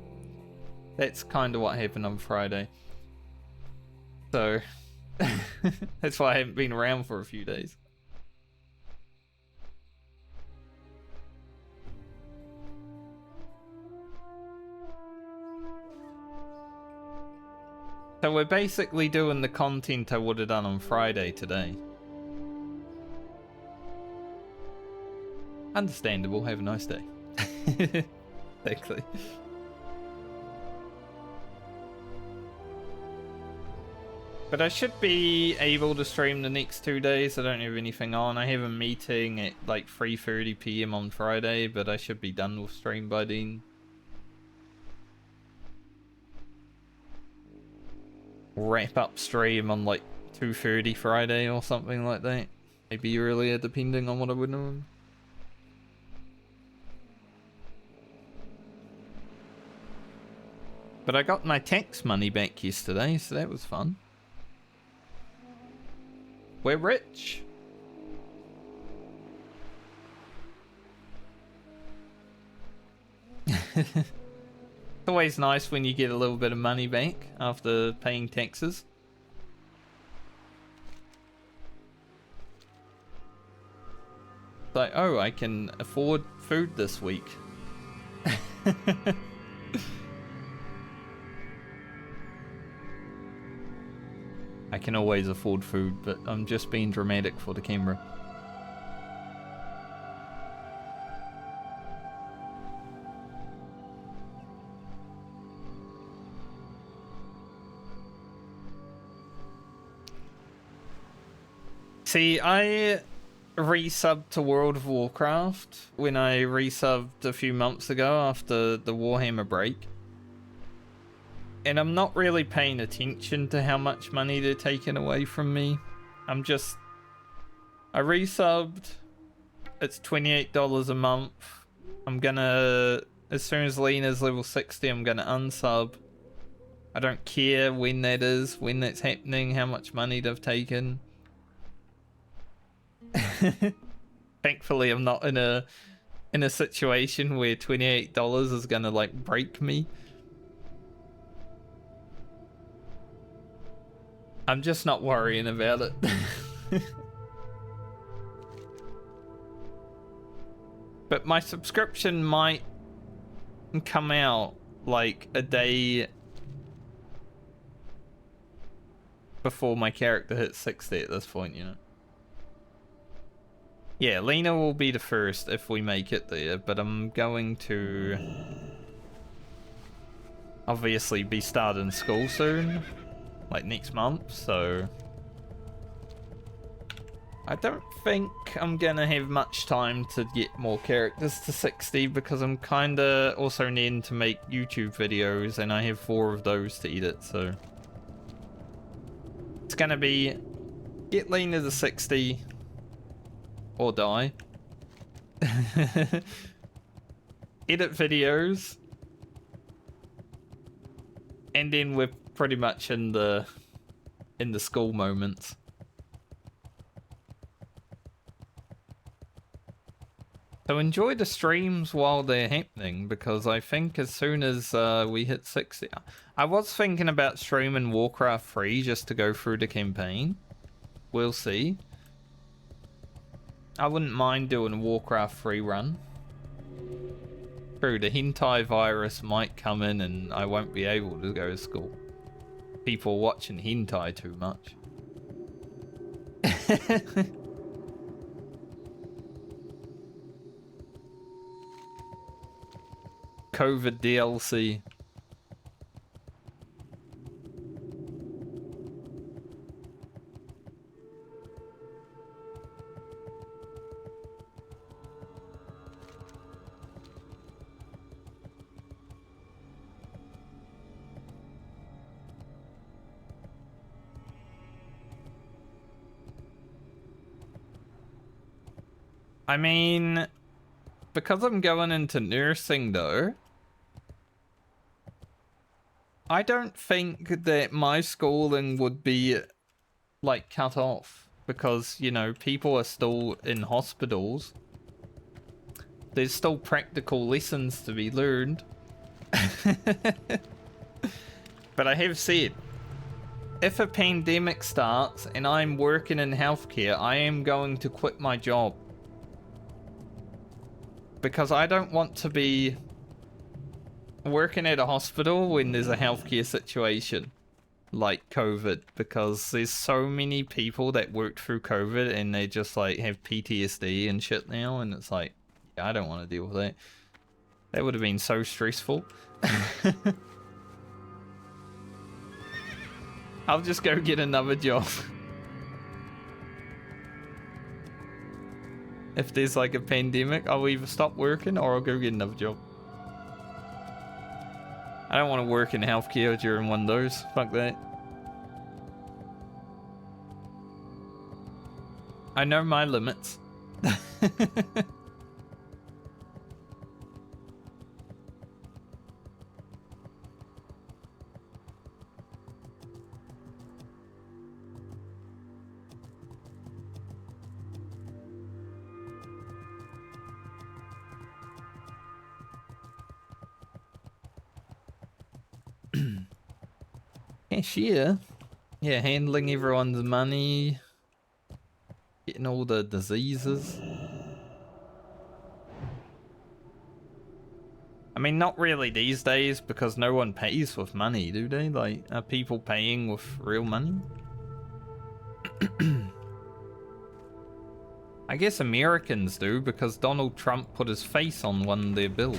That's kind of what happened on Friday. So, that's why I haven't been around for a few days. So we're basically doing the content I would have done on Friday today. Understandable, have a nice day. Exactly. But I should be able to stream the next 2 days. I don't have anything on. I have a meeting at like 3:30 PM on Friday, but I should be done with stream by then. Wrap up stream on like 2:30 Friday or something like that. Maybe earlier, depending on what I would know. But I got my tax money back yesterday, so that was fun. We're rich. It's always nice when you get a little bit of money back after paying taxes. It's like, oh, I can afford food this week. I can always afford food, but I'm just being dramatic for the camera. See, I resubbed to World of Warcraft when I resubbed a few months ago after the Warhammer break. And I'm not really paying attention to how much money they're taking away from me. I resubbed. It's $28 a month. I'm gonna, as soon as Lena's level 60, I'm gonna unsub. I don't care when that is, when that's happening, how much money they've taken. Thankfully, I'm not in a situation where $28 is gonna like break me. I'm just not worrying about it. But my subscription might come out like a day before my character hits 60 at this point, you know. Yeah, Lena will be the first if we make it there, but I'm going to obviously be starting school soon, like next month, so I don't think I'm gonna have much time to get more characters to 60 because I'm kinda also needing to make YouTube videos and I have 4 of those to edit, so it's gonna be get Lena to 60 or die. Edit videos, and then we're pretty much in the school moments. So enjoy the streams while they're happening, because I think as soon as we hit 60... I was thinking about streaming Warcraft 3 just to go through the campaign. We'll see. I wouldn't mind doing a Warcraft 3 run. True, the hentai virus might come in and I won't be able to go to school. People watching hentai too much. COVID DLC. I mean, because I'm going into nursing though, I don't think that my schooling would be, like, cut off. Because, you know, people are still in hospitals. There's still practical lessons to be learned. But I have said, if a pandemic starts and I'm working in healthcare, I am going to quit my job. Because I don't want to be working at a hospital when there's a healthcare situation like COVID, because there's so many people that worked through COVID and they just like have PTSD and shit now, and it's like, yeah, I don't want to deal with that. That would have been so stressful. I'll just go get another job. If there's like a pandemic, I'll either stop working or I'll go get another job. I don't want to work in healthcare during one of those. Fuck that. I know my limits. Cashier? Yeah, handling everyone's money. Getting all the diseases. I mean, not really these days, because no one pays with money, do they? Like, are people paying with real money? I guess Americans do, because Donald Trump put his face on one of their bills.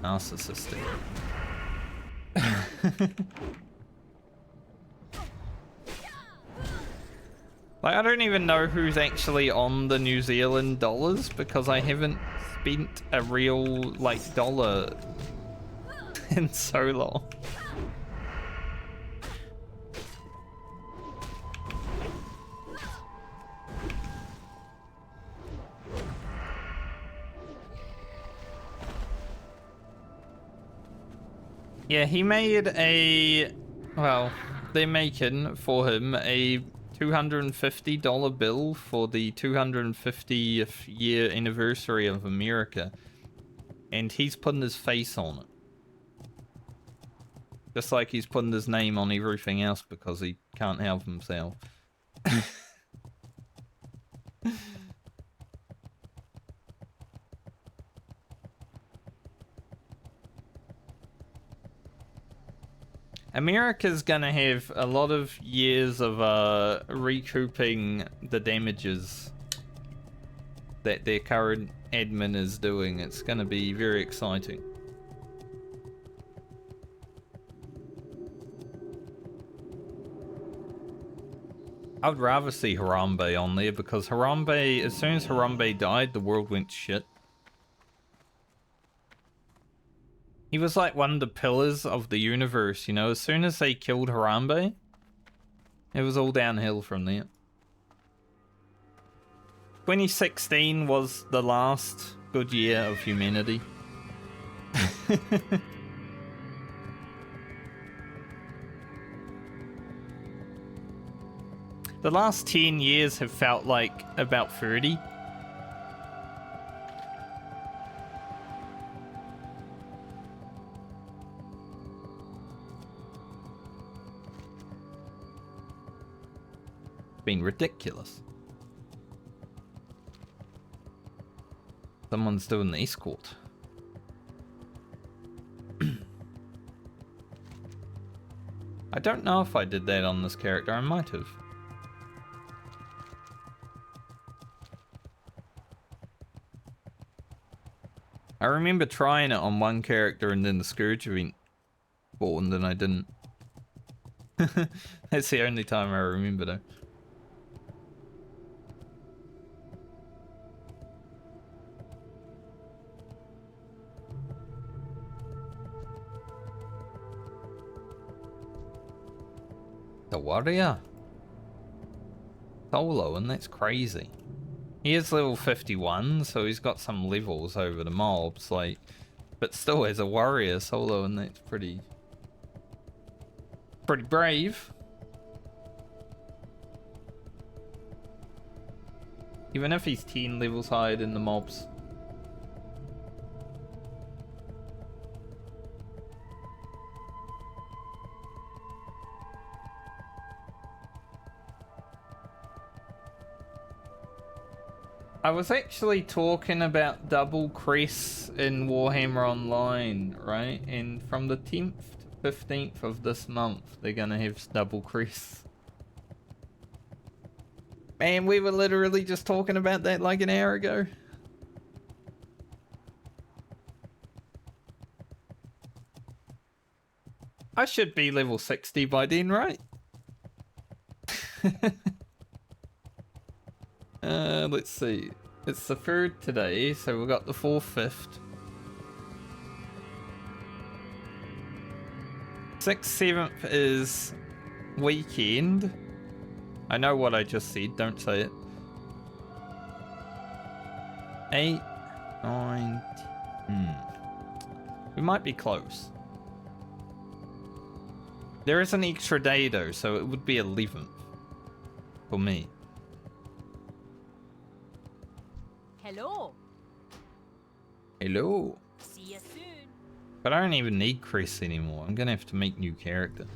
Narcissistic. Like, I don't even know who's actually on the New Zealand dollars because I haven't spent a real, like, dollar in so long. Yeah, he made a, well, they're making for him a $250 bill for the 250th year anniversary of America. And he's putting his face on it. Just like he's putting his name on everything else because he can't help himself. America's gonna have a lot of years of recouping the damages that their current admin is doing. It's gonna be very exciting. I would rather see Harambe on there because Harambe, as soon as Harambe died, the world went to shit. He was like one of the pillars of the universe, you know? As soon as they killed Harambe, it was all downhill from there. 2016 was the last good year of humanity. The last 10 years have felt like about 30. Been ridiculous. Someone's doing the escort. I don't know if I did that on this character. I might have. I remember trying it on one character and then the Scourge event spawned and I didn't. That's the only time I remember though. The warrior? Solo, and that's crazy. He is level 51, so he's got some levels over the mobs, like, but still as a warrior solo, and that's pretty brave. Even if he's 10 levels higher than the mobs. I was actually talking about double crests in Warhammer Online, right? And from the 10th to 15th of this month, they're gonna have double crests. Man, we were literally just talking about that like an hour ago. I should be level 60 by then, right? Let's see. It's the 3rd today, so we've got the 4th, 5th. 6th, 7th is weekend. I know what I just said, don't say it. 8, 9, 10. We might be close. There is an extra day though, so it would be 11th for me. Hello. Hello. See you soon. But I don't even need crests anymore. I'm gonna have to make new character.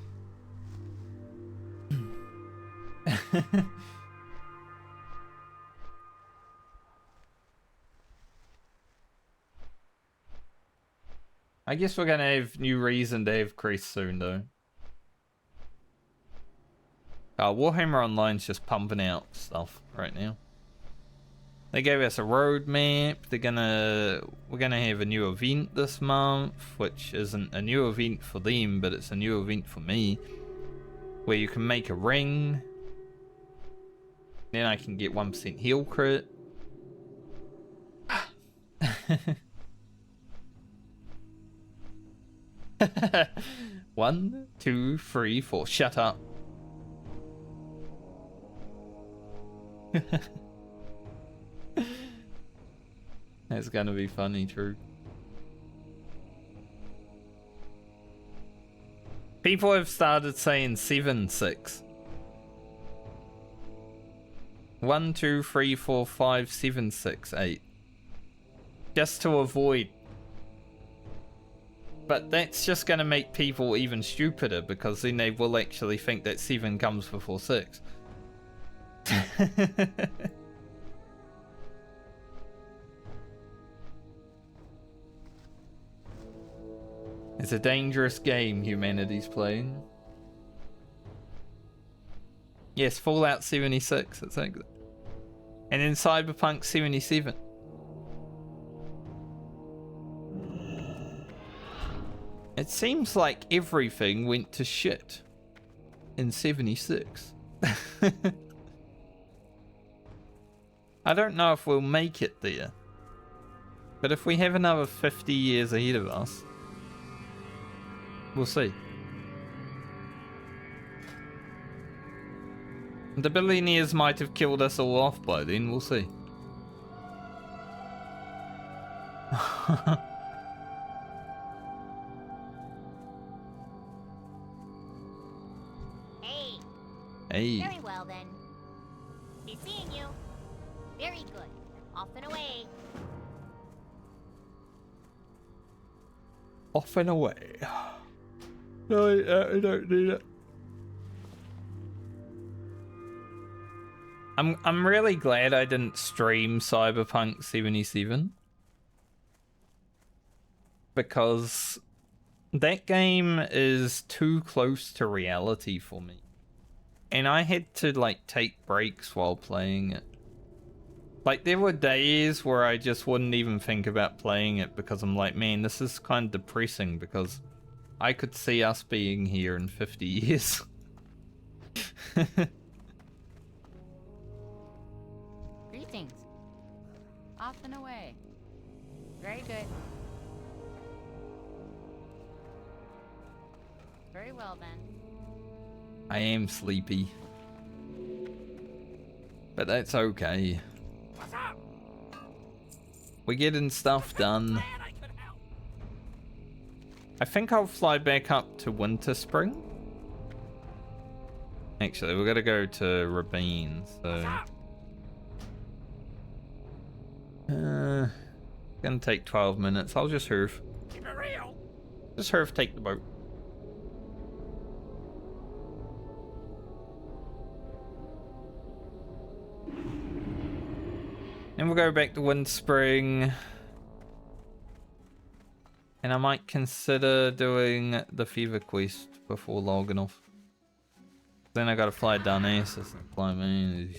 I guess we're gonna have new reason to have crests soon though. Warhammer Online's just pumping out stuff right now. They gave us a roadmap. We're gonna have a new event this month, which isn't a new event for them, but it's a new event for me, where you can make a ring. Then I can get 1% heal crit. One, two, three, four. Shut up. That's gonna be funny, true. People have started saying 7, 6. 1, 2, 3, 4, 5, 7, 6, 8. Just to avoid. But that's just gonna make people even stupider, because then they will actually think that 7 comes before 6. It's a dangerous game humanity's playing. Yes, Fallout 76, exactly. And then Cyberpunk 77. It seems like everything went to shit in 76. I don't know if we'll make it there. But if we have another 50 years ahead of us, we'll see. The billionaires might have killed us all off by then, we'll see. Hey. Hey. Very well then. Be seeing you. Very good. Off and away. Off and away. No, I don't need it. I'm really glad I didn't stream Cyberpunk 77. Because that game is too close to reality for me. And I had to like take breaks while playing it. Like there were days where I just wouldn't even think about playing it because I'm like, man, this is kind of depressing because I could see us being here in 50 years. Greetings. Off and away. Very good. Very well then. I am sleepy. But that's okay. What's up? We're getting stuff done. Glad I could help. I think I'll fly back up to Winter Spring. Actually, we're gonna go to Rabine, so... Gonna take 12 minutes. I'll just hurf. Keep it real. Just hurf, take the boat. Then we'll go back to Windspring. And I might consider doing the Fever quest before logging off. Then I gotta fly down Asus and fly me.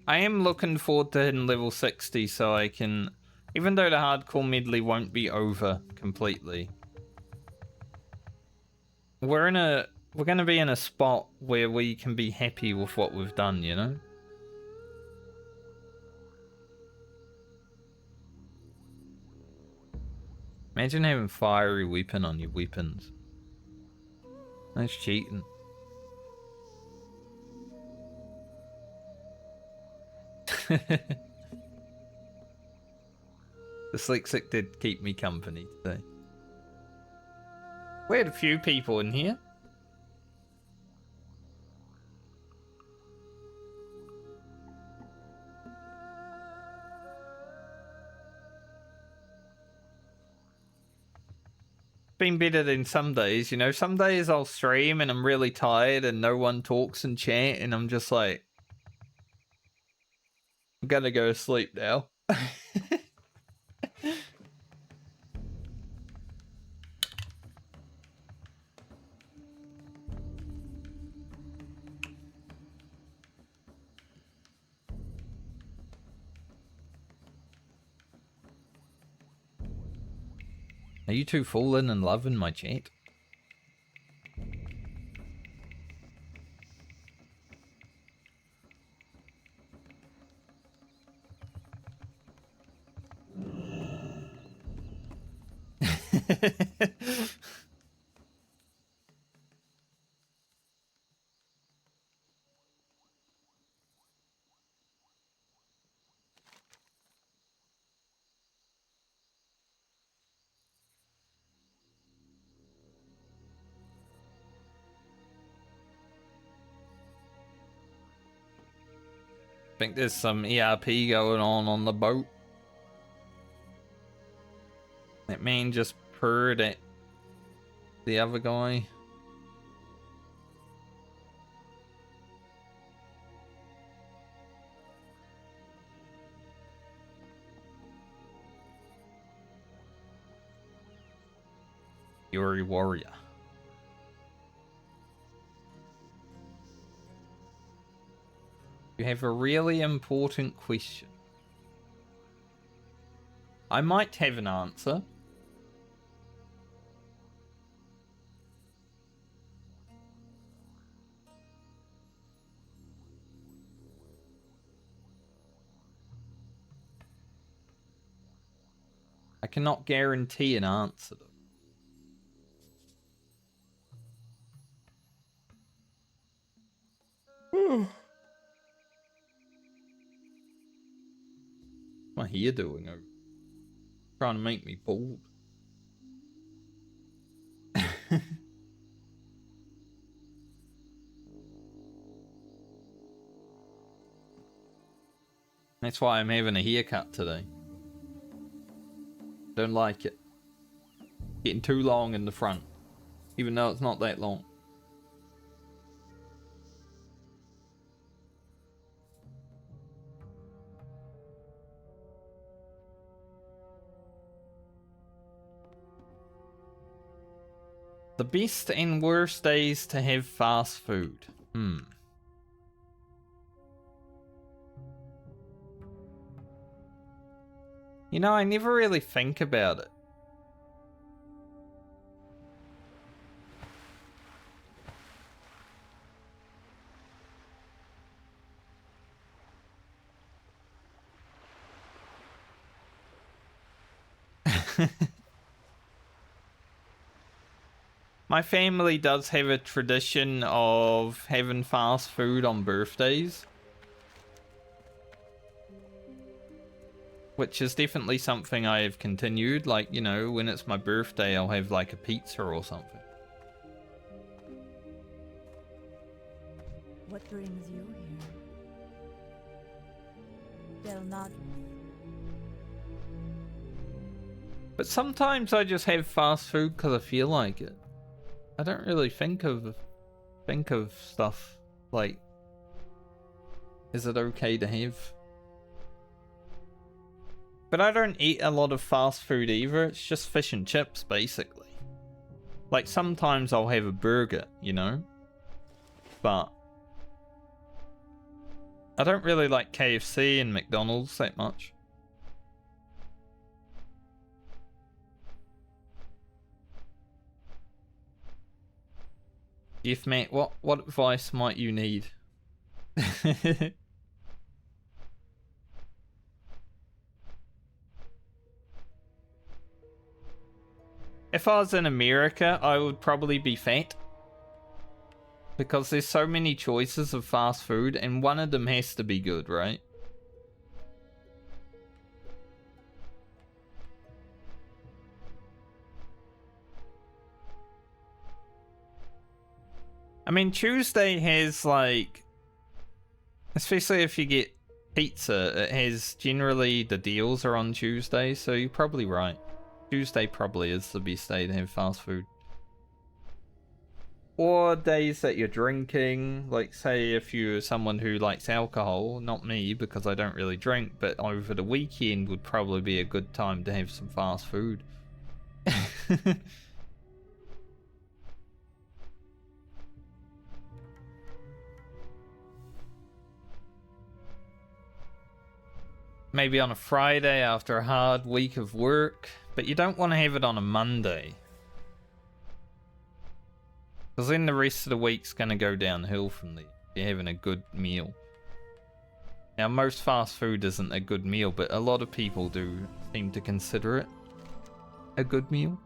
I am looking forward to hitting level 60 so I can, even though the hardcore medley won't be over completely, we're gonna be in a spot where we can be happy with what we've done, you know? Imagine having fiery weapon on your weapons. That's cheating. Dyslexic did keep me company today. We had a few people in here. Been better than some days, you know. Some days I'll stream and I'm really tired and no one talks in chat and I'm just like, I'm gonna go to sleep now. Are you two falling in love in my chat? I think there's some ERP going on the boat. That man just purred at the other guy. Yuri Warrior. You have a really important question. I might have an answer. I cannot guarantee an answer. What are you doing? Trying to make me bald. That's why I'm having a haircut today. Don't like it. Getting too long in the front. Even though it's not that long. The best and worst days to have fast food. You know, I never really think about it. My family does have a tradition of having fast food on birthdays. Which is definitely something I have continued. Like, you know, when it's my birthday, I'll have like a pizza or something. What brings you here? Del not. But sometimes I just have fast food because I feel like it. I don't really think of stuff like, is it okay to have? But I don't eat a lot of fast food either. It's just fish and chips, basically. Like, sometimes I'll have a burger, you know? But I don't really like KFC and McDonald's that much. Jeff Matt, what advice might you need? If I was in America, I would probably be fat. Because there's so many choices of fast food, and one of them has to be good, right? I mean, Tuesday has, like... Especially if you get pizza, it has generally... The deals are on Tuesday, so you're probably right. Tuesday probably is the best day to have fast food. Or days that you're drinking, like say if you're someone who likes alcohol, not me because I don't really drink, but over the weekend would probably be a good time to have some fast food. maybe on a Friday after a hard week of work, but you don't want to have it on a Monday. Because then the rest of the week's going to go downhill from there. You're having a good meal. Now, most fast food isn't a good meal, but a lot of people do seem to consider it a good meal.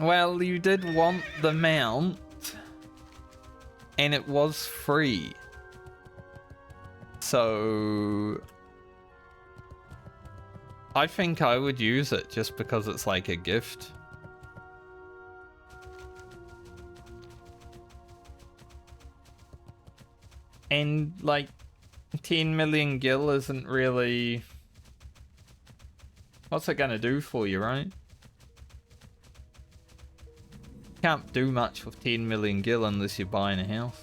Well, you did want the mount, and it was free. So I think I would use it just because it's like a gift. And like 10 million gil isn't really... What's it gonna do for you, right? Can't do much with 10 million gil unless you're buying a house.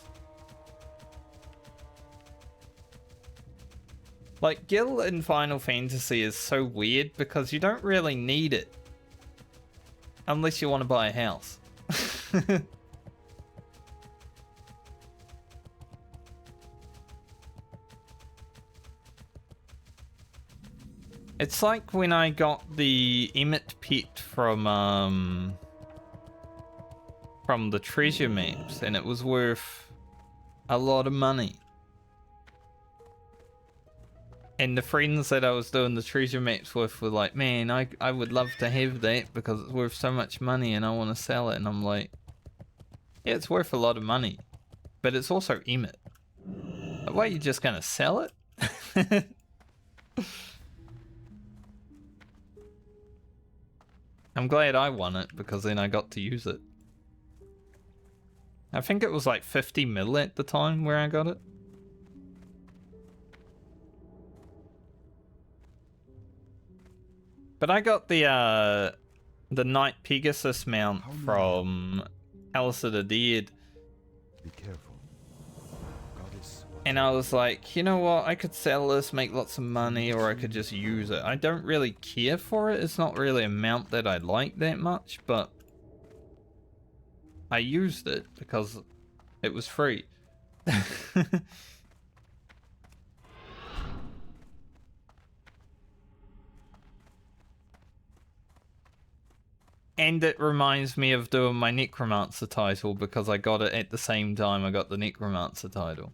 Like, gil in Final Fantasy is so weird because you don't really need it. Unless you want to buy a house. It's like when I got the Emmet pet from the treasure maps, and it was worth a lot of money. And the friends that I was doing the treasure maps with were like, man, I would love to have that because it's worth so much money and I want to sell it. And I'm like, yeah, it's worth a lot of money, but it's also Emmet. Why are you just gonna sell it? I'm glad I won it because then I got to use it. I think it was like 50 mil at the time where I got it. But I got the Knight Pegasus mount from Alice of the Dead. Be careful. Goddess, And I was like, you know what? I could sell this, make lots of money, or I could just use it. I don't really care for it. It's not really a mount that I like that much, but I used it because it was free. And it reminds me of doing my Necromancer title because I got it at the same time I got the Necromancer title.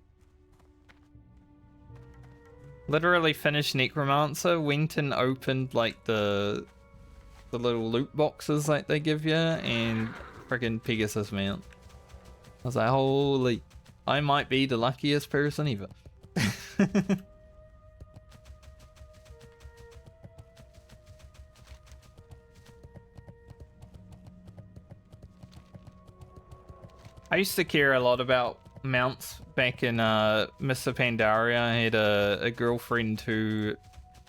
Literally finished Necromancer, went and opened like the little loot boxes like they give you, and friggin' Pegasus mount. I was like, holy, I might be the luckiest person ever. I used to care a lot about mounts back in Mr. Pandaria. I had a girlfriend who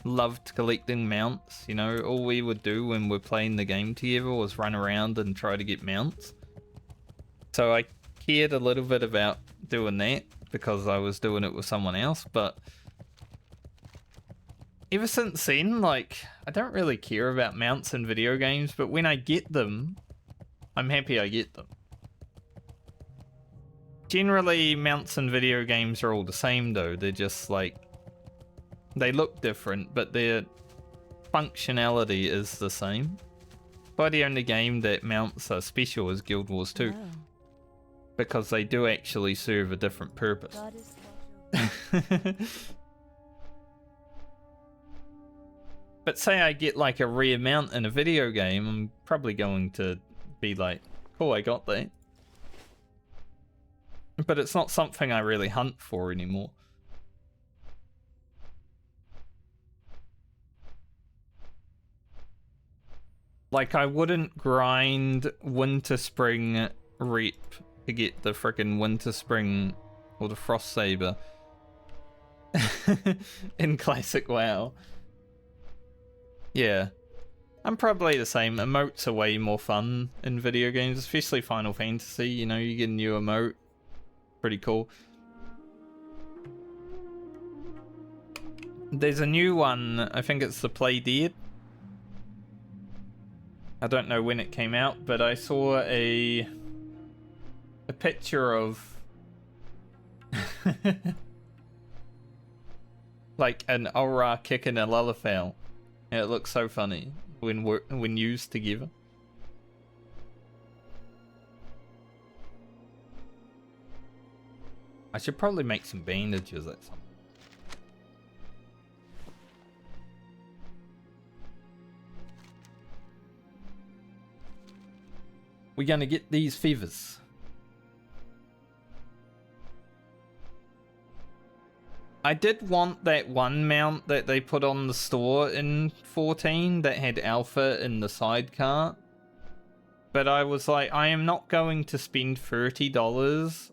loved collecting mounts. You know, all we would do when we're playing the game together was run around and try to get mounts. So I cared a little bit about doing that because I was doing it with someone else, but ever since then, like, I don't really care about mounts in video games, but when I get them, I'm happy I get them. Generally, mounts in video games are all the same though. They're just like, they look different, but their functionality is the same. Probably the only game that mounts are special is Guild Wars 2. No. Because they do actually serve a different purpose. Goddess, watch over. But say I get like a rare mount in a video game, I'm probably going to be like, cool, I got that. But it's not something I really hunt for anymore. Like, I wouldn't grind Winter Spring rep to get the frickin' Winter Spring or the Frost Saber in Classic WoW. Yeah. I'm probably the same. Emotes are way more fun in video games, especially Final Fantasy. You know, you get a new emote. Pretty cool. There's a new one. I think it's the Play Dead. I don't know when it came out, but I saw a picture of like an aura kicking a Lalafell. And it looks so funny when used together. I should probably make some bandages at some. We're gonna get these feathers. I did want that one mount that they put on the store in 14 that had alpha in the sidecar. But I was like, I am not going to spend $30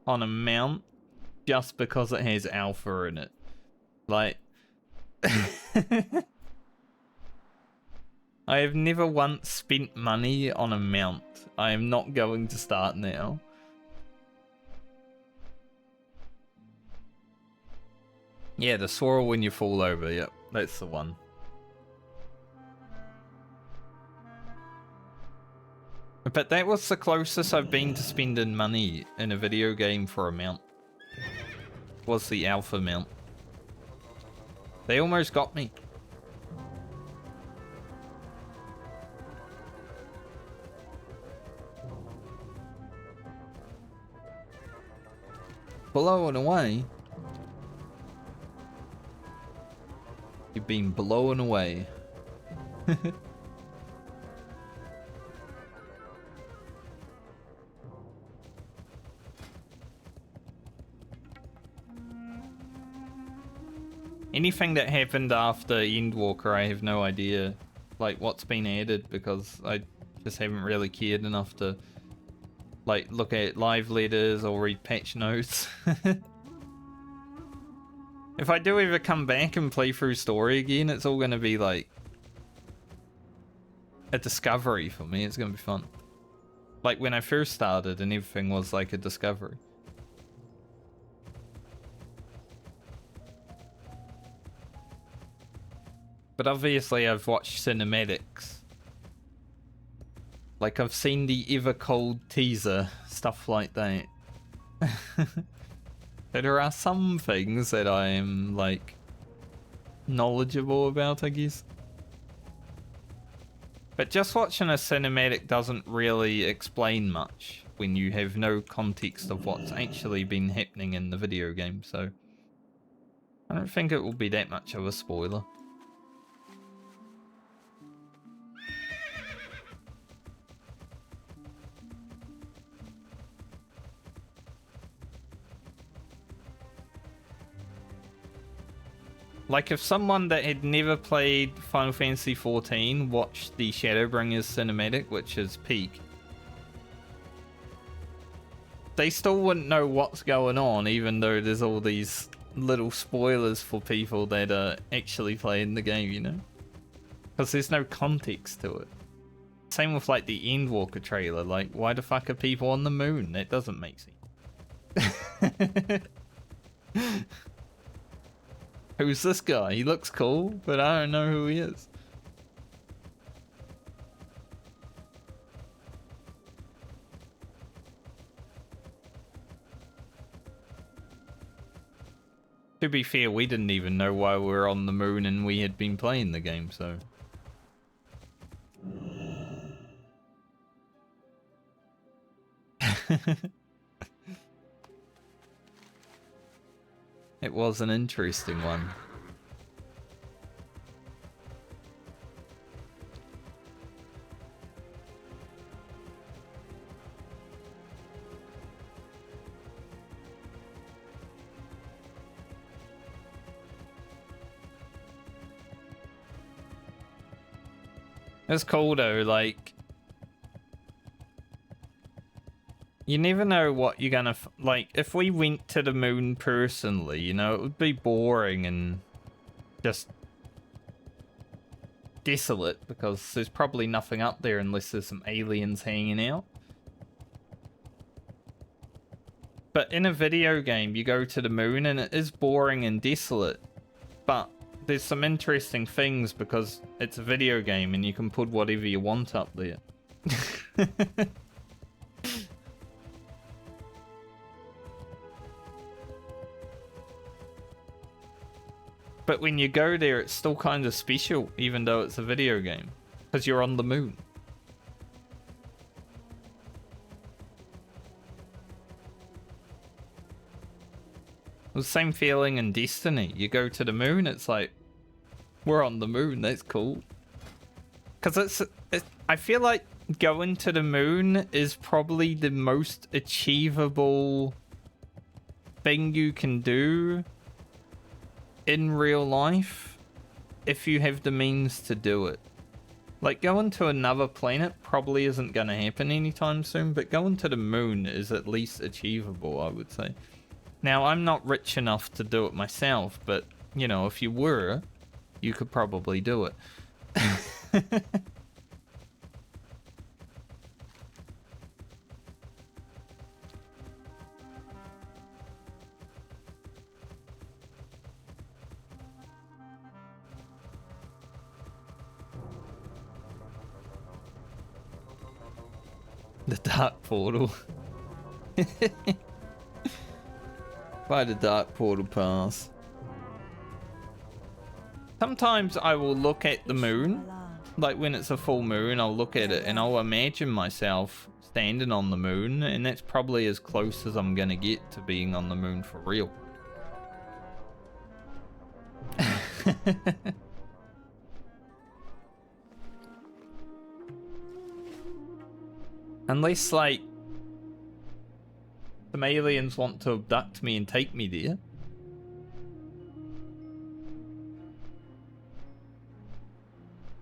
on a mount just because it has alpha in it. Like... I have never once spent money on a mount. I am not going to start now. Yeah, the swirl when you fall over. Yep, that's the one. But that was the closest I've been to spending money in a video game for a mount. Was the alpha mount. They almost got me. Blowing away. You've been blown away. Anything that happened after Endwalker, I have no idea. Like, what's been added, because I just haven't really cared enough to, like, look at live letters or read patch notes. If I do ever come back and play through story again, it's all going to be like a discovery for me. It's going to be fun. Like when I first started and everything was like a discovery. But obviously I've watched cinematics. Like I've seen the Ever Cold teaser, stuff like that. There are some things that I am, like, knowledgeable about, I guess. But just watching a cinematic doesn't really explain much when you have no context of what's actually been happening in the video game, so I don't think it will be that much of a spoiler. Like, if someone that had never played Final Fantasy XIV watched the Shadowbringers cinematic, which is peak, they still wouldn't know what's going on, even though there's all these little spoilers for people that are actually playing the game, you know? Because there's no context to it. Same with, like, the Endwalker trailer. Like, why the fuck are people on the moon? That doesn't make sense. Who's this guy? He looks cool, but I don't know who he is. To be fair, we didn't even know why we were on the moon and we had been playing the game, so... It was an interesting one. It's cool though, like... You never know what you're gonna... Like, if we went to the moon personally, you know, it would be boring and just desolate because there's probably nothing up there unless there's some aliens hanging out. But in a video game, you go to the moon and it is boring and desolate. But there's some interesting things because it's a video game and you can put whatever you want up there. But when you go there, it's still kind of special, even though it's a video game. Because you're on the moon. The same feeling in Destiny. You go to the moon, it's like, we're on the moon, that's cool. Because I feel like going to the moon is probably the most achievable thing you can do in real life if you have the means to do it. Like, going to another planet probably isn't going to happen anytime soon, but going to the moon is at least achievable, I would say. Now, I'm not rich enough to do it myself, but, you know, if you were, you could probably do it. The dark portal. By the dark portal pass. Sometimes I will look at the moon, like when it's a full moon, I'll look at it and I'll imagine myself standing on the moon, and that's probably as close as I'm gonna get to being on the moon for real. Unless, like, some aliens want to abduct me and take me there.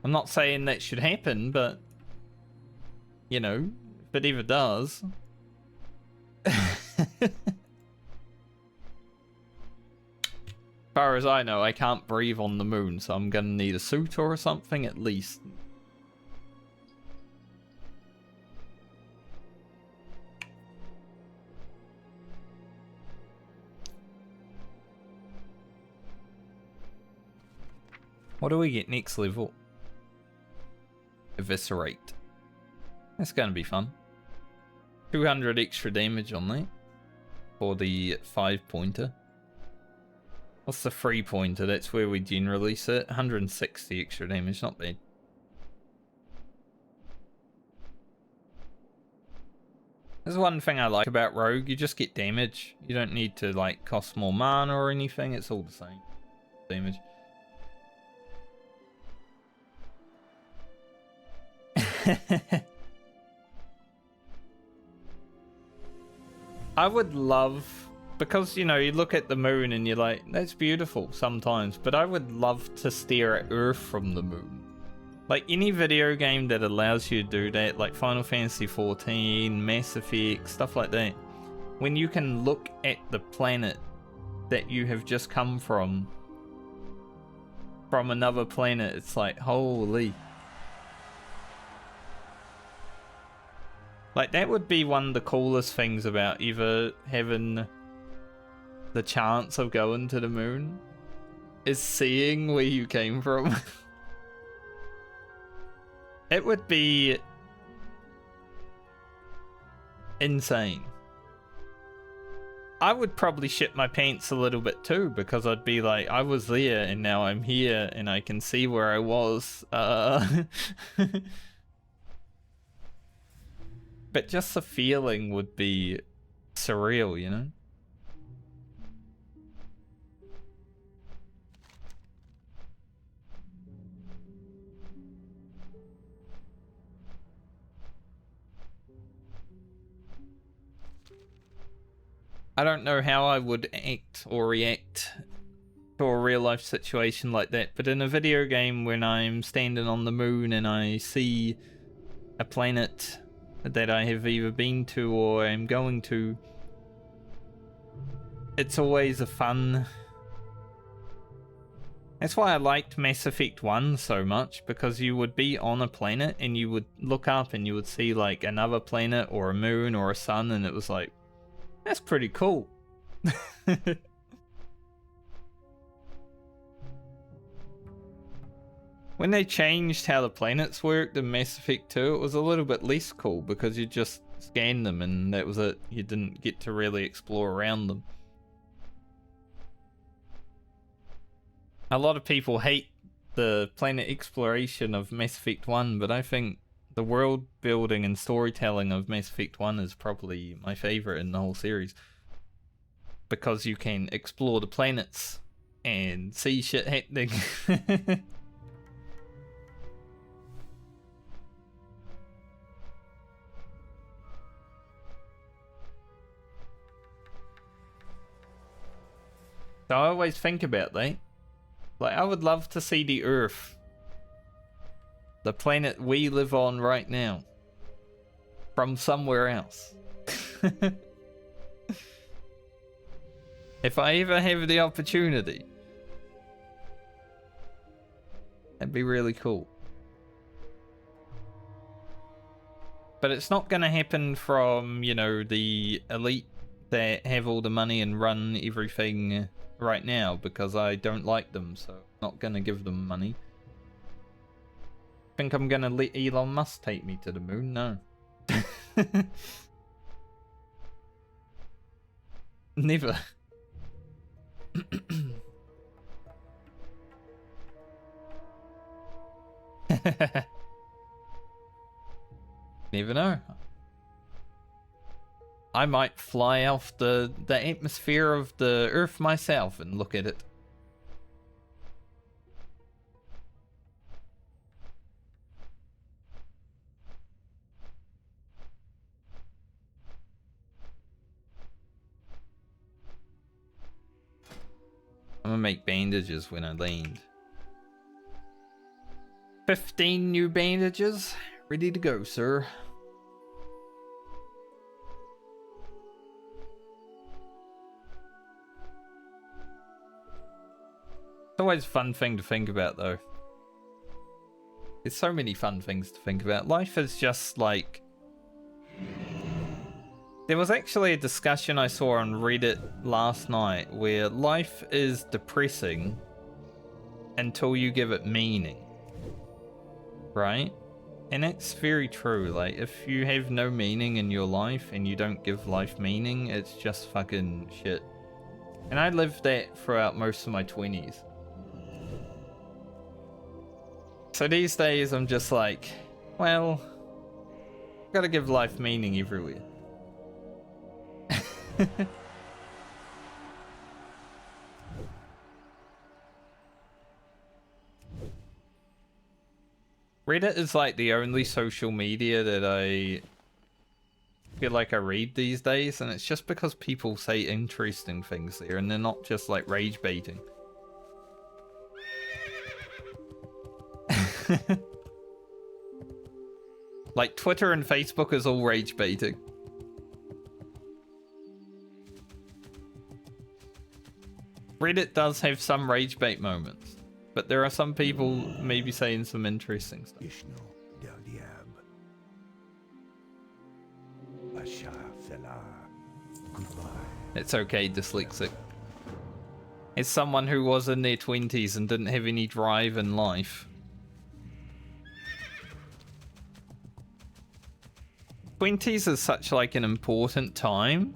I'm not saying that should happen, but, you know, if it ever does. As far as I know, I can't breathe on the moon, so I'm gonna need a suit or something at least. What do we get next level? Eviscerate. That's gonna be fun. 200 extra damage on that. For the 5-pointer. What's the 3-pointer? That's where we generally sit. 160 extra damage, not bad. There's one thing I like about Rogue, you just get damage. You don't need to, like, cost more mana or anything, it's all the same. Damage. I would love, because, you know, you look at the moon and you're like, that's beautiful sometimes, but I would love to stare at Earth from the moon. Like, any video game that allows you to do that, like Final Fantasy XIV, Mass Effect, stuff like that, when you can look at the planet that you have just come from another planet, it's like, holy. Like, that would be one of the coolest things about either having the chance of going to the moon, is seeing where you came from. It would be insane. I would probably shit my pants a little bit too, because I'd be like, I was there and now I'm here and I can see where I was. But just the feeling would be surreal, you know? I don't know how I would act or react to a real life situation like that, but in a video game when I'm standing on the moon and I see a planet that I have either been to or am going to, it's always a fun That's why I liked Mass Effect 1 so much, because you would be on a planet and you would look up and you would see like another planet or a moon or a sun, and it was like, that's pretty cool. When they changed how the planets worked in Mass Effect 2, it was a little bit less cool because you just scanned them and that was it. You didn't get to really explore around them. A lot of people hate the planet exploration of Mass Effect 1, but I think the world building and storytelling of Mass Effect 1 is probably my favorite in the whole series. Because you can explore the planets and see shit happening. So I always think about that. Like, I would love to see the Earth. The planet we live on right now. From somewhere else. If I ever have the opportunity. That'd be really cool. But it's not going to happen from, you know, the elite that have all the money and run everything right now, because I don't like them, so I'm not going to give them money. Think I'm going to let Elon Musk take me to the moon? No. Never. Never know. I might fly off the atmosphere of the Earth myself and look at it. I'm gonna make bandages when I land. 15 new bandages. Ready to go, sir. It's always a fun thing to think about, though. There's so many fun things to think about. Life is just like... There was actually a discussion I saw on Reddit last night where life is depressing until you give it meaning. Right? And it's very true. Like, if you have no meaning in your life and you don't give life meaning, it's just fucking shit. And I lived that throughout most of my 20s. So these days I'm just like, well, gotta give life meaning everywhere. Reddit is like the only social media that I feel like I read these days, and it's just because people say interesting things there and they're not just like rage baiting. Like Twitter and Facebook is all rage baiting. Reddit does have some rage bait moments, but there are some people maybe saying some interesting stuff. It's okay, dyslexic. As someone who was in their 20s and didn't have any drive in life. 20s is such like an important time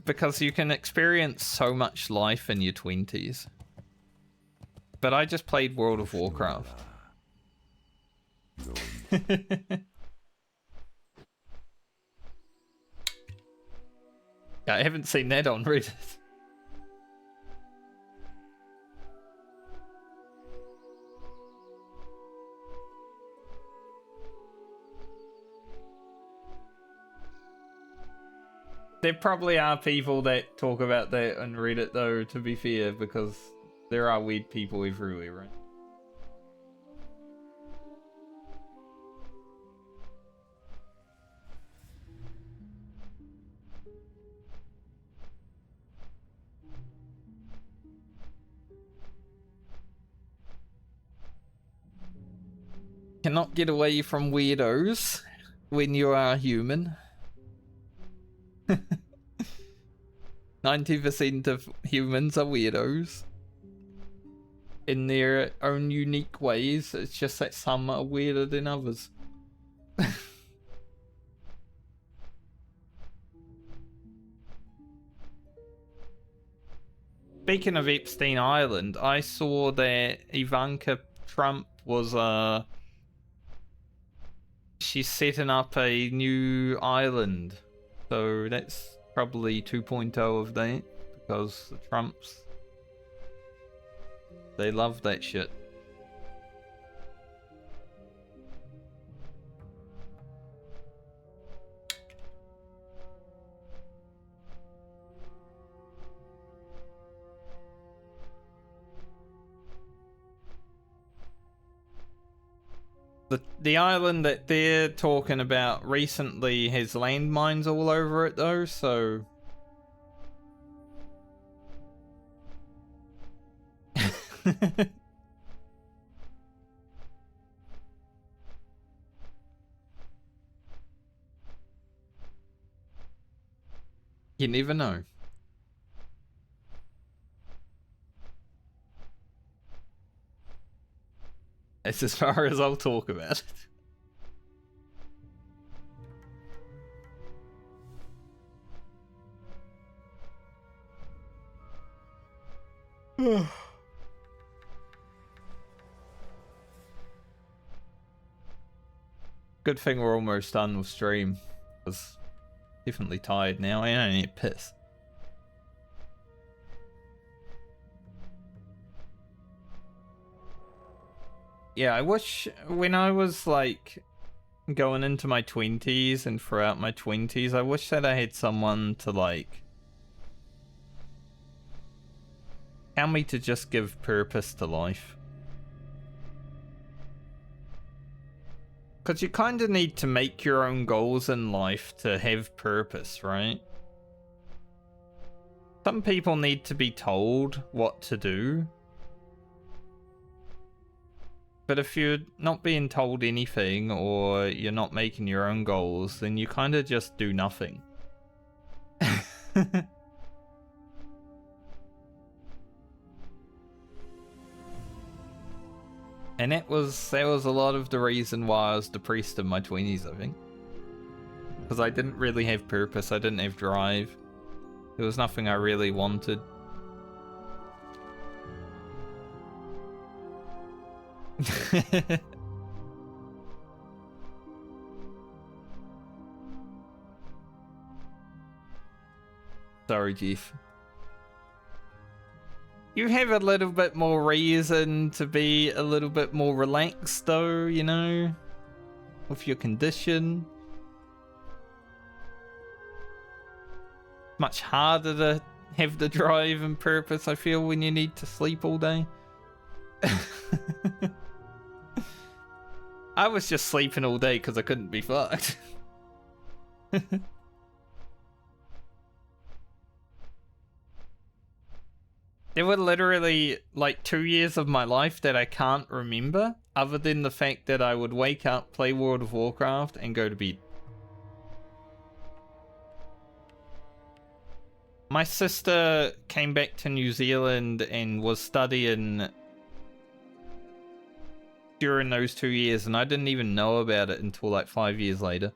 because you can experience so much life in your 20s. But I just played World of Warcraft. I haven't seen that on Reddit. There probably are people that talk about that on Reddit, though, to be fair, because there are weird people everywhere, right? Cannot get away from weirdos when you are human. 90% of humans are weirdos in their own unique ways. It's just that some are weirder than others. Speaking of Epstein Island, I saw that Ivanka Trump was she's setting up a new island. So that's probably 2.0 of that, because the Trumps, they love that shit. The island that they're talking about recently has landmines all over it though, so... You never know. That's as far as I'll talk about it. Good thing we're almost done with stream. I was definitely tired now. I need to piss. Yeah, I wish when I was like going into my 20s and throughout my 20s, I wish that I had someone to like tell me to just give purpose to life. Because you kind of need to make your own goals in life to have purpose, right? Some people need to be told what to do. But if you're not being told anything, or you're not making your own goals, then you kind of just do nothing. And that was a lot of the reason why I was depressed in my 20s, I think. Because I didn't really have purpose, I didn't have drive. There was nothing I really wanted. Sorry, Jeff. You have a little bit more reason to be a little bit more relaxed though, you know, with your condition. Much harder to have the drive and purpose, I feel, when you need to sleep all day. I was just sleeping all day because I couldn't be fucked. There were literally like 2 years of my life that I can't remember, other than the fact that I would wake up, play World of Warcraft, and go to bed. My sister came back to New Zealand and was studying during those 2 years, and I didn't even know about it until like 5 years later.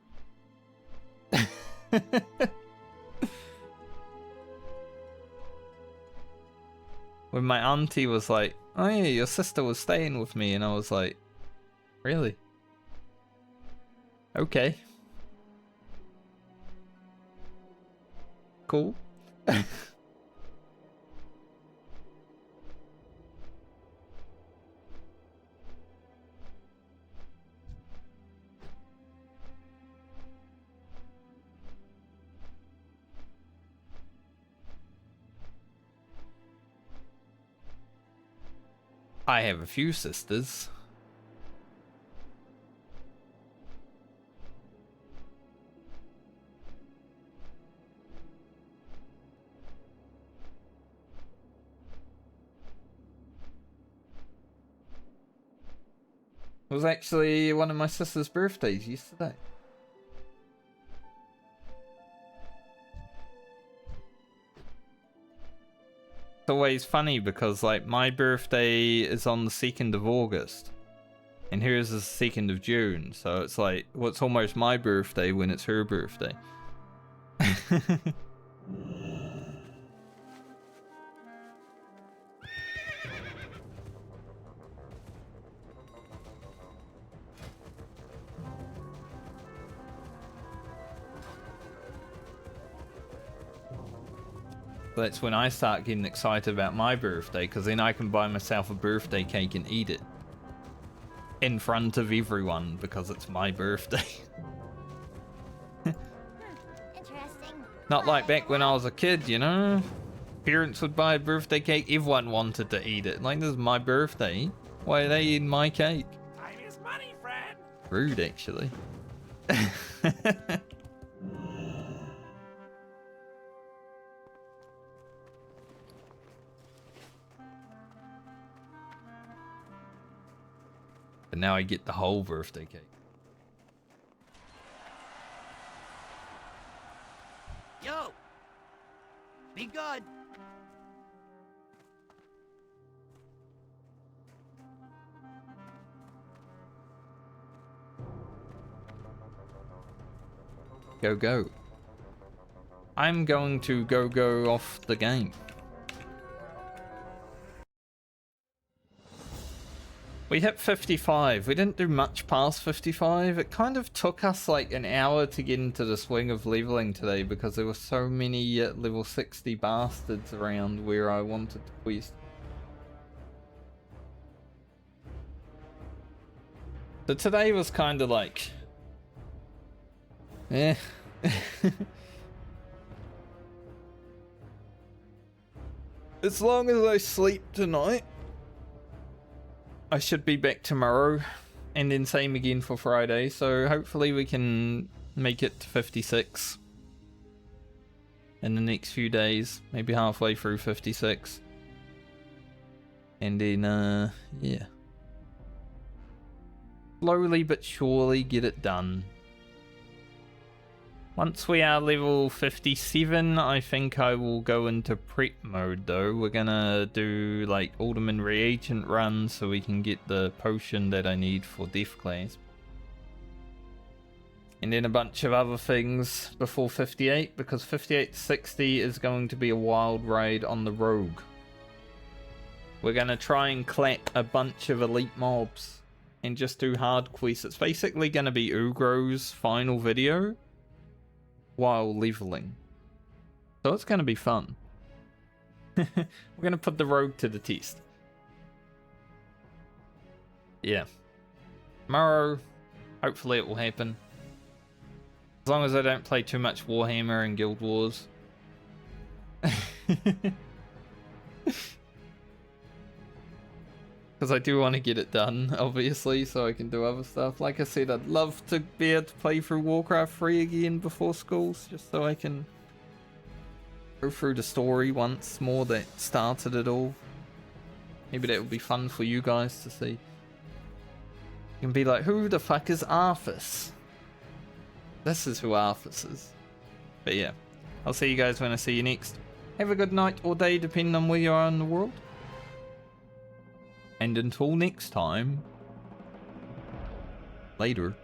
When my auntie was like, oh yeah, your sister was staying with me, and I was like, really? Okay. Cool. I have a few sisters. It was actually one of my sister's birthdays yesterday. It's always funny because like my birthday is on the 2nd of August and hers is the 2nd of June, so it's like, well, it's almost my birthday when it's her birthday. That's when I start getting excited about my birthday, because then I can buy myself a birthday cake and eat it in front of everyone because it's my birthday. Interesting. Not like back when I was a kid, you know? Parents would buy a birthday cake, everyone wanted to eat it. Like, this is my birthday. Why are they eating my cake? Time is money, friend. Rude, actually. But now I get the whole birthday cake. Yo. Be good. Go, go. I'm going to go off the game. We hit 55. We didn't do much past 55. It kind of took us like an hour to get into the swing of leveling today because there were so many level 60 bastards around where I wanted to quest. So today was kind of like... eh. As long as I sleep tonight, I should be back tomorrow, and then same again for Friday, so hopefully we can make it to 56 in the next few days, maybe halfway through 56. And then, yeah. Slowly but surely get it done. Once we are level 57, I think I will go into prep mode though. We're gonna do like Alderman reagent runs so we can get the potion that I need for Death Clasp. And then a bunch of other things before 58, because 58 to 60 is going to be a wild raid on the rogue. We're gonna try and clap a bunch of elite mobs and just do hard quests. It's basically gonna be Ugro's final video while leveling. So it's going to be fun. We're going to put the rogue to the test. Yeah. Tomorrow, hopefully it will happen. As long as I don't play too much Warhammer and Guild Wars. Because I do want to get it done, obviously, so I can do other stuff. Like I said, I'd love to be able to play through Warcraft 3 again before schools, just so I can go through the story once more that started it all. Maybe that would be fun for you guys to see. You can be like, who the fuck is Arthas? This is who Arthas is. But yeah, I'll see you guys when I see you next. Have a good night or day, depending on where you are in the world. And until next time, later.